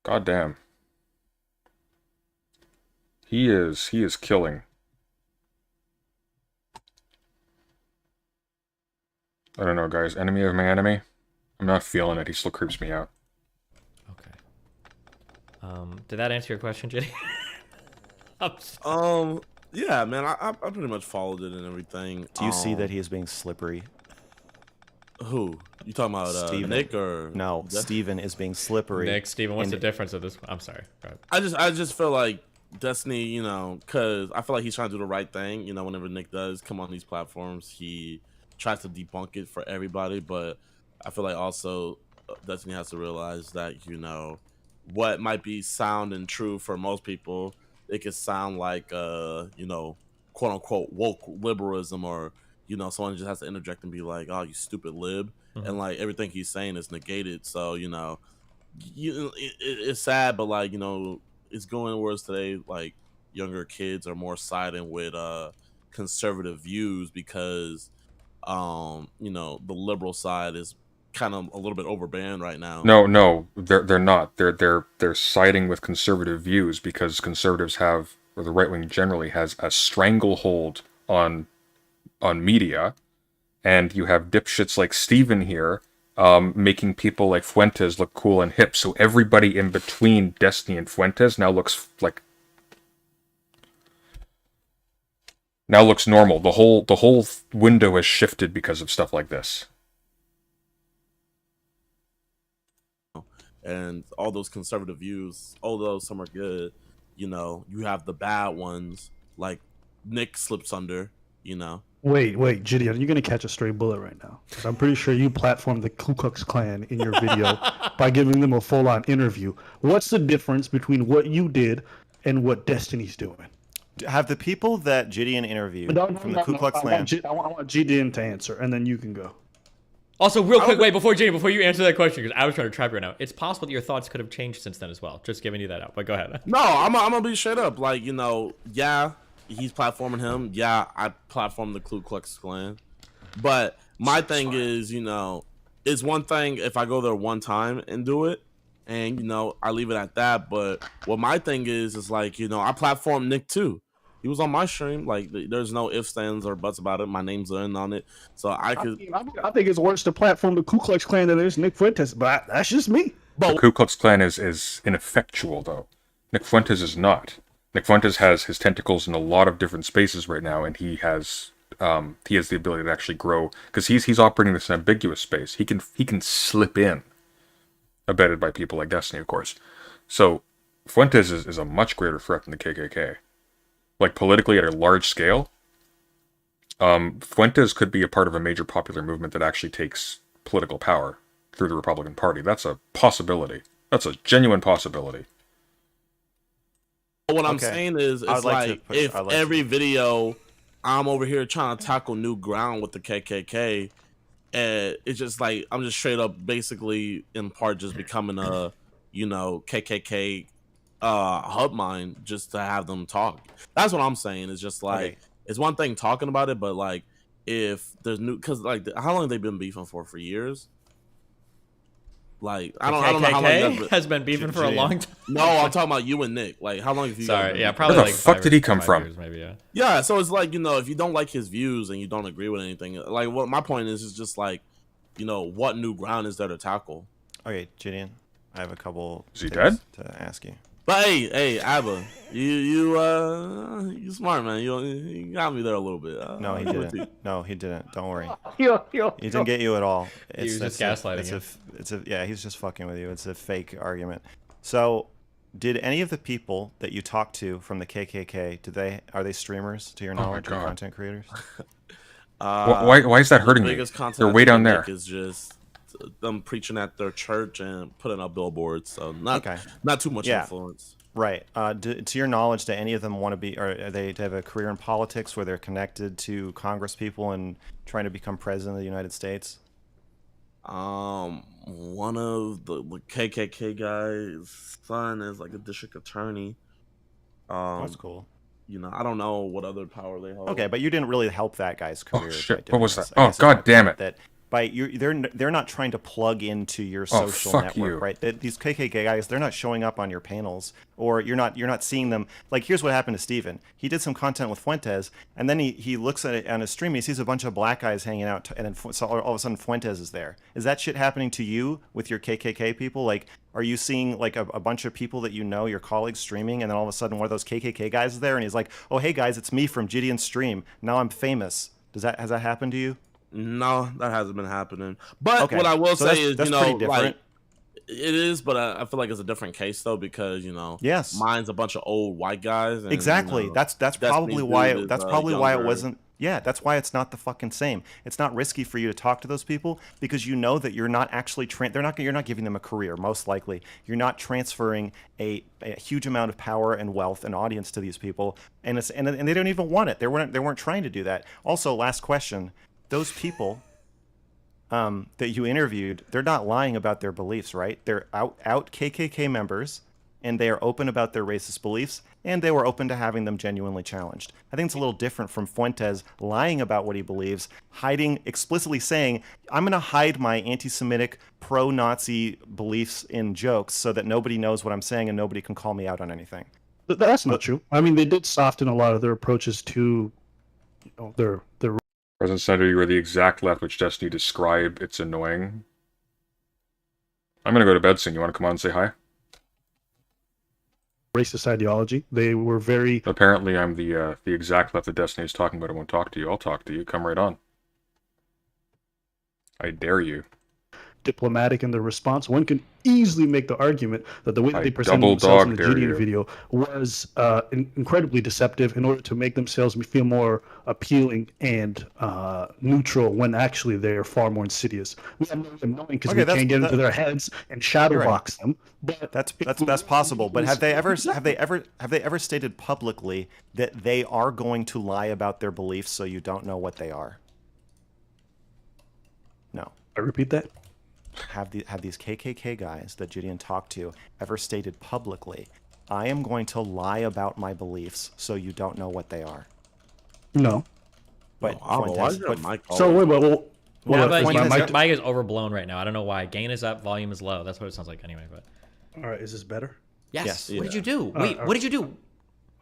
God damn. He is killing. I don't know, guys. Enemy of my enemy? I'm not feeling it. He still creeps me out. Okay. Did that answer your question, Jenny? Yeah, man. I pretty much followed it and everything. Do you see that he is being slippery? Who? You talking about Nick or no? Steven is being slippery. Steven, what's the difference of this? I'm sorry. I just feel like Destiny, you know, because I feel like he's trying to do the right thing. You know, whenever Nick does come on these platforms, he tries to debunk it for everybody. But I feel like also Destiny has to realize that, you know, what might be sound and true for most people, it could sound like, you know, quote unquote woke liberalism, or, you know, someone just has to interject and be like, oh, you stupid lib. Mm-hmm. And like everything he's saying is negated. So, you know, it's sad, but like, you know, it's going worse today. Like younger kids are more siding with conservative views because you know, the liberal side is kind of a little bit overbanned right now. No, they're not. They're siding with conservative views because conservatives have, or the right wing generally has, a stranglehold on media, and you have dipshits like Steven here making people like Fuentes look cool and hip, so everybody in between Destiny and Fuentes now looks normal. The whole window has shifted because of stuff like this. And all those conservative views, although some are good, you know, you have the bad ones like Nick slips under, you know. Wait, Gideon, you're gonna catch a stray bullet right now. Because I'm pretty sure you platformed the Ku Klux Klan in your video by giving them a full-on interview. What's the difference between what you did and what Destiny's doing? Have the people that Gideon interviewed from the Ku Klux Klan... I want Gideon to answer, and then you can go. Also, real quick, wait, before you answer that question, because I was trying to trap you right now. It's possible that your thoughts could have changed since then as well. Just giving you that out, but go ahead. No, I'm gonna be straight up. Like, you know, yeah, he's platforming him. Yeah, I platform the Ku Klux Klan. But my thing is, you know, it's one thing if I go there one time and do it, and, you know, I leave it at that. But what my thing is like, you know, I platform Nick too. He was on my stream. Like, there's no ifs, ands, or buts about it. My name's in on it, so I could. I think it's worse to platform the Ku Klux Klan than it is Nick Fuentes, but that's just me. The Ku Klux Klan is ineffectual, though. Nick Fuentes is not. Nick Fuentes has his tentacles in a lot of different spaces right now, and he has the ability to actually grow because he's operating this ambiguous space. He can slip in, abetted by people like Destiny, of course. So Fuentes is a much greater threat than the KKK. Like, politically at a large scale, Fuentes could be a part of a major popular movement that actually takes political power through the Republican Party. That's a possibility. That's a genuine possibility. What I'm saying is, it's like if every video I'm over here trying to tackle new ground with the KKK, it's just like I'm just straight up basically in part just becoming a, you know, KKK hub mine just to have them talk. That's what I'm saying. It's just like Okay. it's one thing talking about it, but like if there's new, because like how long have they been beefing for years? Like I don't know how long you guys KKK been. has been beefing for a long time. No, I'm talking about you and Nick. Like how long have you guys Sorry, been yeah, beefing? probably Where the like fuck 5 did he come 5 from? years, maybe, yeah. Yeah, so it's like, if you don't like his views and you don't agree with anything, like what my point is just like, what new ground is there to tackle? Okay, Gideon, I have a couple Is he things dead? to ask you. But hey, Abba, you smart, man. You got me there a little bit. No, he I'll give it to you. didn't. No, he didn't. Don't worry. Yo, He didn't get you at all. was just gaslighting you. Yeah, he's just fucking with you. It's a fake argument. So, did any of the people that you talked to from the KKK, are they streamers to your my knowledge, or God. content creators? Why is that hurting The me? biggest content They're I way think down they there. make is just them preaching at their church and putting up billboards. So not Okay. not too much Yeah. influence. Right. To your knowledge, do any of them want to be, or do they have a career in politics where they're connected to Congress people and trying to become president of the United States? One of the KKK guy's son is like a district attorney. That's cool. I don't know what other power they hold. Okay, but you didn't really help that guy's career. by shit. doing What was this. that? I Oh, guess is God my damn point, it. That they're not trying to plug into your Oh, social fuck network, you. right? These KKK guys, they're not showing up on your panels, or you're not seeing them. Like, here's what happened to Steven. He did some content with Fuentes, and then he looks at it on his stream, and he sees a bunch of black guys hanging out, and then so all of a sudden Fuentes is there. Is that shit happening to you with your KKK people? Like, are you seeing like a bunch of people that you know, your colleagues, streaming, and then all of a sudden one of those KKK guys is there, and he's like, "Oh, hey guys, it's me from Gideon's stream. Now I'm famous." Has that happened to you? No, that hasn't been happening. But Okay, what I will so say is, that's pretty different. like it is, but I feel like it's a different case though because Yes. mine's a bunch of old white guys. And, Exactly. That's probably Destiny's why dude is, that's probably why it younger. wasn't. Yeah, that's why it's not the fucking same. It's not risky for you to talk to those people because you know that you're not actually you're not giving them a career. Most likely, you're not transferring a huge amount of power and wealth and audience to these people, and they don't even want it. They weren't trying to do that. Also, last question: those people that you interviewed, they're not lying about their beliefs, right? They're out KKK members, and they are open about their racist beliefs, and they were open to having them genuinely challenged. I think it's a little different from Fuentes lying about what he believes, explicitly saying, "I'm going to hide my anti-Semitic, pro-Nazi beliefs in jokes so that nobody knows what I'm saying and nobody can call me out on anything." That's not true. I mean, they did soften a lot of their approaches to their President Senator, you are the exact left which Destiny described. It's annoying. I'm gonna go to bed soon. You want to come on and say hi? racist ideology. They were very Apparently, I'm the exact left that Destiny is talking about. I won't talk to you. I'll talk to you. Come right on. I dare you. diplomatic in their response. One can easily make the argument that the way that I they presented double themselves in dog the dare Gideon you. video was incredibly deceptive in order to make themselves feel more appealing and neutral when actually they're far more insidious. We have no way of knowing because we can't get into their heads and shadow You're right. box them. But That's possible. But have they ever stated publicly that they are going to lie about their beliefs so you don't know what they are? No. I repeat that. Have these KKK guys that Gideon talked to ever stated publicly, "I am going to lie about my beliefs so you don't know what they are"? No. But Why is your Fuentes- mic So wait, Well, but Fuentes- your mic is overblown right now. I don't know why. Gain is up, volume is low. That's what it sounds like anyway. But all right, is this better? yes. Yes. What did you do? Wait, all what did you do?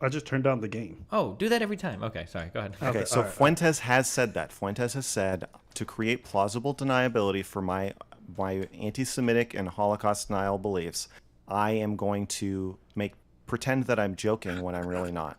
I just turned down the gain. Oh, do that every time. Okay, sorry. Go ahead. Okay, so all right. Fuentes has said that. Fuentes has said to create plausible deniability for my anti-Semitic and Holocaust denial beliefs, I am going to pretend that I'm joking when I'm really not.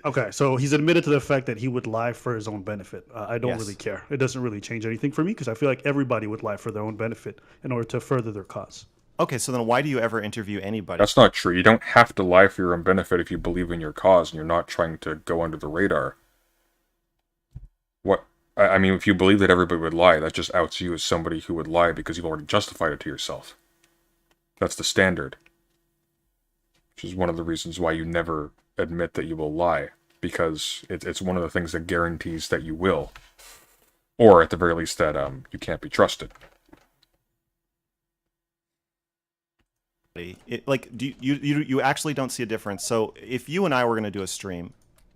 Okay, so he's admitted to the fact that he would lie for his own benefit. I don't Yes. really care. It doesn't really change anything for me because I feel like everybody would lie for their own benefit in order to further their cause. Okay, so then why do you ever interview anybody? That's not true. You don't have to lie for your own benefit if you believe in your cause and you're not trying to go under the radar. What? I mean, if you believe that everybody would lie, that just outs you as somebody who would lie because you've already justified it to yourself. That's the standard. Which is one of the reasons why you never admit that you will lie, because it's one of the things that guarantees that you will. Or at the very least that you can't be trusted. You actually don't see a difference. So if you and I were going to do a stream,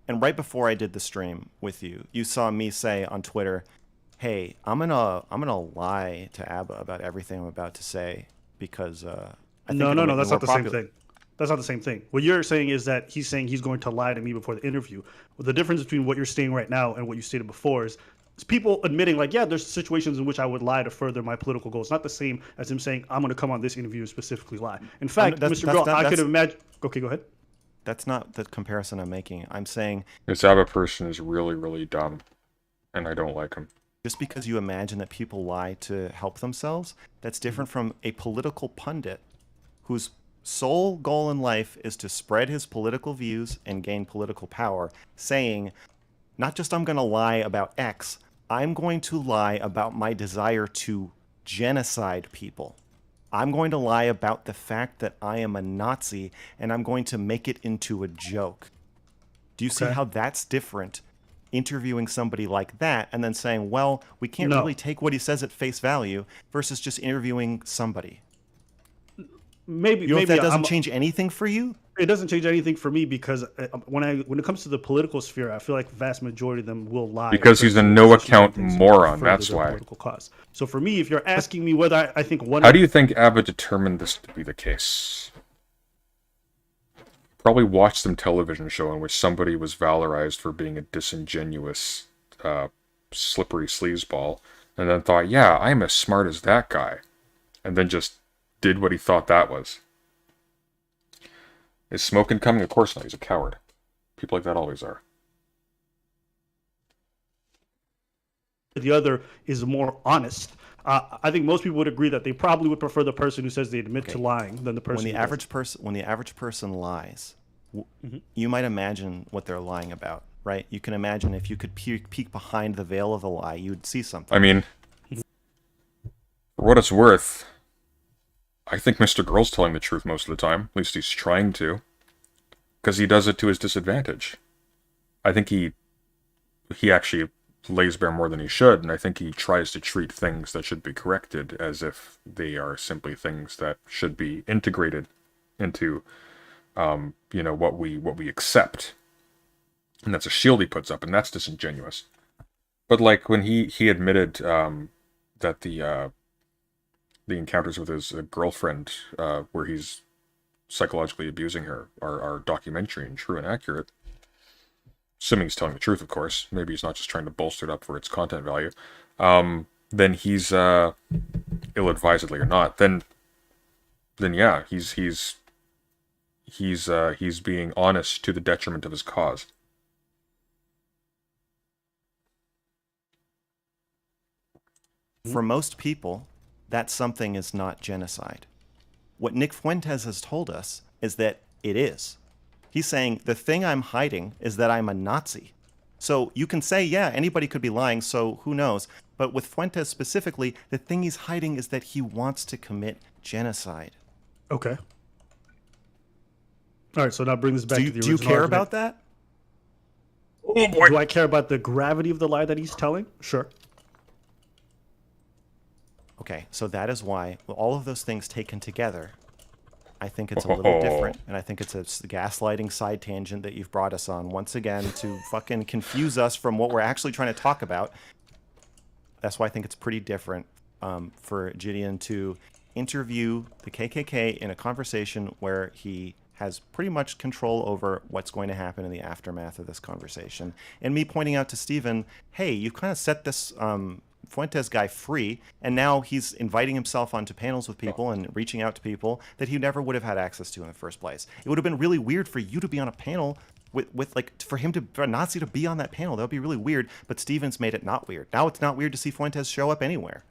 and right before I did the stream with you, you saw me say on Twitter, "Hey, I'm gonna lie to Abba about everything I'm about to say because I think No, it'll make me that's more not the same popular." thing. That's not the same thing. What you're saying is that he's saying he's going to lie to me before the interview. Well, the difference between what you're saying right now and what you stated before is people admitting, like, yeah, there's situations in which I would lie to further my political goals. Not the same as him saying, I'm going to come on this interview and specifically lie. In fact, Mr. Girl, I could imagine. Okay, go ahead. That's not the comparison I'm making. I'm saying This Abba person is really, really dumb, and I don't like him. just because you imagine that people lie to help themselves, that's different from a political pundit whose sole goal in life is to spread his political views and gain political power, saying, not just I'm going to lie about X, I'm going to lie about my desire to genocide people. I'm going to lie about the fact that I am a Nazi, and I'm going to make it into a joke. Do you see how that's different? Interviewing somebody like that and then saying, well, we can't really take what he says at face value versus just interviewing somebody. Maybe that doesn't change anything for you? It doesn't change anything for me because when it comes to the political sphere, I feel like the vast majority of them will lie. Because he's a no-account moron, that's why. Political cause. So for me, if you're asking me whether I think one... How do you think Abba determined this to be the case? Probably watched some television show in which somebody was valorized for being a disingenuous, slippery sleazeball, and then thought, yeah, I'm as smart as that guy. And then just did what he thought that was. Is Smokin' coming? Of course not. He's a coward. People like that always are. The other is more honest. I think most people would agree that they probably would prefer the person who says they admit to lying than the person when the average person lies, you might imagine what they're lying about, right? You can imagine if you could peek behind the veil of the lie, you'd see something. I mean, for what it's worth, I think Mr. Girl's telling the truth most of the time. At least he's trying to. Because he does it to his disadvantage. I think he actually lays bare more than he should, and I think he tries to treat things that should be corrected as if they are simply things that should be integrated into, what we accept. And that's a shield he puts up, and that's disingenuous. But like when he admitted that the encounters with his girlfriend, where he's psychologically abusing her, are documentary and true and accurate. Assuming he's telling the truth, of course. Maybe he's not just trying to bolster it up for its content value. Then he's ill-advisedly or not. Then yeah, he's being honest to the detriment of his cause. For most people, that something is not genocide. What Nick Fuentes has told us is that it is. He's saying, the thing I'm hiding is that I'm a Nazi. So you can say, yeah, anybody could be lying, so who knows? But with Fuentes specifically, the thing he's hiding is that he wants to commit genocide. Okay. All right, so now bring this back to the original Do you care argument. about that? Oh boy! Do I care about the gravity of the lie that he's telling? Sure. Okay, so that is why all of those things taken together, I think it's a little different, and I think it's a gaslighting side tangent that you've brought us on once again to fucking confuse us from what we're actually trying to talk about. That's why I think it's pretty different for Gideon to interview the KKK in a conversation where he has pretty much control over what's going to happen in the aftermath of this conversation. And me pointing out to Steven, hey, you've kind of set this Fuentes guy free, and now he's inviting himself onto panels with people and reaching out to people that he never would have had access to in the first place. It would have been really weird for you to be on a panel with for a Nazi to be on that panel. That would be really weird, but Steven's made it not weird. Now it's not weird to see Fuentes show up anywhere.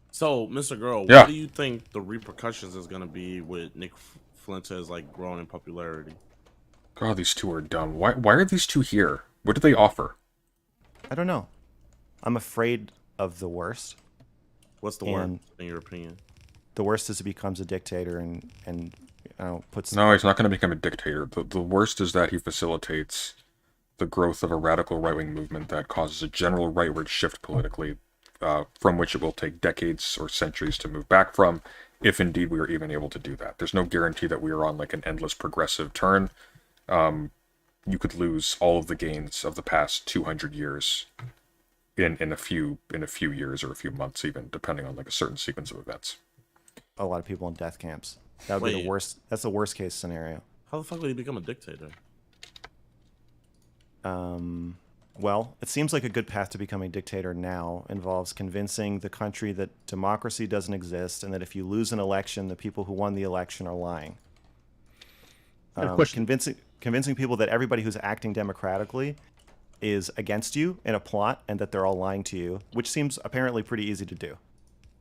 So, Mr. Girl, Yeah. what do you think the repercussions is going to be with Nick Fuentes growing in popularity? God, these two are dumb. Why are these two here? What do they offer? I don't know. I'm afraid of the worst. What's the worst, in your opinion? The worst is he becomes a dictator and puts... No, he's not going to become a dictator. The worst is that he facilitates the growth of a radical right-wing movement that causes a general rightward shift politically, from which it will take decades or centuries to move back from, if indeed we are even able to do that. There's no guarantee that we are on like an endless progressive turn. You could lose all of the gains of the past 200 years in a few years or a few months, even depending on like a certain sequence of events. A lot of people in death camps. That would be the worst. That's the worst case scenario. How the fuck would he become a dictator? Well, it seems like a good path to becoming a dictator now involves convincing the country that democracy doesn't exist and that if you lose an election, the people who won the election are lying. Convincing people that everybody who's acting democratically is against you in a plot and that they're all lying to you, which seems apparently pretty easy to do.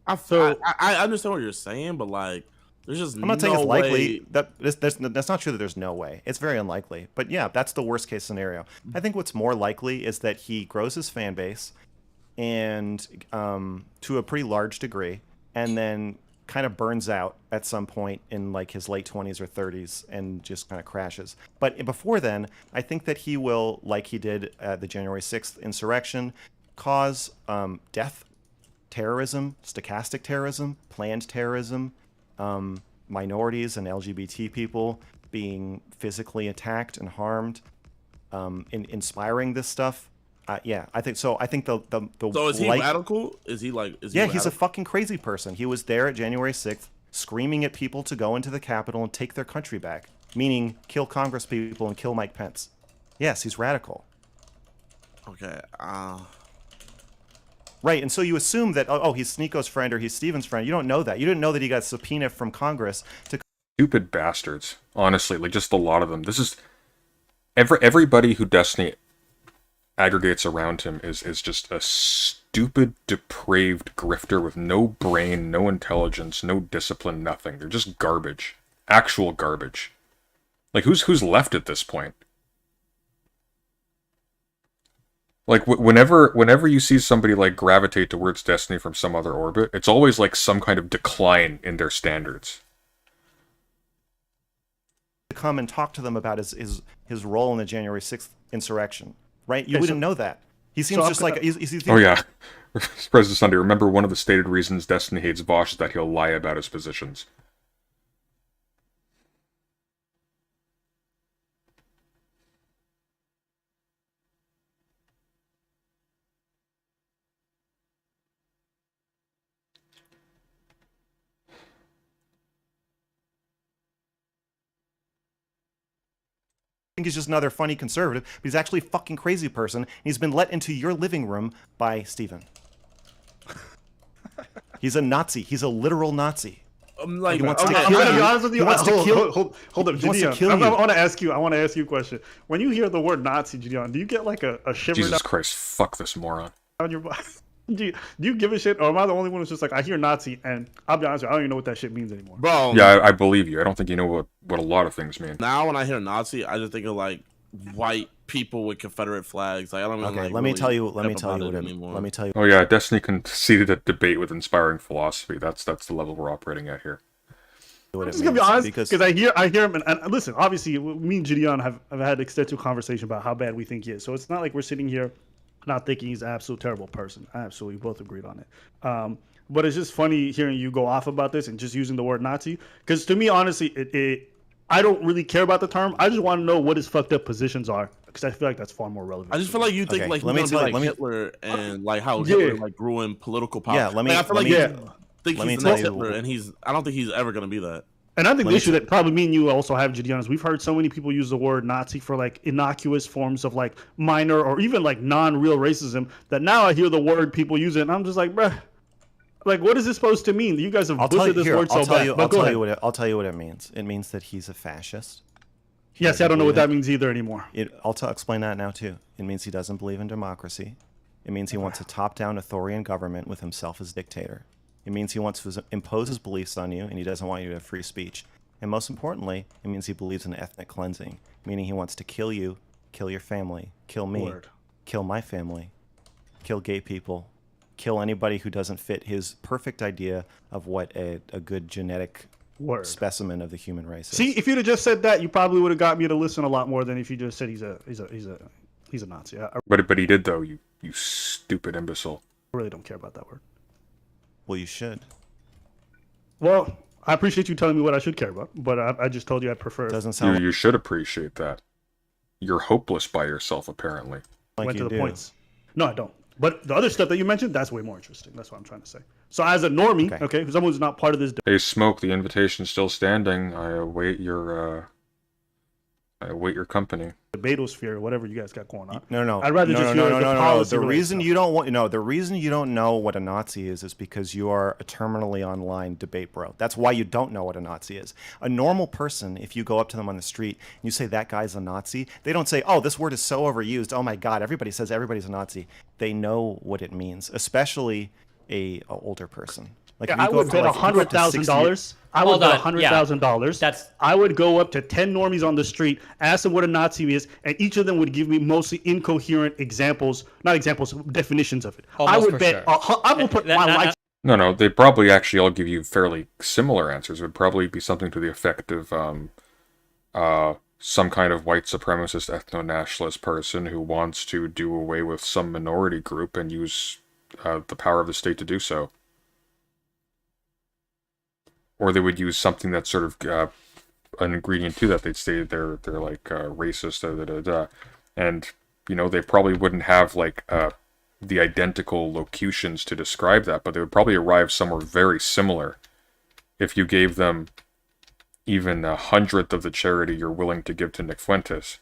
I understand what you're saying, but like, there's just I'm not saying it's likely. That's not true that there's no way. It's very unlikely. But yeah, that's the worst case scenario. I think what's more likely is that he grows his fan base and to a pretty large degree, and then kind of burns out at some point in like his late 20s or 30s and just kind of crashes. But before then, I think that he will, like he did at the January 6th insurrection, cause death, terrorism, stochastic terrorism, planned terrorism, minorities and LGBT people being physically attacked and harmed, inspiring this stuff. Yeah, I think so. I think the So is he radical? Is he like? Is he yeah, radical? he's a fucking crazy person. He was there at January 6th, screaming at people to go into the Capitol and take their country back, meaning kill Congress people and kill Mike Pence. Yes, he's radical. Okay. Right, and so you assume that, oh, he's Sneako's friend or he's Steven's friend. You don't know that. You didn't know that he got subpoena from Congress to... Stupid bastards. Honestly, like, just a lot of them. This is... Everybody who Destiny aggregates around him is just a stupid, depraved grifter with no brain, no intelligence, no discipline, nothing. They're just garbage. Actual garbage. Like, who's left at this point? Like, whenever you see somebody, like, gravitate towards Destiny from some other orbit, it's always, like, some kind of decline in their standards. Come and talk to them about his role in the January 6th insurrection, right? You wouldn't know that. He seems just like... Oh, yeah. President Sunday, remember one of the stated reasons Destiny hates Vosh is that he'll lie about his positions. think he's just another funny conservative, but he's actually a fucking crazy person. And he's been let into your living room by Steven. He's a Nazi. He's a literal Nazi. Like, he wants I'm to gonna kill be you. honest with you. He wants to kill. Hold up, He wants to Gideon. kill you. I want to ask you. I want to ask you a question. When you hear the word Nazi, Gideon, do you get like a shiver Jesus Christ, fuck this moron. down your body? Do you give a shit, or am I the only one who's just like, I hear Nazi, and I'll be honest with you, I don't even know what that shit means anymore. bro. Yeah, I believe you. I don't think you know what a lot of things mean. Now when I hear Nazi, I just think of like white people with Confederate flags. Like I don't even. Okay, like, let me really tell you. Let me care tell you about what it it. anymore. Let me tell you. Oh yeah, Destiny conceded a debate with inspiring philosophy. That's the level we're operating at here. What I'm it just gonna be means, honest, because because I hear him, and listen. Obviously, me and Gideon have had extensive conversation about how bad we think he is. So it's not like we're sitting here not thinking he's an absolute terrible person. Absolutely, both agreed on it. But it's just funny hearing you go off about this and just using the word Nazi. Because to me, honestly, I don't really care about the term. I just want to know what his fucked up positions are, because I feel like that's far more relevant. I just feel like you think Okay, like let he's me gonna be tell like you- Hitler and like how Yeah. Hitler like grew in political power. Yeah, let me- Like, I feel let like me- you think let me he's the tell next you- Hitler, and I don't think he's ever gonna be that. And I think Let the me issue tell- that probably me and you also have, Gideon, is we've heard so many people use the word Nazi for like innocuous forms of like minor or even like non-real racism, that now I hear the word people use it and I'm just like, bruh, like what is this supposed to mean? You guys have I'll tell you butchered this here. word so bad. But go ahead. I'll tell you what it means. It means that he's a fascist. Yes, I don't know what that means either anymore. I'll explain that now too. It means he doesn't believe in democracy. It means he wants a top-down authoritarian government with himself as dictator. It means he wants to impose his beliefs on you, and he doesn't want you to have free speech. And most importantly, it means he believes in ethnic cleansing, meaning he wants to kill you, kill your family, kill me, Word. kill my family, kill gay people, kill anybody who doesn't fit his perfect idea of what a good genetic Word. specimen of the human race is. See, if you'd have just said that, you probably would have got me to listen a lot more than if you just said he's a Nazi. I But he did though. You stupid imbecile. really don't care about that word. Well, you should. Well, I appreciate you telling me what I should care about, but I just told you I prefer. Doesn't sound You should appreciate that. You're hopeless by yourself, apparently. like went you to the do. points. No, I don't. But the other stuff that you mentioned, that's way more interesting. That's what I'm trying to say. So as a normie, okay, someone who's not part of this Hey, Smoke, the invitation's still standing. I await your company. debatosphere or whatever you guys got going on. No. I'd rather just hear the policy The related reason stuff. you don't want the reason you don't know what a Nazi is because you are a terminally online debate bro. That's why you don't know what a Nazi is. A normal person, if you go up to them on the street and you say that guy's a Nazi, they don't say, "Oh, this word is so overused. Oh my God, everybody says everybody's a Nazi." They know what it means, especially a older person. Like if I you go would up to, bet like, if you go up to $100,000. I would Hold bet on, yeah. $100,000. That's- I would go up to 10 normies on the street, ask them what a Nazi is, and each of them would give me mostly incoherent examples, not examples, definitions of it. Almost I would for bet. sure. I would put my life. No, they probably actually all give you fairly similar answers. It would probably be something to the effect of some kind of white supremacist ethno-nationalist person who wants to do away with some minority group and use the power of the state to do so. Or they would use something that's sort of an ingredient to that. They'd say they're like racist, and they probably wouldn't have like the identical locutions to describe that, but they would probably arrive somewhere very similar if you gave them even 100th of the charity you're willing to give to Nick Fuentes.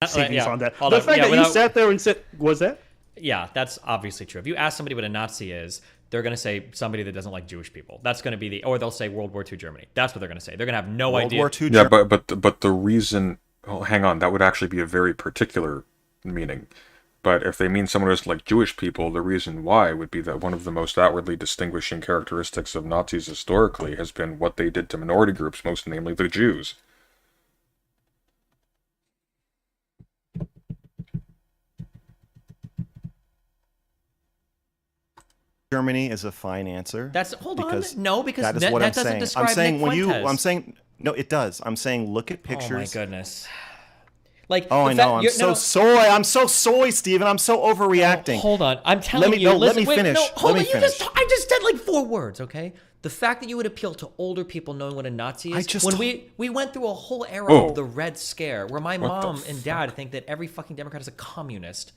CVs on that. Hold The on. fact Yeah, that you without- sat there and said, "Was that?" Yeah, that's obviously true. If you ask somebody what a Nazi is, they're going to say somebody that doesn't like Jewish people. That's going to be or they'll say World War II Germany. That's what they're going to say. They're going to have no World idea. War II. Yeah, but the reason... Oh, hang on, that would actually be a very particular meaning. But if they mean someone who doesn't like Jewish people, the reason why would be that one of the most outwardly distinguishing characteristics of Nazis historically has been what they did to minority groups, most namely the Jews. Germany is a fine answer. That's because No, because that is that, what that I'm doesn't saying. describe I'm saying Nick when you. Fuentes. I'm saying no, it does. I'm saying look at pictures. Oh my goodness. Like Oh, I know. I'm so soy. I'm so soy, Steven. I'm so overreacting. Hold on. I'm telling you. Let me wait, finish. No, hold Let on. me finish. I just said like 4 words, okay? The fact that you would appeal to older people knowing what a Nazi is. We went through a whole era of the Red Scare where my mom and dad think that every fucking Democrat is a communist.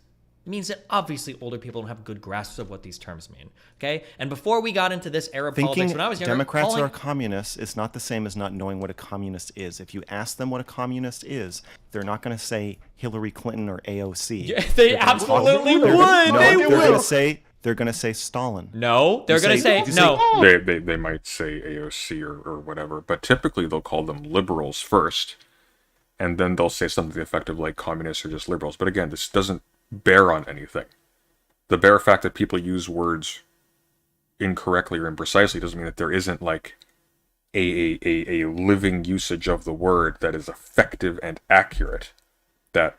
It means that obviously older people don't have good grasps of what these terms mean. Okay? And before we got into this era of politics, Thinking when I was younger, Democrats are communists is not the same as not knowing what a communist is. If you ask them what a communist is, they're not going to say Hillary Clinton or AOC. Yeah, they absolutely would. No, They they're will. going to say they're going to say Stalin. No, they're going to say no. They might say AOC or whatever, but typically they'll call them liberals first, and then they'll say something to the effect of like communists or just liberals. But again, this doesn't bear on anything. The bare fact that people use words incorrectly or imprecisely doesn't mean that there isn't like a living usage of the word that is effective and accurate. That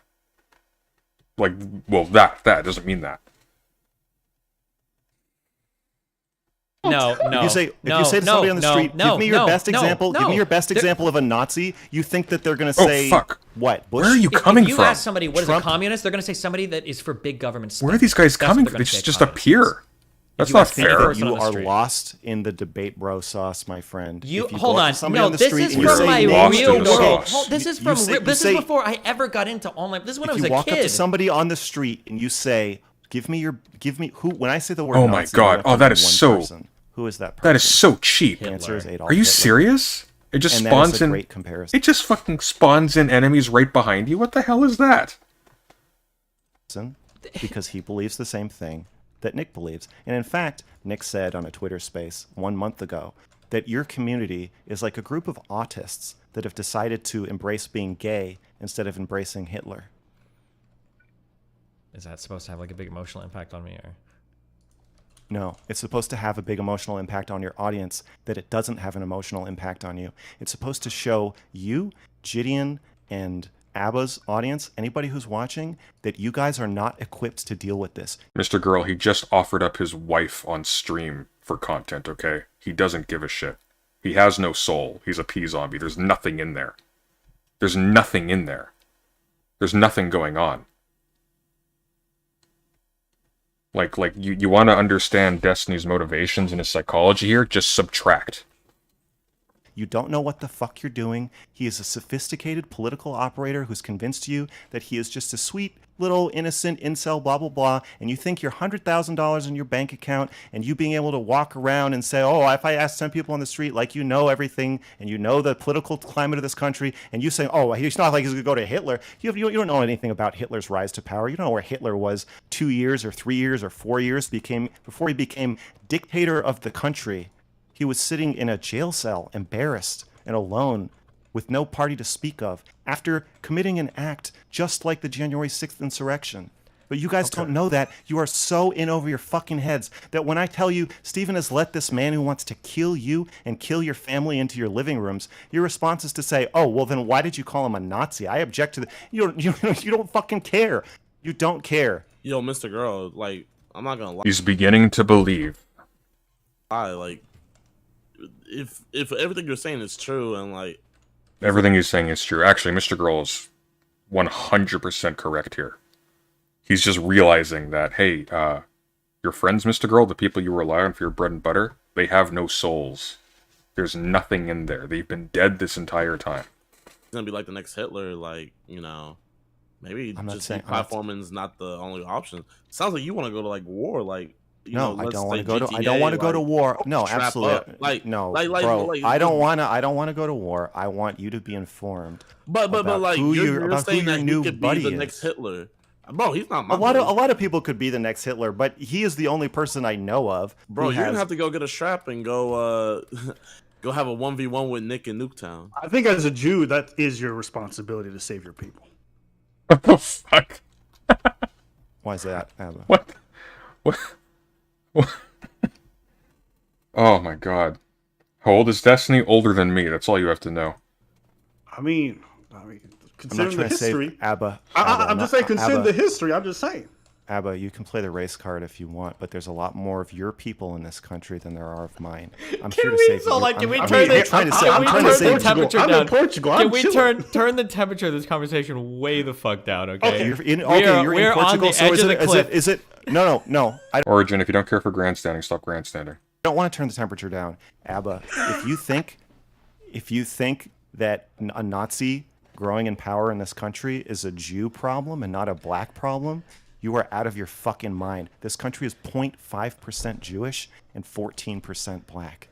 doesn't mean that. No. If you say to somebody on the street, give me your best example. Give me your best example of a Nazi. You think that they're going to say, fuck. What? Bush? Where are you coming if you from? ask somebody what Trump? is a communist, they're going to say somebody that is for big government spending. Where are these guys That's what coming they're from? gonna They say just communists. appear. That's You not think fair. that on you the are street. lost in the debate bro sauce, my friend. You If you hold go up on. to somebody No, on the this street is and you from say my lost real in the world. sauce. This is You from say- this you say- is before I ever got into online. This is when I If was you a walk kid. up to somebody on the street and you say, "Give me who?" When I say the word, Oh my Nazi, God. I have to Oh, that name is one so- person. Who is that person? That is so cheap. The answer is Adolf Are you Hitler. serious? It just And that spawns is a in. great comparison. It just fucking spawns in enemies right behind you. What the hell is that? Because he believes the same thing that Nick believes. And in fact, Nick said on a Twitter space 1 month ago that your community is like a group of autists that have decided to embrace being gay instead of embracing Hitler. Is that supposed to have like a big emotional impact on me? Or? No, it's supposed to have a big emotional impact on your audience that it doesn't have an emotional impact on you. It's supposed to show you, Gideon, and Abba's audience, anybody who's watching, that you guys are not equipped to deal with this. Mr. Girl, he just offered up his wife on stream for content, okay? He doesn't give a shit. He has no soul. He's a pea zombie. There's nothing in there. There's nothing in there. There's nothing going on. Like you want to understand Destiny's motivations and his psychology here, just subtract. You don't know what the fuck you're doing. He is a sophisticated political operator who's convinced you that he is just a sweet little innocent incel, blah, blah, blah. And you think your $100,000 in your bank account and you being able to walk around and say, oh, if I ask 10 people on the street, like you know everything and you know the political climate of this country, and you say, oh, he's not like he's going to go to Hitler. You don't know anything about Hitler's rise to power. You don't know where Hitler was 2 years or 3 years or 4 years before he became dictator of the country. He was sitting in a jail cell, embarrassed and alone, with no party to speak of, after committing an act just like the January 6th insurrection. But you guys don't know that. You are so in over your fucking heads that when I tell you Stephen has let this man who wants to kill you and kill your family into your living rooms, your response is to say, oh, well, then why did you call him a Nazi? I object to the... You don't fucking care. You don't care. Yo, Mr. Girl, like, I'm not gonna lie. He's beginning to believe. Like, if everything you're saying is true and like Everything he's saying is true. Actually, Mr. Girl is 100% correct here. He's just realizing that, hey, your friends, Mr. Girl, the people you rely on for your bread and butter, they have no souls. There's nothing in there. They've been dead this entire time. he's gonna be like the next Hitler, like, you know, maybe I'm not just saying- platforming's not the only option. Sounds like you want to go to like war, like. No, I don't want to go to. I don't want to go to war. No, strap absolutely. up. Like, no, like, bro. like, I don't want to. I don't want to go to war. I want you to be informed. But about like who you're about who saying your that new he could be buddy the is. next Hitler, bro. He's not my A lot buddy. of people could be the next Hitler, but he is the only person I know of. Bro, who you're has, gonna have to go get a strap and go go have a 1v1 with Nick in Nuketown. I think as a Jew, that is your responsibility to save your people. What the fuck? Why is that, Abba? What? What? Oh my god. How old is Destiny? Older than me. That's all you have to know. I mean, I'm not considering the trying to history. say Abba. I'm just saying, considering Abba, the history. I'm just saying. Abba, you can play the race card if you want, but there's a lot more of your people in this country than there are of mine. I'm here to save you. Can we I'm turn here- the trying to say- can I'm we trying to turn say the temperature I'm down? in Portugal. Can I'm we chilling. turn the temperature of this conversation way the fuck down? Okay. Okay. You're in we're on Portugal, the so edge of the cliff. is it? No. I Origin, if you don't care for grandstanding, stop grandstanding. don't want to turn the temperature down, Abba. If you think that a Nazi growing in power in this country is a Jew problem and not a black problem, you are out of your fucking mind. This country is 0.5% Jewish and 14% black.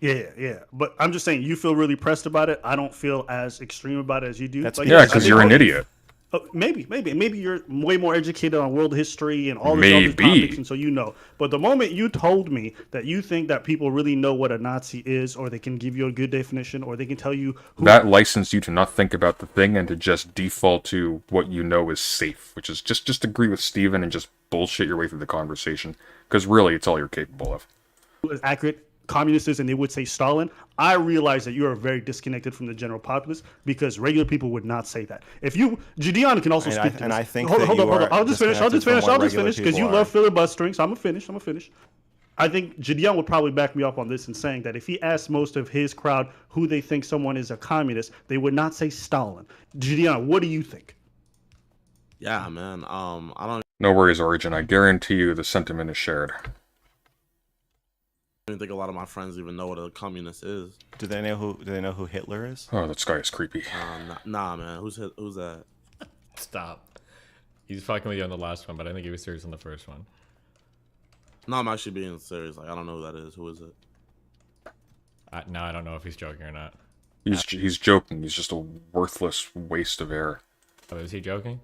Yeah. But I'm just saying, you feel really pressed about it. I don't feel as extreme about it as you do. That's Yeah, I because think you're an all- idiot. Maybe you're way more educated on world history and all these other Maybe. topics, and so you know. But the moment you told me that you think that people really know what a Nazi is, or they can give you a good definition, or they can tell you who That licensed you to not think about the thing and to just default to what you know is safe, which is just agree with Steven and just bullshit your way through the conversation. Because really, it's all you're capable of. is accurate communist is, and they would say Stalin, I realize that you are very disconnected from the general populace because regular people would not say that. If you, Gideon can also And speak I- to and this. I think hold that on, you hold are on. I'll just finish disconnected from what regular because you people love are. filibustering. So I'm gonna finish. I think Gideon would probably back me up on this in saying that if he asked most of his crowd who they think someone is a communist, they would not say Stalin. Gideon, what do you think? Yeah, man. I don't No worries, Origin. I guarantee you the sentiment is shared. even think a lot of my friends even know what a communist is. Do they know who Hitler is? Oh, that guy is creepy. Nah, man. Who's that? Stop. He's fucking with you on the last one, but I think he was serious on the first one. No, I'm actually being serious. Like, I don't know who that is. Who is it? Now I don't know if he's joking or not. He's joking. He's just a worthless waste of air. Oh, is he joking?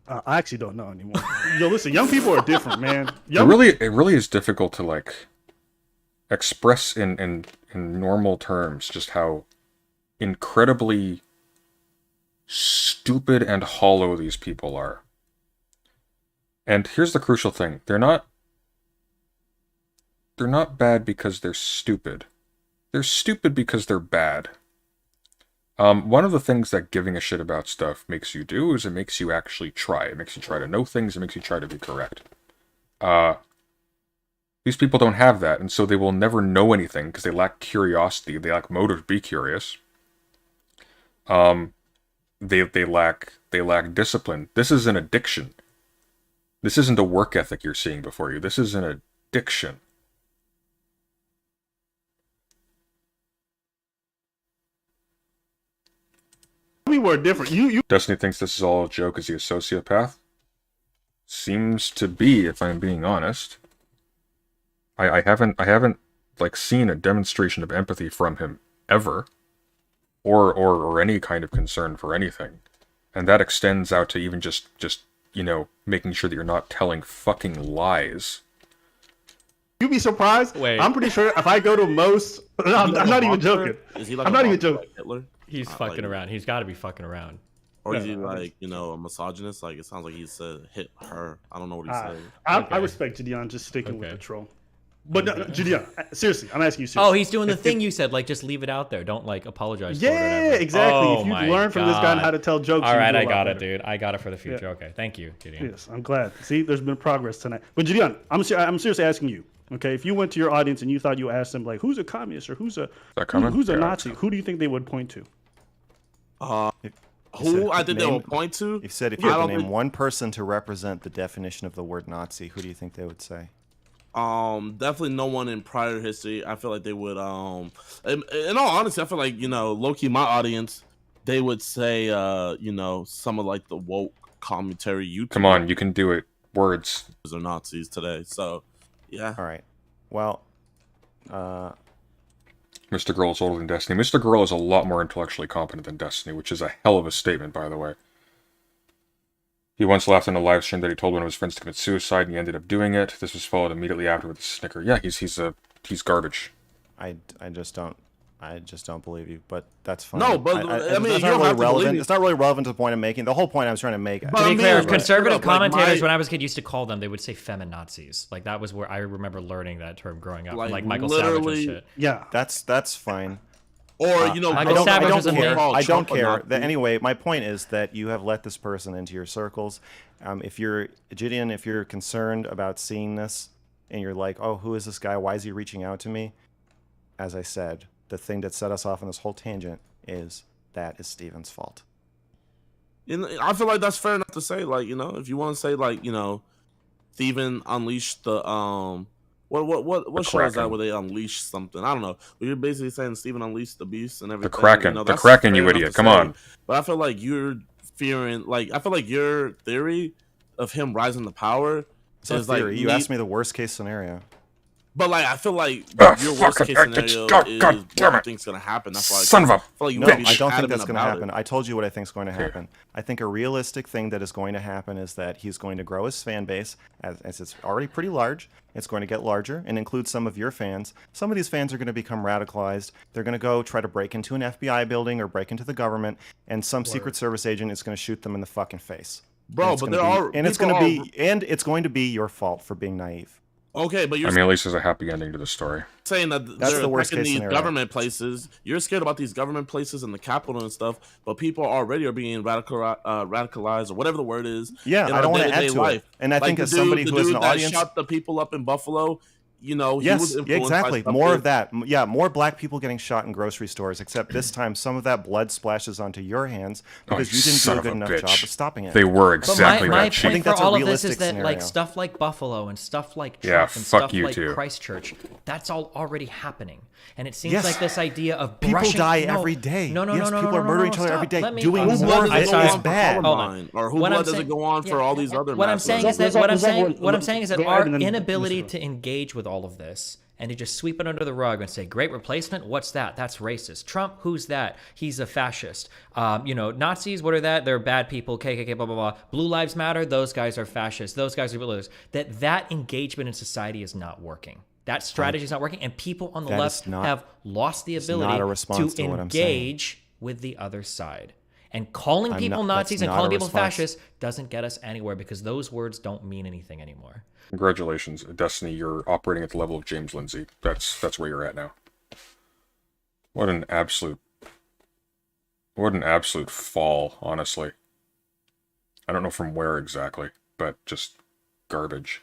I actually don't know anymore. Yo, listen, young people are different, man. It really is difficult to like express in normal terms just how incredibly stupid and hollow these people are. And here's the crucial thing. They're not bad because they're stupid. They're stupid because they're bad. One of the things that giving a shit about stuff makes you do is it makes you actually try. It makes you try to know things. It makes you try to be correct. These people don't have that, and so they will never know anything because they lack curiosity. They lack motive to be curious. They lack discipline. This is an addiction. This isn't a work ethic you're seeing before you. This is an addiction. We were different. You Destiny thinks this is all a joke. Is he a sociopath? Seems to be, if I'm being honest. I haven't like seen a demonstration of empathy from him ever, or any kind of concern for anything, and that extends out to even just making sure that you're not telling fucking lies. you'd be surprised. Wait. I'm pretty sure if I go to most, I'm not even joking. Is he like I'm a not even monster joking. like Hitler? He's fucking around. He's got to be fucking around. Or is he No, like, a misogynist? Like, it sounds like he said hit her. I don't know what he I, said. I respect Gideon just sticking with Okay. the troll. But no, Gideon, seriously, I'm asking you seriously. Oh, he's doing the thing you said. Like, just leave it out there. Don't like apologize. Yeah, for it or whatever. exactly. Oh, If you my learn from this guy on God. how to tell jokes, All you right, do a I lot got it, better. dude. I got it for the future. Yeah. Okay, thank you, Gideon. Yes, I'm glad. See, there's been progress tonight. But Gideon, I'm seriously asking you. Okay, if you went to your audience and you thought you asked them like, who's a communist or who's a coming? who's a Yeah, Nazi, who do you think they would point to? Who I think they will point to? You said if you I had to don't name think- one person to represent the definition of the word Nazi, who do you think they would say? Definitely no one in prior history. I feel like they would, in all honesty, I feel like, low-key my audience, they would say, some of like the woke commentary YouTubers Come on, you can do it. Words. are Nazis today. So, yeah. All right. Well, Mr. Girl is older than Destiny. Mr. Girl is a lot more intellectually competent than Destiny, which is a hell of a statement, by the way. He once laughed in a live stream that he told one of his friends to commit suicide, and he ended up doing it. This was followed immediately after with a snicker. Yeah, he's garbage. I just don't believe you, but that's fine. No, but, I mean, that's you not don't really have to believe relevant. me. It's not really relevant to the point I'm making. The whole point I was trying to make. But To I be mean, clear, like, conservative straight up, like, commentators, my- when I was a kid, used to call them. They would say feminazis. Like that was where I remember learning that term growing up, from, Like, like Michael Savage and literally- shit. Yeah, that's fine. Or, Michael I Savage don't was a care. man. I don't Trump a care. Nazi. Anyway, my point is that you have let this person into your circles. If you're Gideon, if you're concerned about seeing this, and you're like, "Oh, who is this guy? Why is he reaching out to me?" As I said, the thing that set us off on this whole tangent is that is Steven's fault. I feel like that's fair enough to say. Like, if you want to say, like, Steven unleashed the what show is that Kraken. where they unleash something? I don't know. But you're basically saying Steven unleashed the beast and everything. Kraken. The That's Kraken, fair you enough idiot. to Come say. on. But I feel like you're fearing. Like, I feel like your theory of him rising to power It's not is like theory. You asked me the worst case scenario. But like, I feel like Ah, your fuck worst it. case God scenario damn is what it. you think's gonna happen. That's why. Son of a I feel like you No, wanna be I don't think adamant that's going to about happen. it. I told you what I think is going to happen. I think a realistic thing that is going to happen is that he's going to grow his fan base, as it's already pretty large. It's going to get larger and include some of your fans. Some of these fans are going to become radicalized. They're going to go try to break into an FBI building or break into the government, and some Secret Service agent is going to shoot them in the fucking face. Bro, but there are it's people going to be your fault for being naive. Okay, but you're I mean, at least there's a happy ending to the story. saying that That's they're the worst attacking case these scenario. government places. You're scared about these government places and the Capitol and stuff, but people already are being radicalized or whatever the word is. Yeah, in I our don't want to day-to-day add to life. it. And I Like think the as somebody dude, who has an the dude that audience, shot the people up in Buffalo, he was yes, influenced by exactly. stuff More that- of that. Yeah, more black people getting shot in grocery stores. Except this time, some of that blood splashes onto your hands because you didn't do son a of good a enough bitch. job of stopping it. They were But exactly my that point cheap. think for that's a all of this is realistic that like scenario. stuff like Buffalo and stuff like Trump Yeah, and fuck stuff you like too. Christchurch, that's all already happening. And it seems Yes. like this idea of People brushing, die no, every day. No, no, Yes, no, no, people no, are no, murdering no, each other every stop. day. Let me- Doing Whose more blood of does it it go is on for bad. Columbine? Or whose What blood I'm does saying- it go on for all these other What I'm mass saying murders? is that Exactly, what I'm exactly. saying what I'm saying is that Go our ahead and then inability finish it to engage with all of this and to just sweep it under the rug and say great replacement, what's that? That's racist. Trump, who's that? He's a fascist. Nazis, what are that? They're bad people. KKK, blah blah blah. Blue Lives Matter, those guys are fascists. Those guys are bullies. That engagement in society is not working. That strategy is not working, and people on the That left is not- have lost the not ability a response to to what I'm saying. engage with the other side. And calling I'm people not- Nazis that's and not calling a people response. fascists doesn't get us anywhere because those words don't mean anything anymore. Congratulations, Destiny. You're operating at the level of James Lindsay. That's where you're at now. What an absolute fall, honestly. I don't know from where exactly, but just garbage.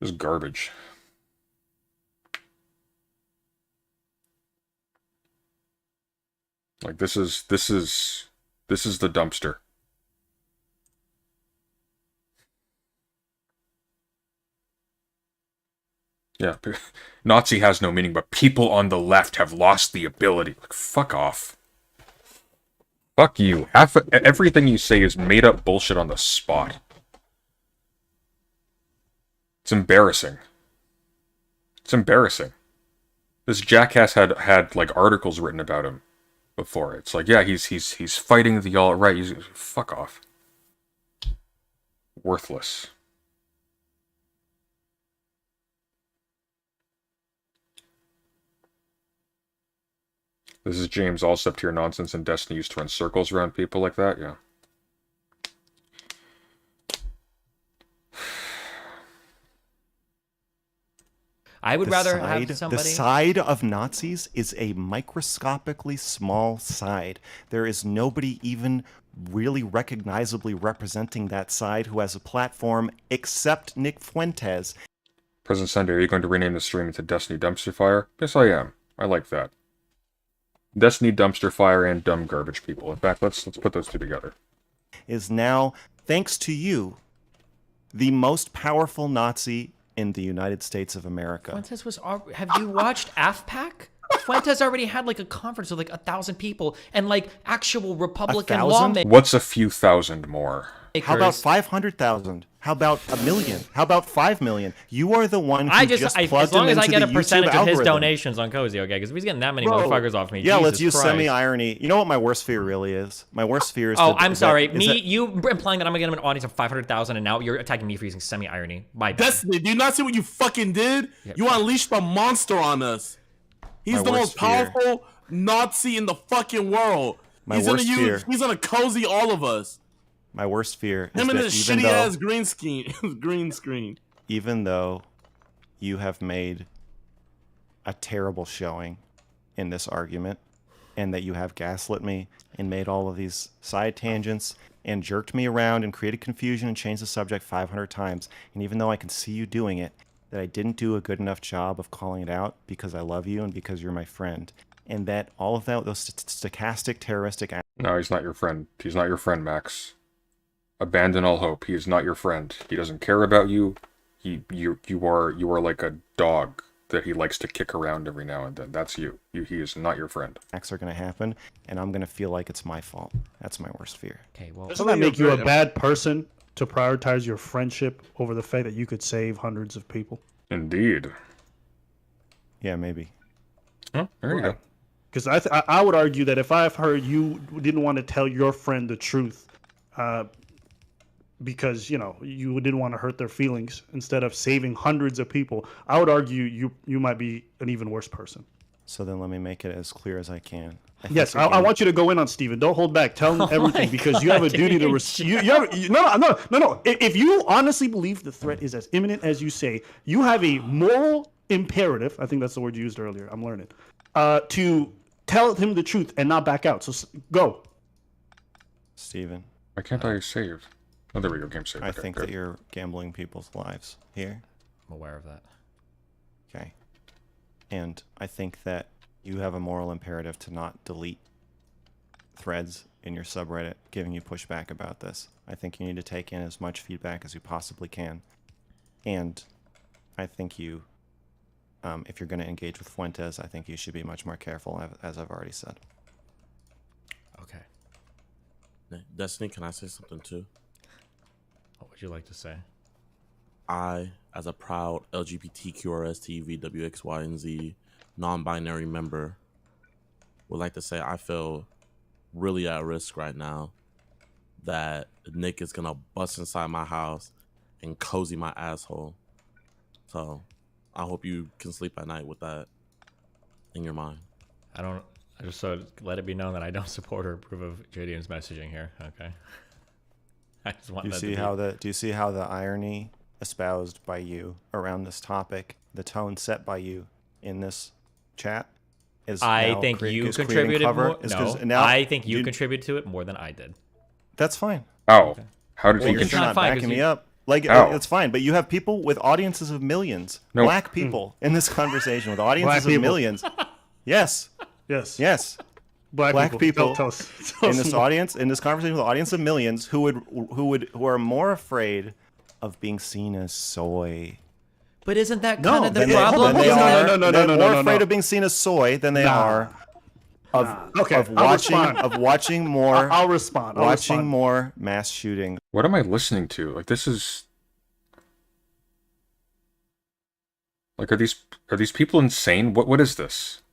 Just garbage. Like this is the dumpster. Yeah, Nazi has no meaning, but people on the left have lost the ability. Like, fuck off. Fuck you. Everything you say is made up bullshit on the spot. It's embarrassing. It's embarrassing. This jackass had like articles written about him before. It's like, yeah, he's fighting the alt-right. Fuck off. Worthless. This is James Allsep tier nonsense, and Destiny used to run circles around people like that, yeah. I would rather have somebody. The side of Nazis is a microscopically small side. There is nobody even really recognizably representing that side who has a platform except Nick Fuentes. President Sunday, are you going to rename the stream into Destiny Dumpster Fire? Yes, I am. I like that. Destiny Dumpster Fire and Dumb Garbage People. In fact, let's put those two together. Is now, thanks to you, the most powerful Nazi in the United States of America. Fuentes was. Have you watched AFPAC? Fuentes already had like a conference with like 1,000 people and like actual Republican 1,000? lawmakers. What's a few thousand more? How about 500,000? How about 1 million? How about 5 million? You are the one who just plugged as long him as I into get a the percentage YouTube of his algorithm. donations on Cozy, okay? Because if he's getting that many Bro, motherfuckers off me, yeah, Jesus let's use Christ. semi-irony. You know what my worst fear really is? My worst fear is... Oh, I'm sorry. You implying that I'm gonna get him an audience of 500,000, and now you're attacking me for using semi-irony. My bad. Destiny, do you not see what you fucking did? Yeah. You unleashed a monster on us. He's My the most worst fear. powerful Nazi in the fucking world. My He's worst fear. He's gonna cozy all of us. My worst fear is Him and that his even shitty though... ass green screen. even though you have made a terrible showing in this argument, and that you have gaslit me and made all of these side tangents and jerked me around and created confusion and changed the subject 500 times, and even though I can see you doing it, that I didn't do a good enough job of calling it out because I love you and because you're my friend, and that all of that, those stochastic terroristic acts... No, he's not your friend. He's not your friend, Max. Abandon all hope. He is not your friend. He doesn't care about you. You are like a dog that he likes to kick around every now and then. That's you. He is not your friend. acts are going to happen, and I'm going to feel like it's my fault. That's my worst fear. Okay, well, Doesn't that make you a bad person to prioritize your friendship over the fact that you could save hundreds of people? Indeed. Yeah, maybe. Oh, there you go. Because I would argue that if I've heard you didn't want to tell your friend the truth, because you didn't want to hurt their feelings instead of saving hundreds of people, I would argue you might be an even worse person. So then let me make it as clear as I can. Yes, I want you to go in on Steven. Don't hold back. Tell him everything because you have a duty to... No. If you honestly believe the threat is as imminent as you say, you have a moral imperative, I think that's the word you used earlier, I'm learning, to tell him the truth and not back out. So go. Steven. Why can't I save? Oh, there we go. Game save. I Okay, think good. that you're gambling people's lives here. I'm aware of that. Okay. And I think that you have a moral imperative to not delete threads in your subreddit giving you pushback about this. I think you need to take in as much feedback as you possibly can. And I think you, if you're going to engage with Fuentes, I think you should be much more careful, as I've already said. Okay. Destiny, can I say something too? What would you like to say? I, as a proud LGBTQRST VWXY and Z non-binary member, would like to say I feel really at risk right now that Nick is gonna bust inside my house and cozy my asshole. So I hope you can sleep at night with that in your mind. I just so let it be known that I don't support or approve of JDM's messaging here. Okay. I just want Do you that see do you see how the irony espoused by you around this topic, the tone set by you in this chat, is I now think you is creating contributed cover? more. Is No, 'cause now I think you contributed to it more than I did. That's fine. Oh, how did Well, he you're contribute? not fine, backing 'cause me you- up. Like, Ow. it's fine, but you have people with audiences of millions, No. black people in this conversation with audiences of people. millions. Yes, Yes. Black people Tell us in this more. audience, in this conversation with an audience of millions who are more afraid of being seen as soy But isn't that No, kind of the then problem? Then they Isn't are it- they're more afraid of being seen as soy than they are of Okay, of I'll watching respond. more I'll respond. I'll watching respond. more mass shootings. What am I listening to? Like, this is... Like, are these people insane? What is this?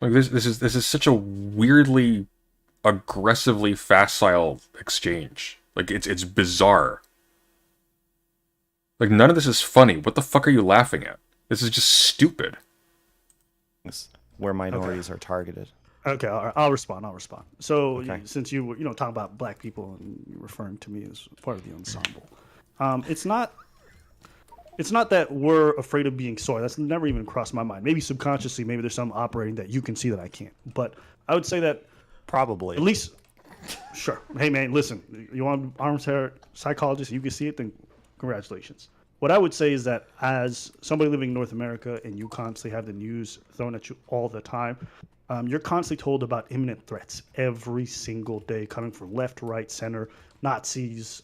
Like, this is such a weirdly, aggressively facile exchange. Like, it's bizarre. Like, none of this is funny. What the fuck are you laughing at? This is just stupid. Where minorities are targeted. Okay, all right, I'll respond. So, Okay. since you were, talking about black people and you're referring to me as part of the ensemble, it's not that we're afraid of being soy. That's never even crossed my mind. Maybe subconsciously, maybe there's some operating that you can see that I can't. But I would say that Probably. at least, sure. Hey man, listen, you want armchair psychologist? You can see it, then congratulations. What I would say is that as somebody living in North America and you constantly have the news thrown at you all the time, you're constantly told about imminent threats every single day coming from left, right, center, Nazis,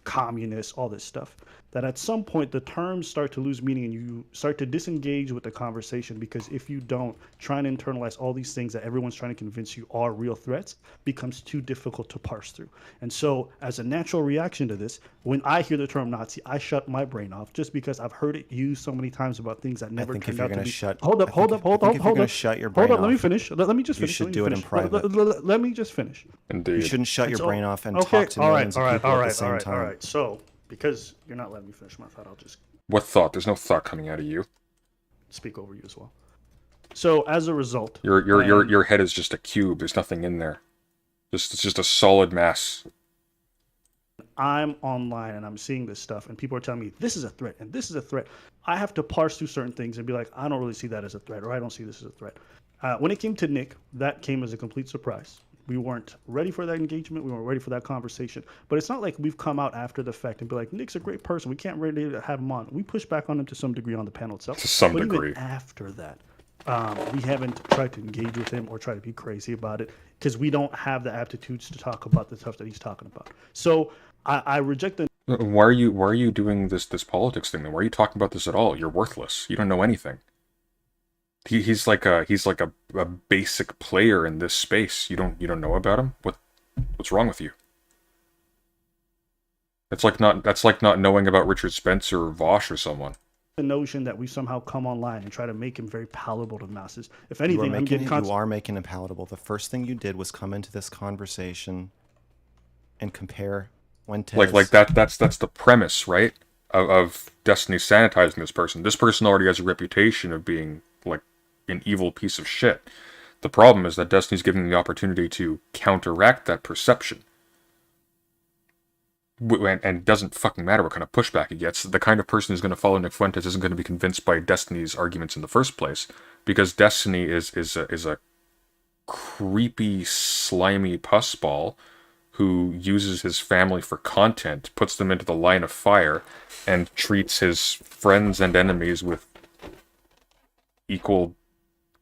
communists, all this stuff. That at some point the terms start to lose meaning and you start to disengage with the conversation, because if you don't try and internalize all these things that everyone's trying to convince you are real threats, becomes too difficult to parse through. And so as a natural reaction to this, when I hear the term Nazi, I shut my brain off just because I've heard it used so many times about things that never turned out to be. Hold up. If you're going to shut your brain Hold up, let me off, finish. Let me just you finish. should Let me do it in finish. private. Let me just finish. Indeed. You shouldn't shut your brain off and Okay, talk to millions of people at the same time. all right. So, because you're not letting me finish my thought, I'll just What thought? There's no thought coming out of you. speak over you as well. So, as a result, Your head is just a cube. There's nothing in there. It's just a solid mass. I'm online and I'm seeing this stuff, and people are telling me this is a threat and this is a threat. I have to parse through certain things and be like, I don't really see that as a threat, or I don't see this as a threat. When it came to Nick, that came as a complete surprise. We weren't ready for that engagement. We weren't ready for that conversation. But it's not like we've come out after the fact and be like, Nick's a great person. We can't really have him on. We pushed back on him to some degree on the panel itself. To some but degree. Even after that, we haven't tried to engage with him or try to be crazy about it because we don't have the aptitudes to talk about the stuff that he's talking about. So I reject the. Why are you doing this politics thing then? Why are you talking about this at all? You're worthless. You don't know anything. He's like a basic player in this space. You don't know about him? What's wrong with you? That's like not knowing about Richard Spencer or Vosh or someone. The notion that we somehow come online and try to make him very palatable to masses. If anything, I'm getting you are making him palatable. The first thing you did was come into this conversation and compare Fuentes. Like that's the premise, right? Of Destiny sanitizing this person. This person already has a reputation of being like an evil piece of shit. The problem is that Destiny's giving the opportunity to counteract that perception. And it doesn't fucking matter what kind of pushback he gets. The kind of person who's going to follow Nick Fuentes isn't going to be convinced by Destiny's arguments in the first place, because Destiny is a creepy, slimy pussball who uses his family for content, puts them into the line of fire, and treats his friends and enemies with equal,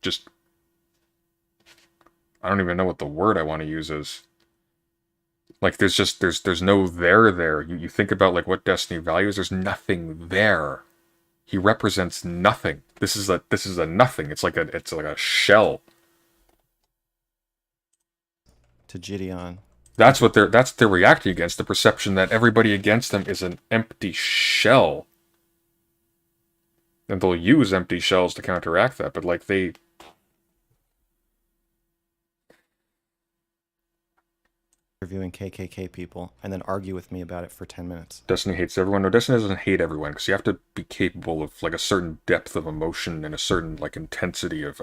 just, I don't even know what the word I want to use is. Like, there's no there. You think about, like, what Destiny values, there's nothing there. He represents nothing. This is a nothing. It's like a shell. To Gideon. That's what they're reacting against, the perception that everybody against them is an empty shell. And they'll use empty shells to counteract that, but like they Interviewing KKK people and then argue with me about it for 10 minutes. Destiny hates everyone. No, Destiny doesn't hate everyone, because you have to be capable of like a certain depth of emotion and a certain like intensity of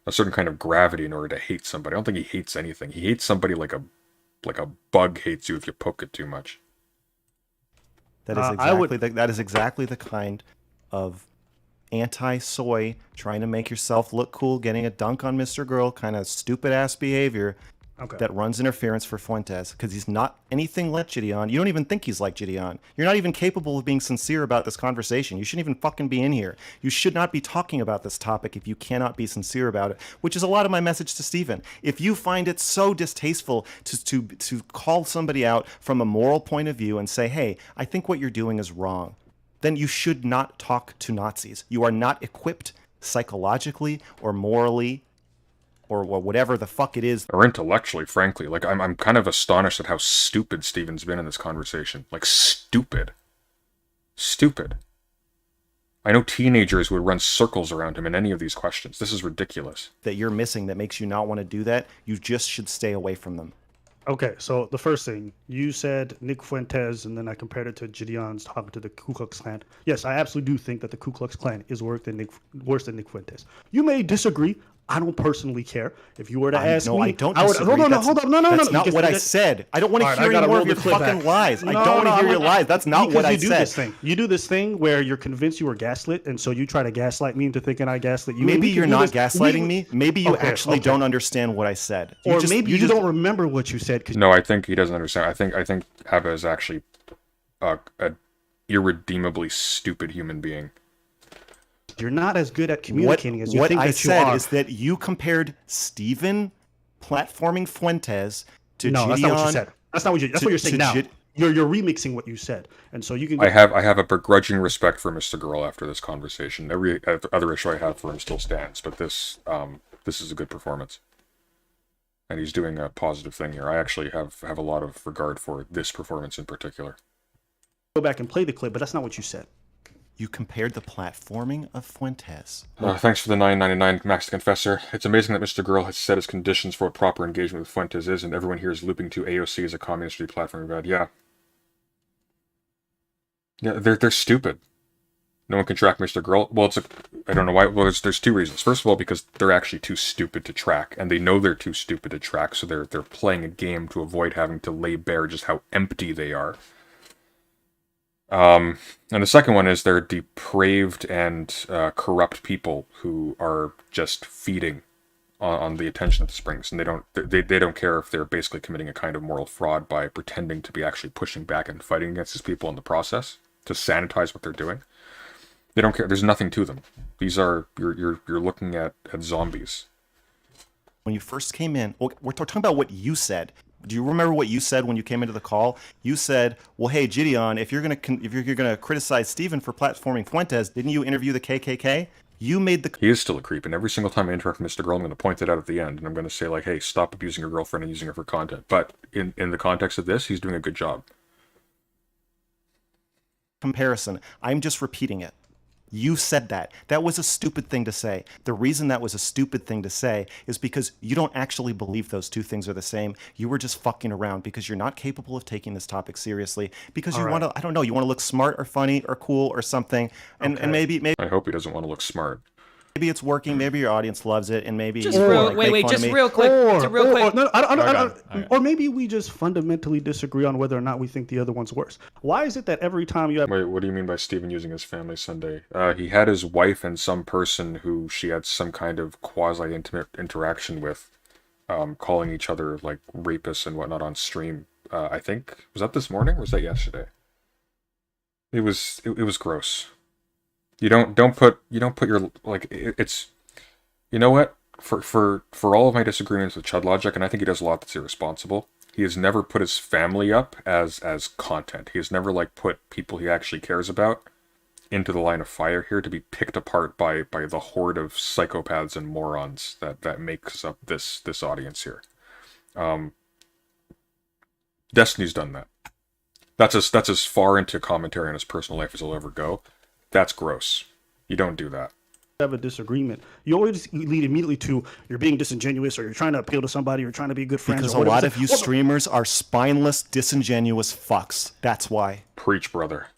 a certain kind of gravity in order to hate somebody. I don't think he hates anything. He hates somebody like a bug hates you if you poke it too much. That is exactly the kind of anti-soy, trying to make yourself look cool, getting a dunk on Mr. Girl kind of stupid ass behavior that runs interference for Fuentes because he's not anything like Gideon. You don't even think he's like Gideon. You're not even capable of being sincere about this conversation. You shouldn't even fucking be in here. You should not be talking about this topic if you cannot be sincere about it, which is a lot of my message to Stephen. If you find it so distasteful to call somebody out from a moral point of view and say, hey, I think what you're doing is wrong, then you should not talk to Nazis. You are not equipped psychologically or morally or whatever the fuck it is. Or intellectually, frankly. Like, I'm kind of astonished at how stupid Steven's been in this conversation. Like, stupid. Stupid. I know teenagers would run circles around him in any of these questions. This is ridiculous. That you're missing that makes you not want to do that. You just should stay away from them. Okay, so the first thing, you said Nick Fuentes, and then I compared it to Gideon's talking to the Ku Klux Klan. Yes, I absolutely do think that the Ku Klux Klan is worse than Nick Fuentes. You may disagree. I don't personally care. If you were to ask me, I don't disagree. Hold on. No. That's not what I said. I don't want to hear any more of your fucking lies. I don't want to hear your lies. That's not what I said. You do this thing where you're convinced you were gaslit, and so you try to gaslight me into thinking I gaslit you. Maybe you're not gaslighting me. Maybe you actually don't understand what I said. Or maybe you don't remember what you said. No, I think he doesn't understand. I think Abba is actually an irredeemably stupid human being. You're not as good at communicating as you think that you are. What I said is that you compared Steven platforming Fuentes to Gideon. No, that's not what you said. That's not what you. That's what you're saying now. You're remixing what you said, and so you can. I have a begrudging respect for Mr. Girl after this conversation. Every other issue I have for him still stands, but this is a good performance, and he's doing a positive thing here. I actually have a lot of regard for this performance in particular. Go back and play the clip, but that's not what you said. You compared the platforming of Fuentes. Thanks for the $9.99, Max the Confessor. It's amazing that Mr. Girl has set his conditions for what proper engagement with Fuentes is, and everyone here is looping to AOC as a communist replatforming bad. Yeah, they're stupid. No one can track Mr. Girl. Well, I don't know why. Well, there's two reasons. First of all, because they're actually too stupid to track, and they know they're too stupid to track, so they're playing a game to avoid having to lay bare just how empty they are. And the second one is they're depraved and corrupt people who are just feeding on the attention that this brings, and they don't care if they're basically committing a kind of moral fraud by pretending to be actually pushing back and fighting against these people in the process to sanitize what they're doing. They don't care. There's nothing to them. These are you're looking at zombies. When you first came in, we're talking about what you said. Do you remember what you said when you came into the call? You said, "Well, hey, Gideon, if you're gonna criticize Steven for platforming Fuentes, didn't you interview the KKK?" You made the. He is still a creep, and every single time I interact with Mr. Girl, I'm going to point it out at the end, and I'm going to say like, "Hey, stop abusing your girlfriend and using her for content." But in the context of this, he's doing a good job. Comparison. I'm just repeating it. You said that. That was a stupid thing to say. The reason that was a stupid thing to say is because you don't actually believe those two things are the same. You were just fucking around because you're not capable of taking this topic seriously. Because you want to, I don't know, you want to look smart or funny or cool or something. And maybe. I hope he doesn't want to look smart. Maybe it's working. Maybe your audience loves it, and maybe just real quick. Or maybe we just fundamentally disagree on whether or not we think the other one's worse. Why is it that every time you have? Wait, what do you mean by Steven using his family Sunday? He had his wife and some person who she had some kind of quasi-intimate interaction with, calling each other like rapists and whatnot on stream. I think was that this morning or was that yesterday? It was gross. You don't put your like it's, you know what, for all of my disagreements with Chud Logic, and I think he does a lot that's irresponsible, he has never put his family up as content. He has never like put people he actually cares about into the line of fire here to be picked apart by the horde of psychopaths and morons that makes up this audience here. Destiny's done that. That's as far into commentary on his personal life as he'll ever go. That's gross. You don't do that. Have a disagreement, you always lead immediately to you're being disingenuous, or you're trying to appeal to somebody, or you're trying to be good friends. Because a lot of you streamers are spineless, disingenuous fucks. That's why. Preach, brother.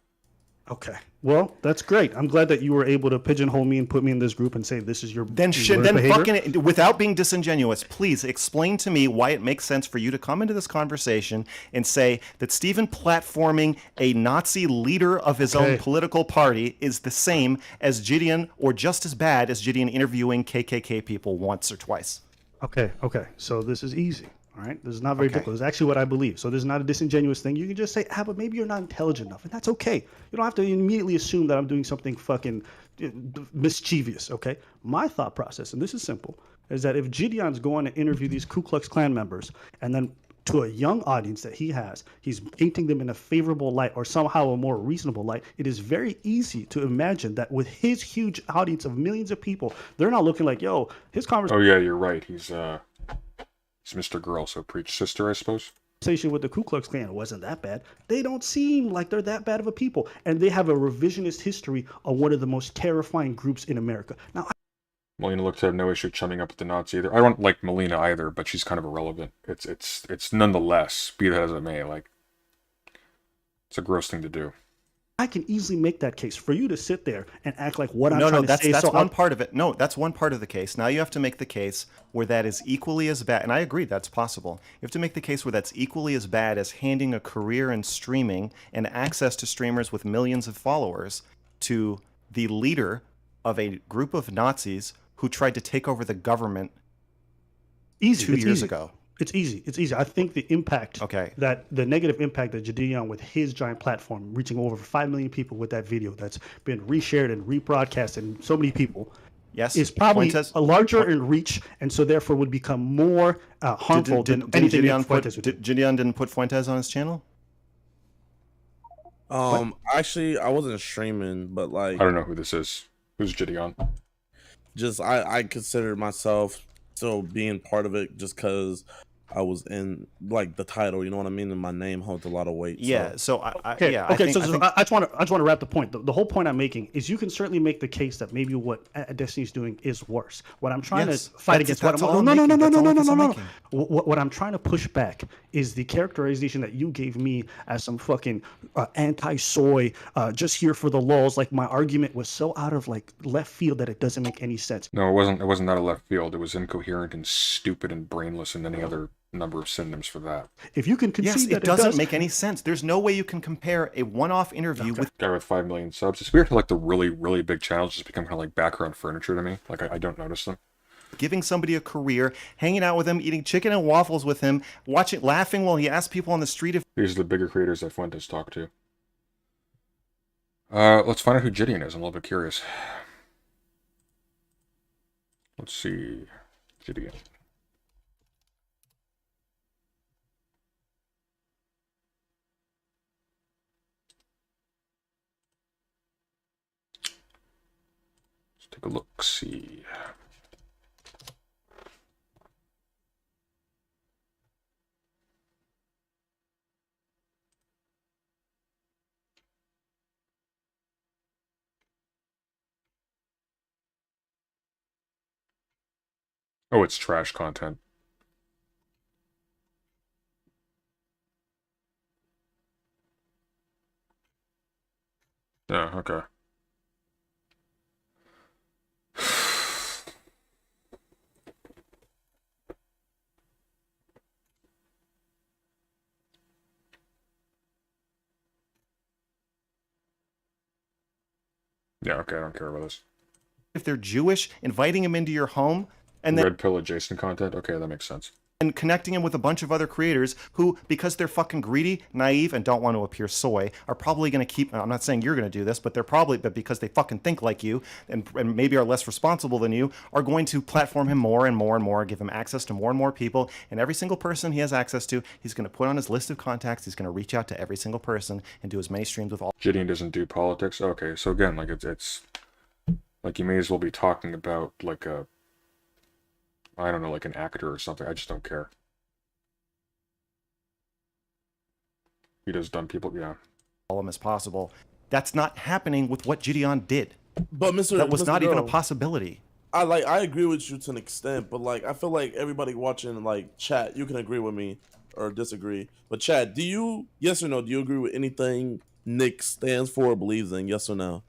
Okay. Well, that's great. I'm glad that you were able to pigeonhole me and put me in this group and say this is your fucking without being disingenuous, please explain to me why it makes sense for you to come into this conversation and say that Steven platforming a Nazi leader of his own political party is the same as Gideon, or just as bad as Gideon interviewing KKK people once or twice. Okay. So this is easy. All right, this is not very difficult. It's actually what I believe. So this is not a disingenuous thing. You can just say, but maybe you're not intelligent enough, and that's okay. You don't have to immediately assume that I'm doing something fucking mischievous. Okay, my thought process, and this is simple, is that if Gideon's going to interview these Ku Klux Klan members, and then to a young audience that he has, he's painting them in a favorable light or somehow a more reasonable light, it is very easy to imagine that with his huge audience of millions of people, they're not looking like, yo, his conversation. Oh yeah, you're right. He's Mr. Girl, so preach sister, I suppose. With the Ku Klux Klan wasn't that bad. They don't seem like they're that bad of a people, and they have a revisionist history of one of the most terrifying groups in America. Now, Melina looked to have no issue chumming up with the Nazi either. I don't like Melina either, but she's kind of irrelevant. It's nonetheless, be that as it may, like, it's a gross thing to do. I can easily make that case for you to sit there and act like what I'm trying to say. No, that's one part of it. No, that's one part of the case. Now you have to make the case where that is equally as bad, and I agree that's possible. You have to make the case where that's equally as bad as handing a career in streaming and access to streamers with millions of followers to the leader of a group of Nazis who tried to take over the government 2 years ago. It's easy. It's easy. I think the impact, that the negative impact that Gideon with his giant platform, reaching over 5 million people with that video that's been reshared and rebroadcast and so many people, is probably a larger in reach, and so therefore would become more harmful than anything Gideon didn't put Fuentes on his channel? Actually, I wasn't streaming, but like, I don't know who this is. Who's Gideon? Just I consider myself still being part of it just because I was in like the title, you know what I mean, and my name holds a lot of weight. Yeah. So I just want to wrap the point. The whole point I'm making is you can certainly make the case that maybe what Destiny's doing is worse. What I'm trying to fight against, what I'm trying to push back is the characterization that you gave me as some fucking anti-soy, just here for the lulz. Like my argument was so out of like left field that it doesn't make any sense. No, it wasn't. It wasn't out of left field. It was incoherent and stupid and brainless and any other number of synonyms for that. If you can concede it doesn't make any sense. There's no way you can compare a one-off interview with a guy with 5 million subs. It's weird how like the really, really big channels just become kind of like background furniture to me. Like I don't notice them. Giving somebody a career, hanging out with him, eating chicken and waffles with him, laughing while he asks people on the street if these are the bigger creators that Fuentes talked to. Let's find out who Gideon is. I'm a little bit curious. Let's see. Gideon. Take a look, see. Oh, it's trash content. Yeah, okay. Yeah, okay, I don't care about this. If they're Jewish, inviting him into your home, and then Red Pill adjacent content? Okay, that makes sense. And connecting him with a bunch of other creators who, because they're fucking greedy, naive, and don't want to appear soy, are probably going to keep, I'm not saying you're going to do this, but but because they fucking think like you, and maybe are less responsible than you, are going to platform him more and more and more, give him access to more and more people, and every single person he has access to, he's going to put on his list of contacts, he's going to reach out to every single person, and do as many streams with all. Gideon doesn't do politics? Okay, so again, like, it's like, you may as well be talking about, like, I don't know, like an actor or something. I just don't care. He does dumb people, yeah. All of them as possible. That's not happening with what Gideon did. But that was not even a possibility. I agree with you to an extent, but like I feel like everybody watching like chat, you can agree with me or disagree. But chat, do you, yes or no, do you agree with anything Nick stands for or believes in? Yes or no?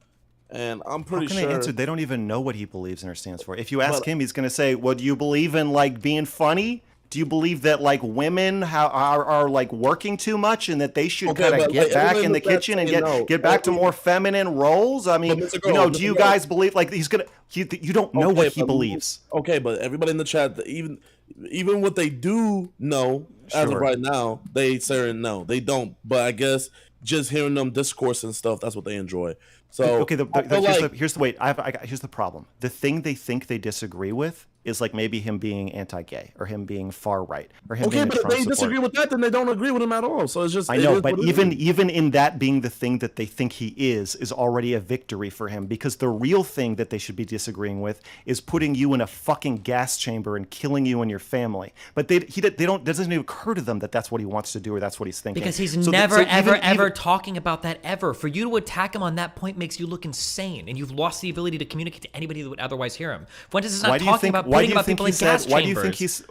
And I'm pretty sure they answer. They don't even know what he believes in or stands for. If you ask him, he's going to say, "Well, do you believe in like being funny?" Do you believe that like women are like working too much and that they should Okay, kind of but, get like, back everybody in the in the chat kitchen and saying no. get back to more feminine roles? I mean, Mr. you know, Gold, do Mr. you Gold. guys believe like he's gonna? You don't know what he but- believes. Okay, but everybody in the chat, even what they do know as of Sure. right now, they saying no, they don't. But I guess just hearing them discourse and stuff, that's what they enjoy. So Okay, I feel like here's the problem. The thing they think they disagree with is like maybe him being anti-gay or him being far right or him okay, being a but if Trump they disagree supporter. with that, then they don't agree with him at all. So it's just I it know, is but what it even is. even in that being the thing that they think he is already a victory for him, because the real thing that they should be disagreeing with is putting you in a fucking gas chamber and killing you and your family. But they don't. It doesn't even occur to them that that's what he wants to do or that's what he's thinking. Because he's So never, so ever talking about that ever. For you to attack him on that point makes you look insane, and you've lost the ability to communicate to anybody that would otherwise hear him. Fuentes is not talking about putting about people in gas chambers.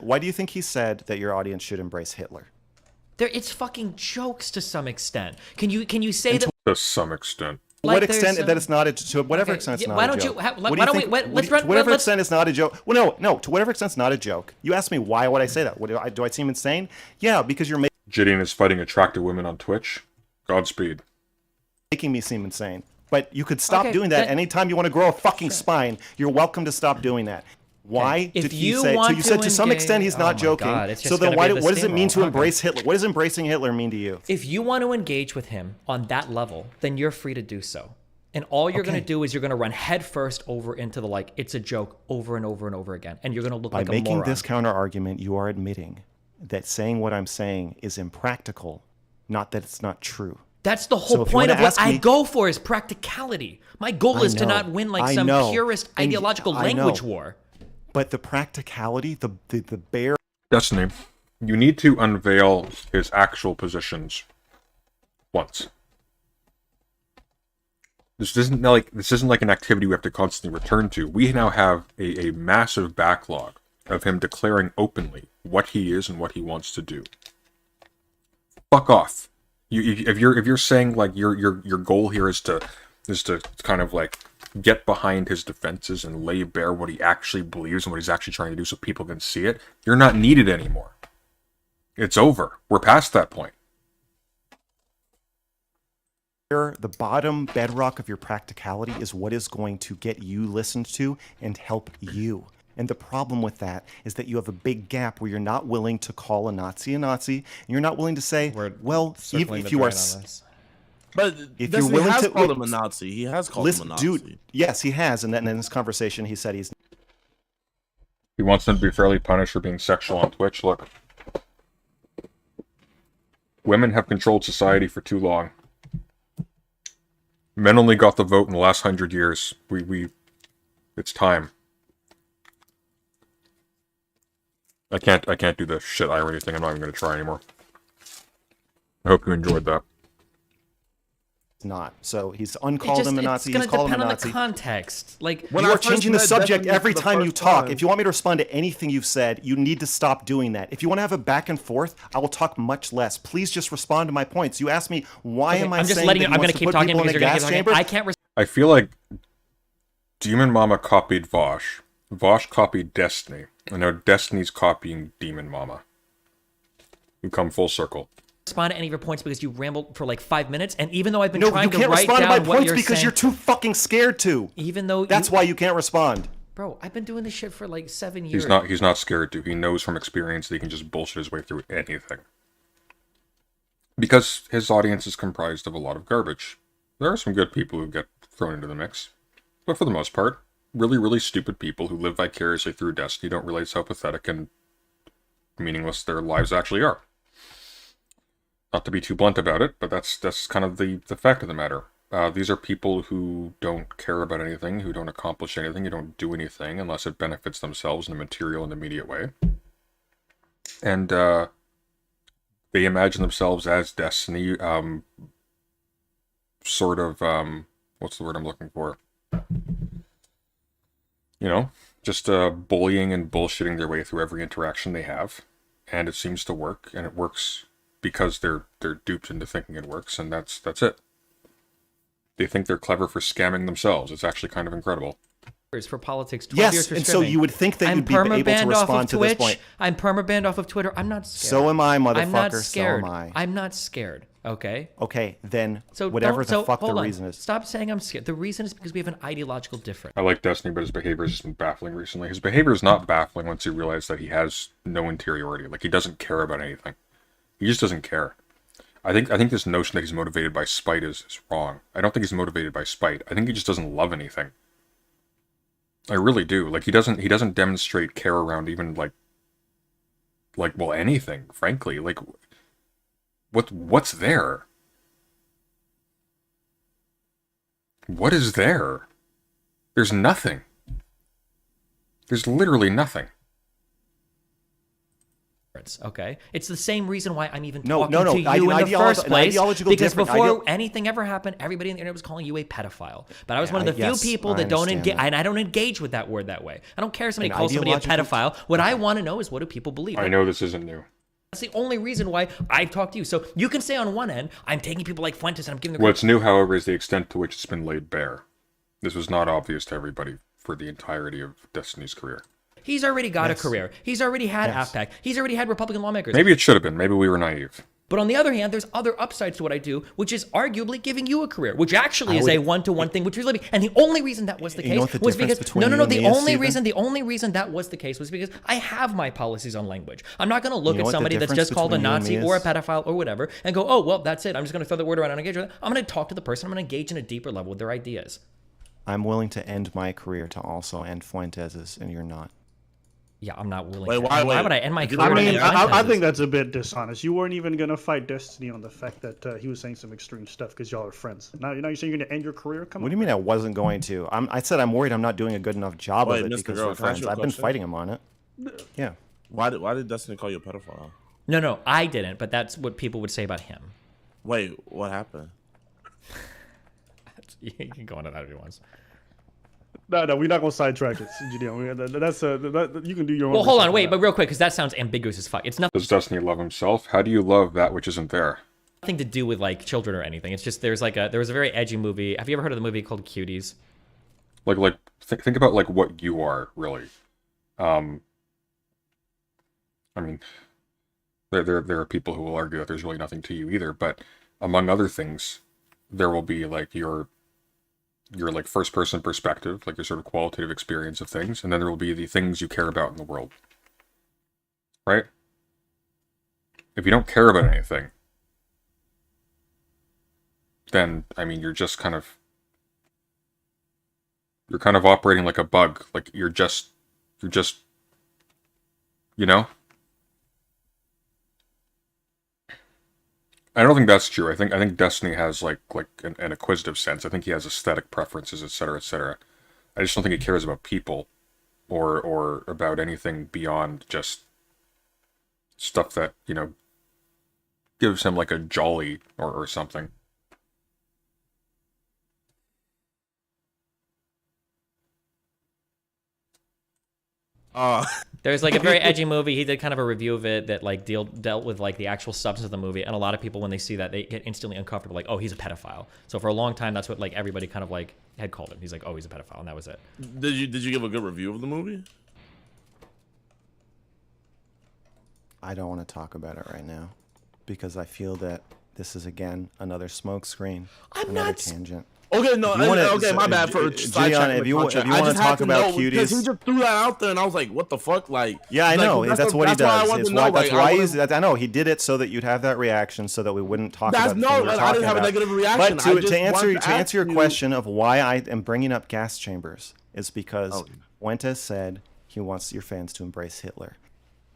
Why do you think he said that your audience should embrace Hitler? It's fucking jokes to some extent. Can you say that? To some extent. To Like what there's extent some- to whatever extent it's yeah, not why a don't joke? you- how- What do why you don't we- think- let- what let's do you- run- to whatever let's- extent it's not a joke. Well, no. To whatever extent it's not a joke. You asked me why would I say that? Do I seem insane? Yeah, because you're Gideon is fighting attractive women on Twitch. Godspeed. making me seem insane. But you could stop Okay, doing that that- anytime you want to grow a fucking spine. You're welcome to stop doing that. Why If did he you say? So want you said to to some extent engage- he's not Oh my joking. God, it's So just then gonna be what does it mean to steamroll. embrace Hitler? What does embracing Hitler mean to you? If you want to engage with him on that level, then you're free to do so. And all you're going to do is you're going to run headfirst over into the like it's a joke over and over and over again, and you're going to look By like a making moron. this counter argument, you are admitting that saying what I'm saying is impractical, not that it's not true. That's the So whole if you point wanna of what ask I me- go for is practicality. My goal I is to know, not win like I some know. purist And ideological I know. language war. But the practicality, the bare Destiny, you need to unveil his actual positions once. This isn't like an activity we have to constantly return to. We now have a massive backlog of him declaring openly what he is and what he wants to do. Fuck off. If you're saying like your goal here is to kind of like get behind his defenses and lay bare what he actually believes and what he's actually trying to do so people can see it, you're not needed anymore. It's over. We're past that point. the bottom bedrock of your practicality is what is going to get you listened to and help you. And the problem with that is that you have a big gap where you're not willing to call a Nazi, and you're not willing to say, well, Circling if the you are, drain on this. But if Destiny you're willing has to called him a Nazi. He has called him a Nazi. dude, yes, he has, and then in this conversation, he said he's. He wants them to be fairly punished for being sexual on Twitch. Look, women have controlled society for too long. Men only got the vote in the last 100 years. It's time. I can't do the shit irony thing. I'm not even going to try anymore. I hope you enjoyed that. Not. So he's uncalled him a Nazi. It's He's going to called him a depend on the Nazi. context. Like, When You I are first changing the met subject Destiny every for the time you first talk. time- If you want me to respond to anything you've said, you need to stop doing that. If you want to have a back and forth, I will talk much less. Please just respond to my points. You asked me why am I I'm just saying letting that you. he I'm going wants to to keep put talking people in because a you're going to gas keep talking. chamber? I can't. I feel like Demon Mama copied Vosh. Vosh copied Destiny. And now Destiny's copying Demon Mama. We come full circle. Respond to any of your points because you rambled for like 5 minutes, and even though I've been No, trying you to can't write respond to my down what points you're because saying, you're too fucking scared to. even though That's why you can't respond. bro, I've been doing this shit for like 7 years. He's not scared to. He knows from experience that he can just bullshit his way through anything. Because his audience is comprised of a lot of garbage. There are some good people who get thrown into the mix. But for the most part, really, really stupid people who live vicariously through Destiny don't realize how pathetic and meaningless their lives actually are. Not to be too blunt about it, but that's kind of the fact of the matter. These are people who don't care about anything, who don't accomplish anything, who don't do anything unless it benefits themselves in a material and immediate way. And they imagine themselves as Destiny, sort of, what's the word I'm looking for? You know, just bullying and bullshitting their way through every interaction they have. And it seems to work, and it works because they're duped into thinking it works, and that's it. They think they're clever for scamming themselves. It's actually kind of incredible. for politics. 12 years Yes, for and so streaming. you would think that I'm you'd be able to perma-banned off of respond to this Twitch. point. I'm perma-banned off of Twitter. I'm not scared. So am I, I'm not motherfucker. So scared. am I. I'm not scared. Okay. Okay, then So whatever the fuck the hold on. reason is. Stop saying I'm scared. The reason is because we have an ideological difference. I like Destiny, but his behavior has just been baffling recently. His behavior is not baffling once he realized that he has no interiority. Like, he doesn't care about anything. He just doesn't care. I think this notion that he's motivated by spite is wrong. I don't think he's motivated by spite. I think he just doesn't love anything. I really do. Like, he doesn't demonstrate care around even like well, anything, frankly. Like, what's there? What is there? There's nothing. There's literally nothing. Okay, it's the same reason why I'm even No, talking no, no. to you in the first An place. ideological Because difference. before anything ever happened, everybody on the internet was calling you a pedophile. But I was one of the few yes, people I that don't understand engage, that. and I don't engage with that word that way. I don't care if somebody An calls somebody a ideological- pedophile. What I want to know is, what do people believe? I know this isn't new. That's the only reason why I've talked to you. So you can say on one end, I'm taking people like Fuentes and I'm giving them. What's new, however, is the extent to which it's been laid bare. This was not obvious to everybody for the entirety of Destiny's career. He's already got a career. He's already had AFPAC. He's already had Republican lawmakers. Maybe it should have been. Maybe we were naive. But on the other hand, there's other upsides to what I do, which is arguably giving you a career, which actually is a one-to-one thing, which is living. And the only reason that was the You know case what the was difference because between you and me is, Steven? the only reason that was the case was because I have my policies on language. I'm not going to look You know at what the somebody that's difference just called a between you and Nazi me or a is? pedophile or whatever and go, oh, well, that's it. I'm just going to throw the word around and engage with it. I'm going to talk to the person. I'm going to engage in a deeper level with their ideas. I'm willing to end my career to also end Fuentes's, and you're not. Yeah, I'm not willing Wait, to. why- Why would I wait. end my I career? I to mean, end I Fuentes'? think that's a bit dishonest. You weren't even gonna fight Destiny on the fact that he was saying some extreme stuff because y'all are friends. Now you're saying you're gonna end your career? Come What on. do you mean I wasn't going to? I said I'm worried I'm not doing a good enough job Wait, of it Mr. because Girl, we're can I ask friends. you a I've been question? fighting him on it. Yeah. Why did Destiny call you a pedophile? No, I didn't, but that's what people would say about him. Wait, what happened? You can go into that if you want. No, we're not gonna sidetrack it, Gideon. That's you can do your own. Well, hold on, research wait, on but that. real quick, because that sounds ambiguous as fuck. It's Does Destiny love himself? How do you love that which isn't there? nothing to do with like children or anything. It's just there was a very edgy movie. Have you ever heard of the movie called Cuties? Think about like what you are really. I mean, there are people who will argue that there's really nothing to you either, but among other things, there will be like your like first person perspective, like your sort of qualitative experience of things, and then there will be the things you care about in the world. Right? If you don't care about anything, then I mean you're kind of operating like a bug. Like you're just you know? I don't think that's true. I think Destiny has like an acquisitive sense. I think he has aesthetic preferences, etc., etc. I just don't think he cares about people or about anything beyond just stuff that, you know, gives him like a jolly or something. There's like a very edgy movie. He did kind of a review of it that like dealt with like the actual substance of the movie, and a lot of people when they see that they get instantly uncomfortable, like, oh, he's a pedophile. So for a long time, that's what like everybody kind of like had called him. He's like, oh, he's a pedophile, and that was it. Did you give a good review of the movie? I don't want to talk about it right now because I feel that this is again another smokescreen, another tangent. Okay, no, If you wanna- okay, my bad for Giuliani, if you want to talk about because he cuties, just threw that out there, and I was like, "What the fuck?" Like, yeah, I like, know that's what he why I does. wanted It's to know, why, like, that's I why wanted- he's. I know he did it so that you'd have that reaction, so that we wouldn't talk That's about. no, the thing we're I talking didn't have a about. negative reaction. But I to just answer wanted to answer your ask you- question of why I am bringing up gas chambers is because Oh. Fuentes said he wants your fans to embrace Hitler.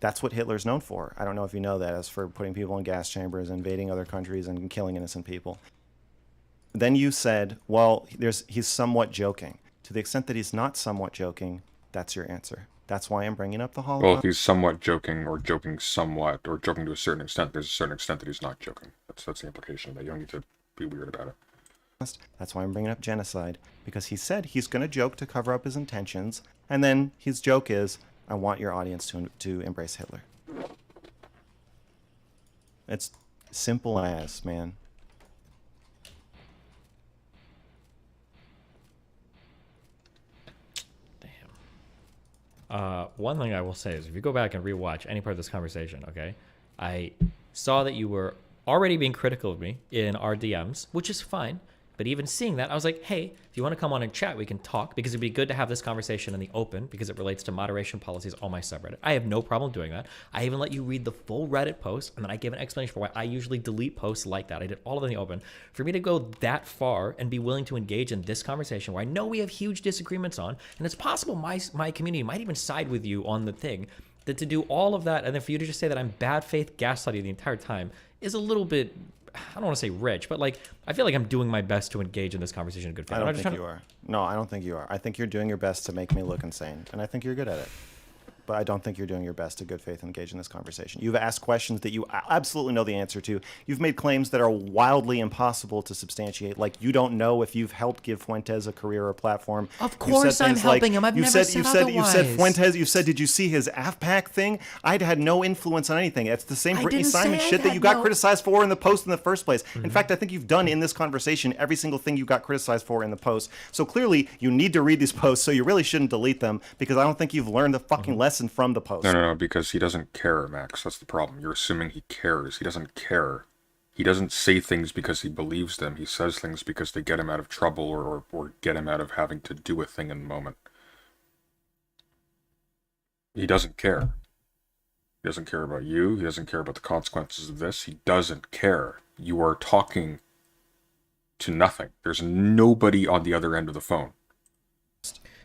That's what Hitler's known for. I don't know if you know that, as for putting people in gas chambers, invading other countries, and killing innocent people. Then you said, well, he's somewhat joking. To the extent that he's not somewhat joking, that's your answer. That's why I'm bringing up the Holocaust. Well, if he's somewhat joking or joking somewhat or joking to a certain extent, there's a certain extent that he's not joking. That's the implication of that. You don't need to be weird about it. That's why I'm bringing up genocide, because he said he's going to joke to cover up his intentions, and then his joke is, I want your audience to embrace Hitler. It's simple as, man. One thing I will say is if you go back and rewatch any part of this conversation, okay, I saw that you were already being critical of me in our DMs, which is fine. But even seeing that, I was like, hey, if you want to come on and chat, we can talk, because it'd be good to have this conversation in the open because it relates to moderation policies on my subreddit. I have no problem doing that. I even let you read the full Reddit post, and then I gave an explanation for why I usually delete posts like that. I did all of it in the open. For me to go that far and be willing to engage in this conversation where I know we have huge disagreements on, and it's possible my community might even side with you on the thing, that to do all of that and then for you to just say that I'm bad faith gaslighting the entire time is a little bit, I don't want to say rich, but like I feel like I'm doing my best to engage in this conversation in good faith. I don't think you are. No, I don't think you are. I think you're doing your best to make me look insane, and I think you're good at it. But I don't think you're doing your best to good faith engage in this conversation. You've asked questions that you absolutely know the answer to. You've made claims that are wildly impossible to substantiate. Like you don't know if you've helped give Fuentes a career or platform. Of course I'm helping him. I've never said otherwise. You said Fuentes. You said, did you see his AFPAC thing? I'd had no influence on anything. It's the same Brittany Simon shit that you got criticized for in the post in the first place. In fact, I think you've done in this conversation every single thing you got criticized for in the post. So clearly you need to read these posts, so you really shouldn't delete them because I don't think you've learned the fucking lesson from the post. No, because he doesn't care, Max. That's the problem. You're assuming he cares. He doesn't care. He doesn't say things because he believes them. He says things because they get him out of trouble or get him out of having to do a thing in the moment. He doesn't care. He doesn't care about you. He doesn't care about the consequences of this. He doesn't care. You are talking to nothing. There's nobody on the other end of the phone.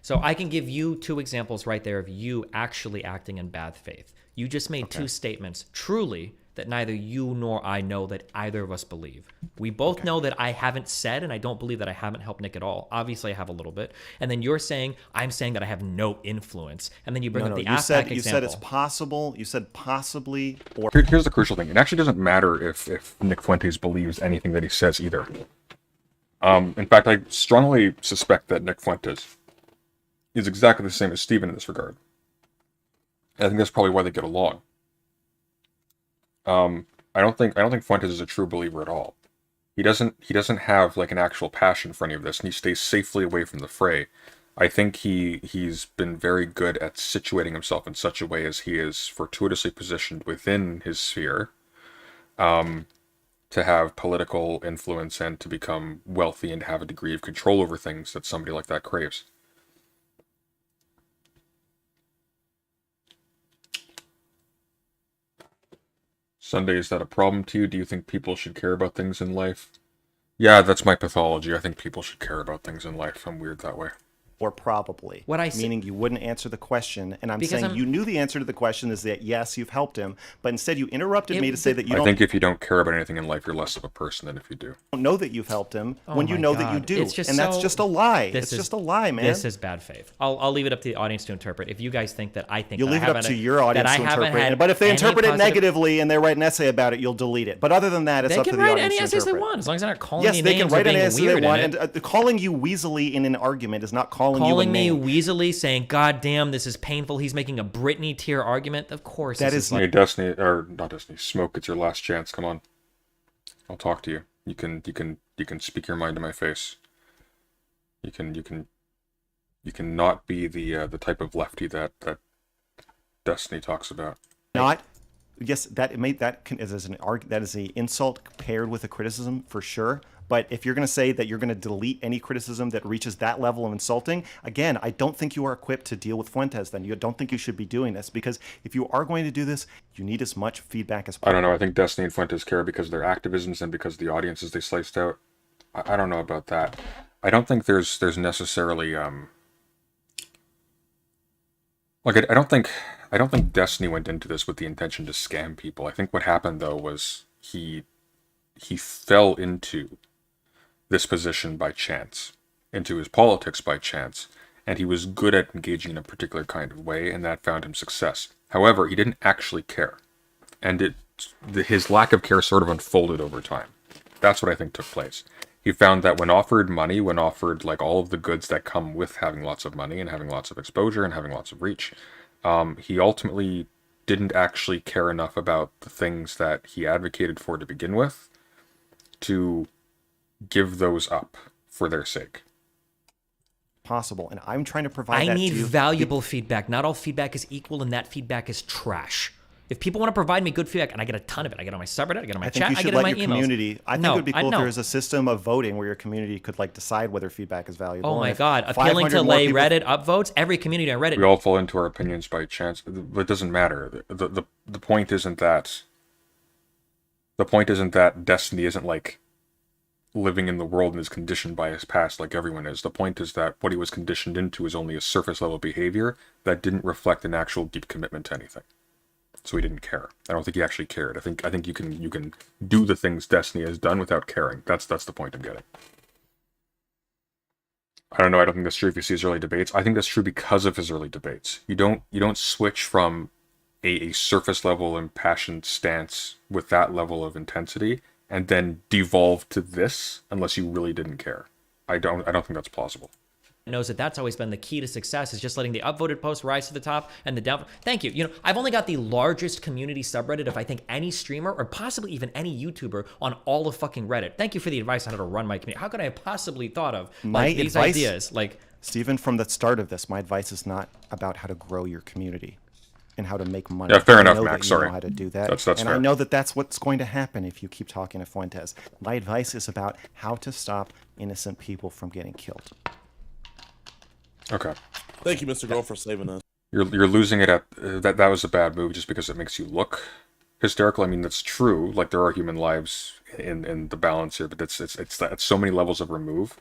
So I can give you two examples right there of you actually acting in bad faith. You just made two statements truly that neither you nor I know that either of us believe. We both know that I haven't said, and I don't believe that I haven't helped Nick at all. Obviously, I have a little bit. And then you're saying, I'm saying that I have no influence. And then you bring up the AFPAC example. You said it's possible. You said possibly. Or Here's the crucial thing. It actually doesn't matter if Nick Fuentes believes anything that he says either. In fact, I strongly suspect that Nick Fuentes is exactly the same as Steven in this regard. And I think that's probably why they get along. I don't think Fuentes is a true believer at all. He doesn't have like an actual passion for any of this, and he stays safely away from the fray. I think he's been very good at situating himself in such a way as he is fortuitously positioned within his sphere, to have political influence and to become wealthy and have a degree of control over things that somebody like that craves. Sunday, is that a problem to you? Do you think people should care about things in life? Yeah, that's my pathology. I think people should care about things in life. I'm weird that way. Or probably. Meaning you wouldn't answer the question. And I'm saying you knew the answer to the question is that, yes, you've helped him. But instead you interrupted me to say that you don't... I think if you don't care about anything in life, you're less of a person than if you do. Don't know that you've helped him when you know that you do. And that's just a lie. It's just a lie, man. This is bad faith. I'll leave it up to the audience to interpret. If you guys think that I think you'll leave it up to your audience to interpret it. But if they interpret it negatively and they write an essay about it, you'll delete it. But other than that, it's up to the audience to interpret. They can write any essays they want, as long as they're not calling me names. Yes, they can write any essay they want. And calling you weaselly in an argument is not calling you a name. Weaselly saying, God damn, this is painful. He's making a Britney tier argument. Of course. That is Hey, Destiny, or not Destiny, Smoke, it's your last chance. Come on. I'll talk to you. You can speak your mind to my face. You can not be the type of lefty that Destiny talks about. Yes, that is an insult paired with a criticism for sure. But if you're going to say that you're going to delete any criticism that reaches that level of insulting, again, I don't think you are equipped to deal with Fuentes. Then you don't think you should be doing this, because if you are going to do this, you need as much feedback as possible. I don't know. I think Destiny and Fuentes care because of their activisms and because of the audiences they sliced out. I don't know about that. I don't think there's necessarily I don't think Destiny went into this with the intention to scam people. I think what happened though was he fell into this position by chance, into his politics by chance, and he was good at engaging in a particular kind of way, and that found him success. However, he didn't actually care, and his lack of care sort of unfolded over time. That's what I think took place. He found that when offered money, when offered like all of the goods that come with having lots of money and having lots of exposure and having lots of reach, he ultimately didn't actually care enough about the things that he advocated for to begin with to give those up for their sake. possible. And I'm trying to provide I that need to you. valuable feedback. Not all feedback is equal, and that feedback is trash. If people want to provide me good feedback, and I get a ton of it, I get it on my subreddit, I get it on my I think chat, you I should get it on my let your emails. community. I think No, it would be cool if no. there was a system of voting where your community could like decide whether feedback is valuable. Oh And my if god, appealing 500 to more lay people- Reddit upvotes, every community on Reddit. We all fall into our opinions by chance. It doesn't matter. The point isn't that. The point isn't that Destiny isn't like living in the world and is conditioned by his past like everyone is. The point is that what he was conditioned into is only a surface level behavior that didn't reflect an actual deep commitment to anything. So he didn't care. I don't think he actually cared. I think you can do the things Destiny has done without caring. That's the point I'm getting. I don't know. I don't think that's true if you see his early debates. I think that's true because of his early debates. You don't switch from a surface level impassioned stance with that level of intensity and then devolve to this unless you really didn't care. I don't think that's plausible. Knows that that's always been the key to success, is just letting the upvoted posts rise to the top and the down. Thank you. You know, I've only got the largest community subreddit of I think any streamer or possibly even any YouTuber on all of fucking Reddit. Thank you for the advice on how to run my community. How could I have possibly thought of like these ideas? Like, Stephen, from the start of this, my advice is not about how to grow your community and how to make money. Yeah, fair I enough, know Max. that you Sorry. know how to do that. That's and fair. I know that that's what's going to happen if you keep talking to Fuentes. My advice is about how to stop innocent people from getting killed. Okay. Thank you, Mr. Girl, for saving us. You're losing it at that was a bad move just because it makes you look hysterical. I mean, that's true. Like, there are human lives in the balance here, but it's so many levels of remove.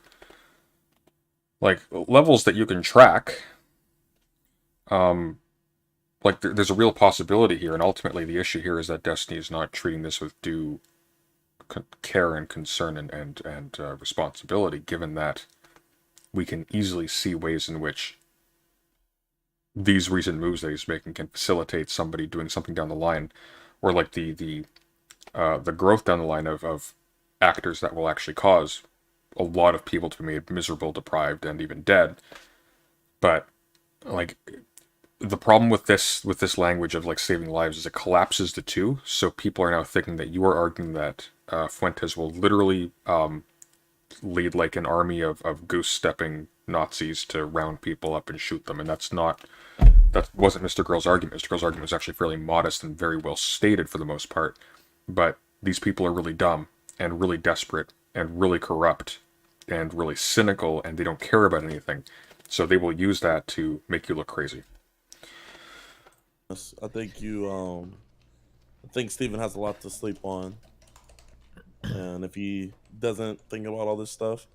Like, levels that you can track. Like, there's a real possibility here, and ultimately the issue here is that Destiny is not treating this with due care and concern and responsibility, given that we can easily see ways in which these recent moves that he's making can facilitate somebody doing something down the line, or like the growth down the line of actors that will actually cause a lot of people to be made miserable, deprived, and even dead. But like, the problem with this language of like saving lives is it collapses the two. So people are now thinking that you are arguing that Fuentes will literally lead like an army of goose-stepping Nazis to round people up and shoot them, and that wasn't Mr. Girl's argument. Mr. Girl's argument was actually fairly modest and very well stated for the most part, but these people are really dumb and really desperate and really corrupt and really cynical, and they don't care about anything, so they will use that to make you look crazy. I think I think Steven has a lot to sleep on. And if he doesn't think about all this stuff,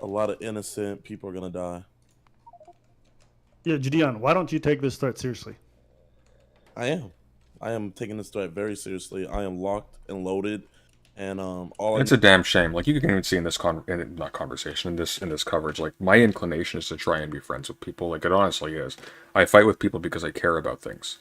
a lot of innocent people are going to die. Yeah, Gideon, why don't you take this threat seriously? I am taking this threat very seriously. I am locked and loaded. And it's a damn shame. Like, you can even see in this in this coverage, like, my inclination is to try and be friends with people. Like, it honestly is. I fight with people because I care about things.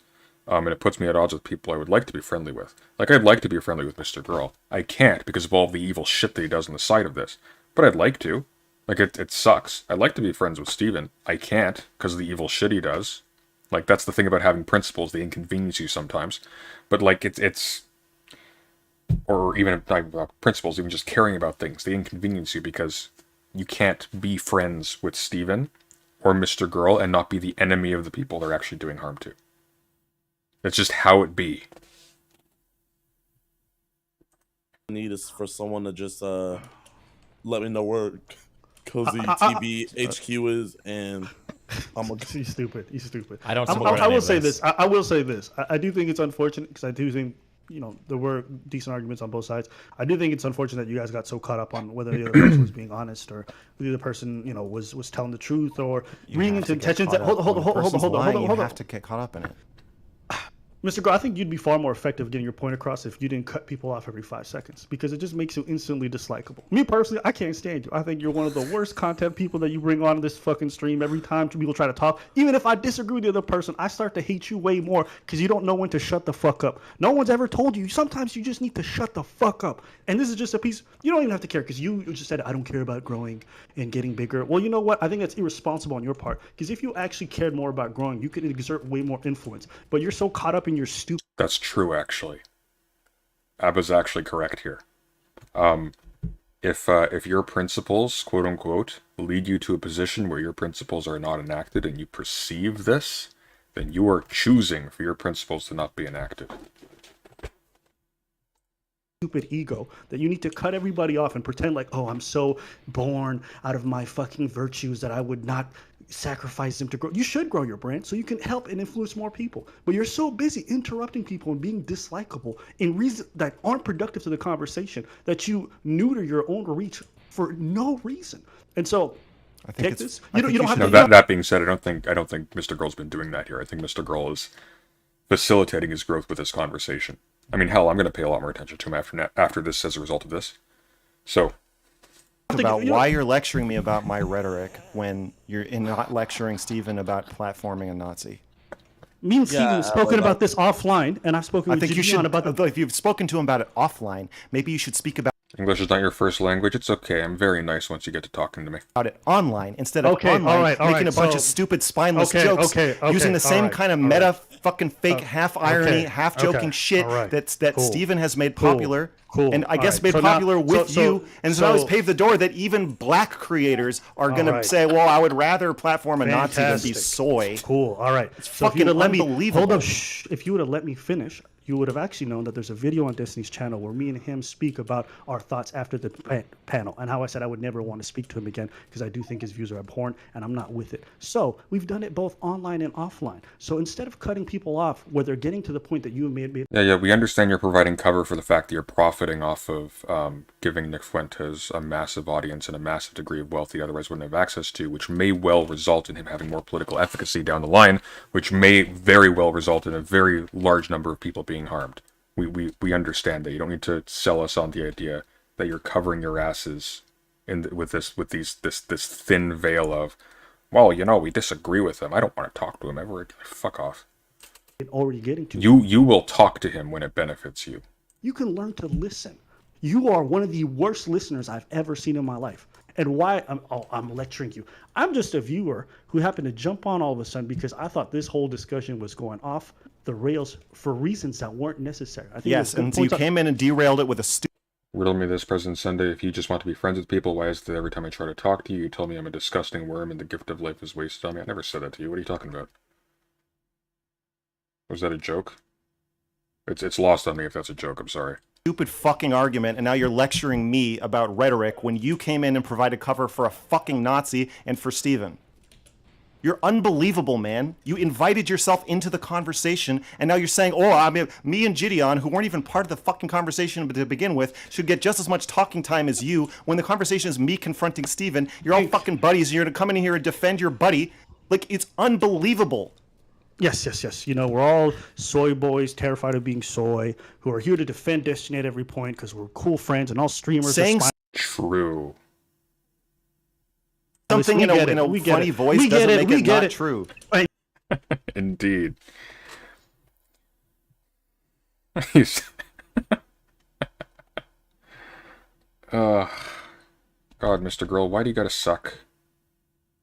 And it puts me at odds with people I would like to be friendly with. Like, I'd like to be friendly with Mr. Girl. I can't because of all the evil shit that he does on the side of this. But I'd like to. Like, it sucks. I'd like to be friends with Steven. I can't because of the evil shit he does. Like, that's the thing about having principles. They inconvenience you sometimes. But, like, it's or even principles, even just caring about things, they inconvenience you because you can't be friends with Steven or Mr. Girl and not be the enemy of the people they're actually doing harm to. It's just how it be. I need is for someone to just let me know where Cozy TV HQ is, and I'm a... He's stupid. He's stupid. I don't I support will any of say this. this. I will say this. I do think it's unfortunate because I do think, you know, there were decent arguments on both sides. I do think it's unfortunate that you guys got so caught up on whether the other person was being honest or whether the person, you know, was telling the truth or reading into intentions. Hold on. You have to get caught up in it. Mr. Girl, I think you'd be far more effective getting your point across if you didn't cut people off every 5 seconds, because it just makes you instantly dislikable. Me personally, I can't stand you. I think you're one of the worst content people that you bring on this fucking stream. Every time people try to talk, even if I disagree with the other person, I start to hate you way more because you don't know when to shut the fuck up. No one's ever told you. Sometimes you just need to shut the fuck up. And this is just a piece. You don't even have to care because you just said, I don't care about growing and getting bigger. Well, you know what? I think that's irresponsible on your part, because if you actually cared more about growing, you could exert way more influence. But you're so caught up in your stupid. That's true, actually. Abba's actually correct here. if your principles, quote unquote, lead you to a position where your principles are not enacted and you perceive this, then you are choosing for your principles to not be enacted. Stupid ego that you need to cut everybody off and pretend like, oh, I'm so born out of my fucking virtues that I would not sacrifice them to grow. You should grow your brand so you can help and influence more people. But you're so busy interrupting people and being dislikable in reasons that aren't productive to the conversation that you neuter your own reach for no reason. And so I think take this. I You think don't you have should- to. That being said, I don't think Mr. Girl's been doing that here. I think Mr. Girl is facilitating his growth with this conversation. I mean, hell, I'm going to pay a lot more attention to him after this as a result of this. So, about why you're lecturing me about my rhetoric when you're not lecturing Steven about platforming a Nazi. Me and Steven have spoken about this offline, and I've spoken I with think you Gideon should, about the. if you've spoken to him about it offline, maybe you should speak about English is not your first language. It's okay. I'm very nice once you get to talking to me. it online instead of Okay, online, all right, making a bunch so- of stupid, spineless Okay, jokes, okay, using the all same right, kind of all meta, right. fucking fake, half irony, okay, half joking okay, shit all right, that cool, Steven has made cool, popular, cool, and I all guess right, made so now- popular with so- you, and so now it's so- paved the door that even black creators are going right. to say, well, I would rather platform a Nazi than be Fantastic. soy. Cool. All right. So if fucking you'd have let me unbelievable. hold up. Shh. If you would have let me finish, you would have actually known that there's a video on Destiny's channel where me and him speak about our thoughts after the panel and how I said I would never want to speak to him again because I do think his views are abhorrent and I'm not with it. So we've done it both online and offline. So instead of cutting people off where they're getting to the point that you made. Yeah, we understand you're providing cover for the fact that you're profiting off of giving Nick Fuentes a massive audience and a massive degree of wealth he otherwise wouldn't have access to, which may well result in him having more political efficacy down the line, which may very well result in a very large number of people being harmed. We understand that. You don't need to sell us on the idea that you're covering your asses with this thin veil of, well, we disagree with him. I don't want to talk to him ever again. Fuck off. Already getting to You will talk to him when it benefits you. You can learn to listen. You are one of the worst listeners I've ever seen in my life. And why I'm lecturing you. I'm just a viewer who happened to jump on all of a sudden because I thought this whole discussion was going off the rails for reasons that weren't necessary. I think Yes, and so you came in and derailed it with a stupid. Riddle me this, President Sunday. If you just want to be friends with people, why is it that every time I try to talk to you, you tell me I'm a disgusting worm and the gift of life is wasted on me? I never said that to you. What are you talking about? Was that a joke? It's lost on me if that's a joke. I'm sorry. Stupid fucking argument, and now you're lecturing me about rhetoric when you came in and provided cover for a fucking Nazi and for Steven. You're unbelievable, man. You invited yourself into the conversation, and now you're saying, oh, I mean, me and Gideon, who weren't even part of the fucking conversation to begin with, should get just as much talking time as you when the conversation is me confronting Steven. You're all fucking buddies, and you're going to come in here and defend your buddy. Like, it's unbelievable. Yes. We're all soy boys, terrified of being soy, who are here to defend Destiny at every point because we're cool friends and all streamers. True. Something in a funny voice doesn't make it not true. Indeed. God, Mr. Girl, why do you gotta suck?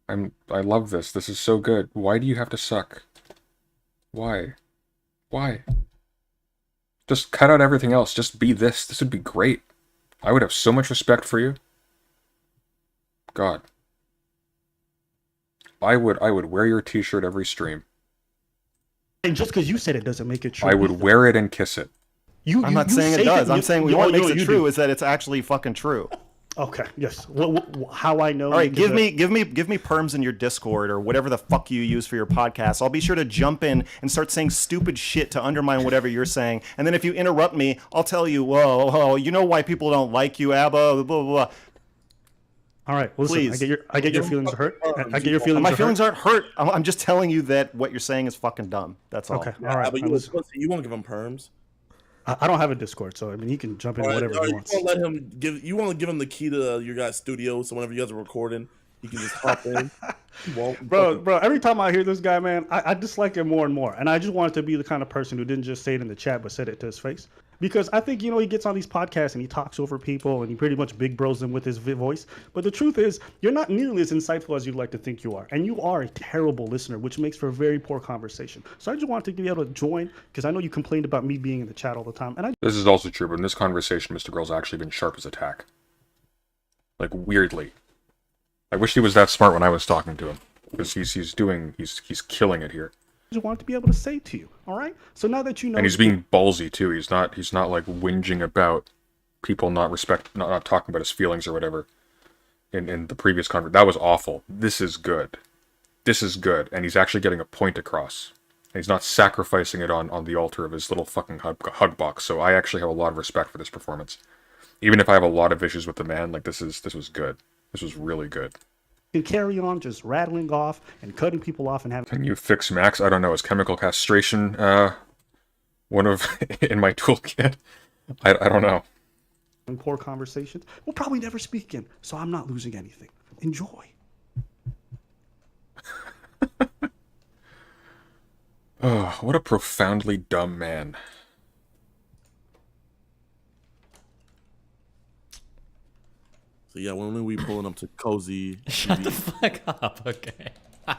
I love this. This is so good. Why do you have to suck? Why? Just cut out everything else. Just be this. This would be great. I would have so much respect for you. God. I would wear your t-shirt every stream. And just because you said it doesn't make it true. I would wear it and kiss it. I'm not saying it does. I'm saying what makes it true is that it's actually fucking true. Okay. Yes. How I know? All right. Give me perms in your Discord or whatever the fuck you use for your podcast. I'll be sure to jump in and start saying stupid shit to undermine whatever you're saying. And then if you interrupt me, I'll tell you, whoa, you know why people don't like you, Abba, blah blah blah. All right. Listen, please. I get your feelings hurt. I get your feelings. My feelings aren't hurt. I'm just telling you that what you're saying is fucking dumb. That's all. Okay. All right. But you want to give him perms? I don't have a Discord, so I mean he can jump in whatever he wants. You want to give him the key to your guys' studio, so whenever you guys are recording, he can just hop in. Bro, every time I hear this guy, man, I dislike him more and more. And I just wanted to be the kind of person who didn't just say it in the chat, but said it to his face. Because I think, he gets on these podcasts and he talks over people and he pretty much big bros them with his voice. But the truth is, you're not nearly as insightful as you'd like to think you are. And you are a terrible listener, which makes for a very poor conversation. So I just wanted to be able to join, because I know you complained about me being in the chat all the time. And This is also true, but in this conversation, Mr. Girl's actually been sharp as a tack. Like, weirdly. I wish he was that smart when I was talking to him. Because he's killing it here. I just want to be able to say to you. All right. So now that you know, And he's being ballsy too. He's not like whinging about people not talking about his feelings or whatever. In the previous conversation, that was awful. This is good. This is good, and he's actually getting a point across. And he's not sacrificing it on the altar of his little fucking hug box. So I actually have a lot of respect for this performance. Even if I have a lot of issues with the man, like this was good. This was really good. can carry on just rattling off and cutting people off and having. Can you fix Max? I don't know. Is chemical castration one of in my toolkit? I don't know. Poor conversations. We'll probably never speak again, so I'm not losing anything. Enjoy. Oh, what a profoundly dumb man. So yeah, when we pulling up to cozy. Shut the fuck up, okay?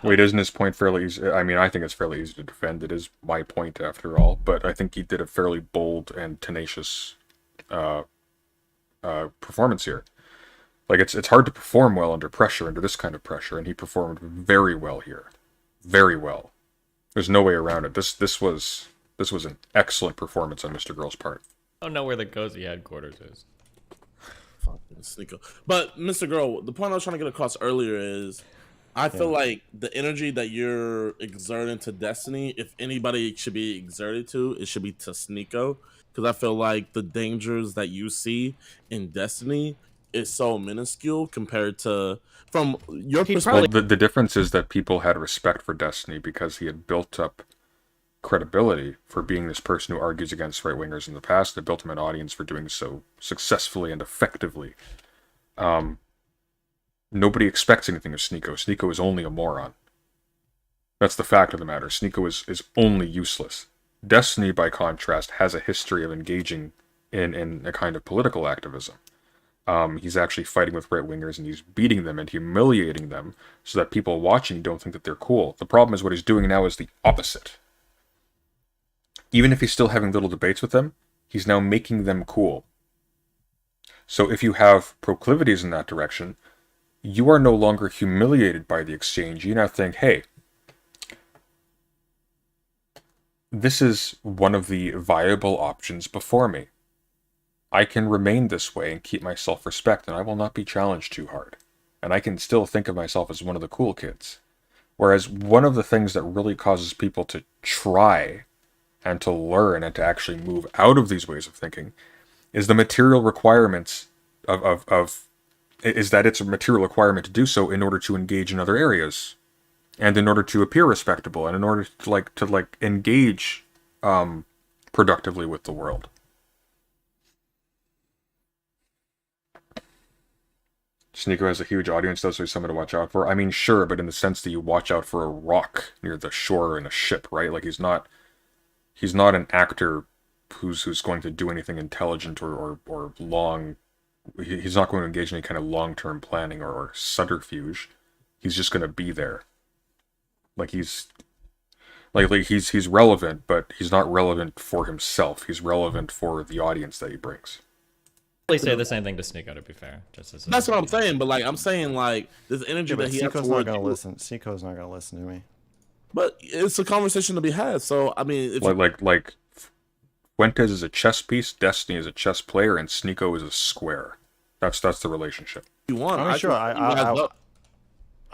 Wait, isn't his point fairly easy? I mean, I think it's fairly easy to defend. It is my point after all, but I think he did a fairly bold and tenacious performance here. Like, it's hard to perform well under pressure, under this kind of pressure, and he performed very well here. Very well. There's no way around it. This was an excellent performance on Mr. Girl's part. I don't know where the cozy headquarters is. Fucking Sneeko. But Mr. Girl, the point I was trying to get across earlier is I feel like the energy that you're exerting to Destiny, if anybody should be exerted to, it should be to Sneeko. Because I feel like the dangers that you see in Destiny is so minuscule compared to from your perspective. Well, the difference is that people had respect for Destiny because he had built up credibility for being this person who argues against right-wingers in the past. They built him an audience for doing so successfully and effectively. Nobody expects anything of Sneeko. Sneeko is only a moron. That's the fact of the matter. Sneeko is only useless. Destiny, by contrast, has a history of engaging in a kind of political activism. He's actually fighting with right-wingers, and he's beating them and humiliating them so that people watching don't think that they're cool. The problem is what he's doing now is the opposite. Even if he's still having little debates with them, he's now making them cool. So if you have proclivities in that direction, you are no longer humiliated by the exchange. You now think, hey, this is one of the viable options before me. I can remain this way and keep my self-respect, and I will not be challenged too hard. And I can still think of myself as one of the cool kids. Whereas one of the things that really causes people to try and to learn and to actually move out of these ways of thinking is the material requirements is that it's a material requirement to do so in order to engage in other areas. And in order to appear respectable, and in order to engage productively with the world. Sneeko has a huge audience, though, so he's someone to watch out for. I mean, sure, but in the sense that you watch out for a rock near the shore in a ship, right? Like, he's not an actor who's going to do anything intelligent or long. He's not going to engage in any kind of long-term planning or subterfuge. He's just going to be there. Like he's relevant, but he's not relevant for himself. He's relevant for the audience that he brings. They say the same thing to Sneeko, to be fair. That's what I'm saying, but like I'm saying, like this energy that he has Sneeko's not gonna listen. Sneeko's not gonna listen to me. But it's a conversation to be had. So I mean, if like Fuentes is a chess piece, Destiny is a chess player, and Sneeko is a square. That's the relationship. you want, I'm sure.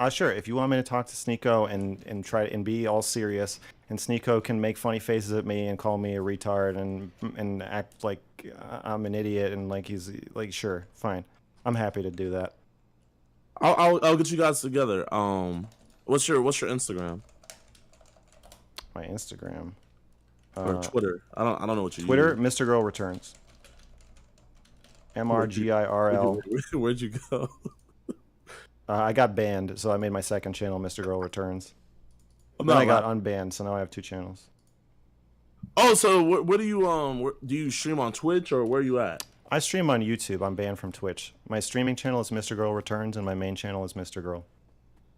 Sure. If you want me to talk to Sneeko and try and be all serious, and Sneeko can make funny faces at me and call me a retard and act like I'm an idiot and like he's like, sure, fine, I'm happy to do that. I'll get you guys together. What's your Instagram? My Instagram Or Twitter? I don't know what you Twitter. use. Mr. Girl Returns. MRGIRL. Where'd you go? I got banned, so I made my second channel, Mr. Girl Returns. Then I got unbanned, so now I have two channels. Oh, so where do you do you stream on Twitch or where are you at? I stream on YouTube. I'm banned from Twitch. My streaming channel is Mr. Girl Returns, and my main channel is Mr. Girl.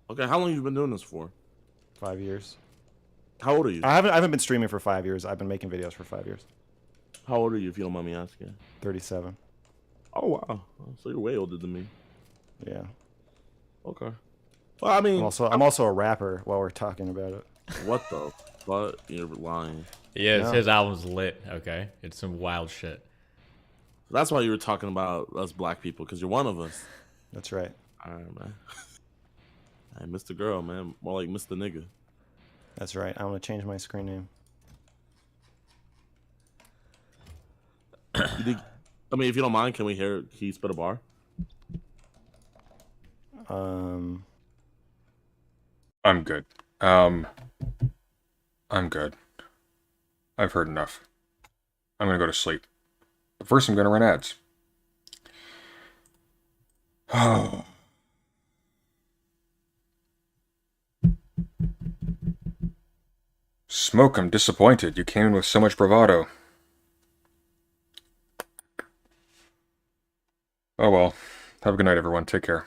Okay, how long have you been doing this for? 5 years. How old are you? I haven't been streaming for 5 years. I've been making videos for 5 years. How old are you, if you don't mind me asking? 37. Oh wow, so you're way older than me. Yeah. Okay. Well, I mean, I'm also a rapper while we're talking about it. what the fuck? You're lying. Yeah, No. his album's lit. Okay, it's some wild shit. That's why you were talking about us black people, because you're one of us. That's right. All right, man. Hey, Mr. Girl, man. More like Mr. Nigga. That's right. I'm gonna change my screen name. You think, I mean, if you don't mind, can he spit a bar? I'm good. I'm good. I've heard enough. I'm gonna go to sleep. But first, I'm gonna run ads. Oh. Smoke, I'm disappointed. You came in with so much bravado. Oh well. Have a good night, everyone. Take care.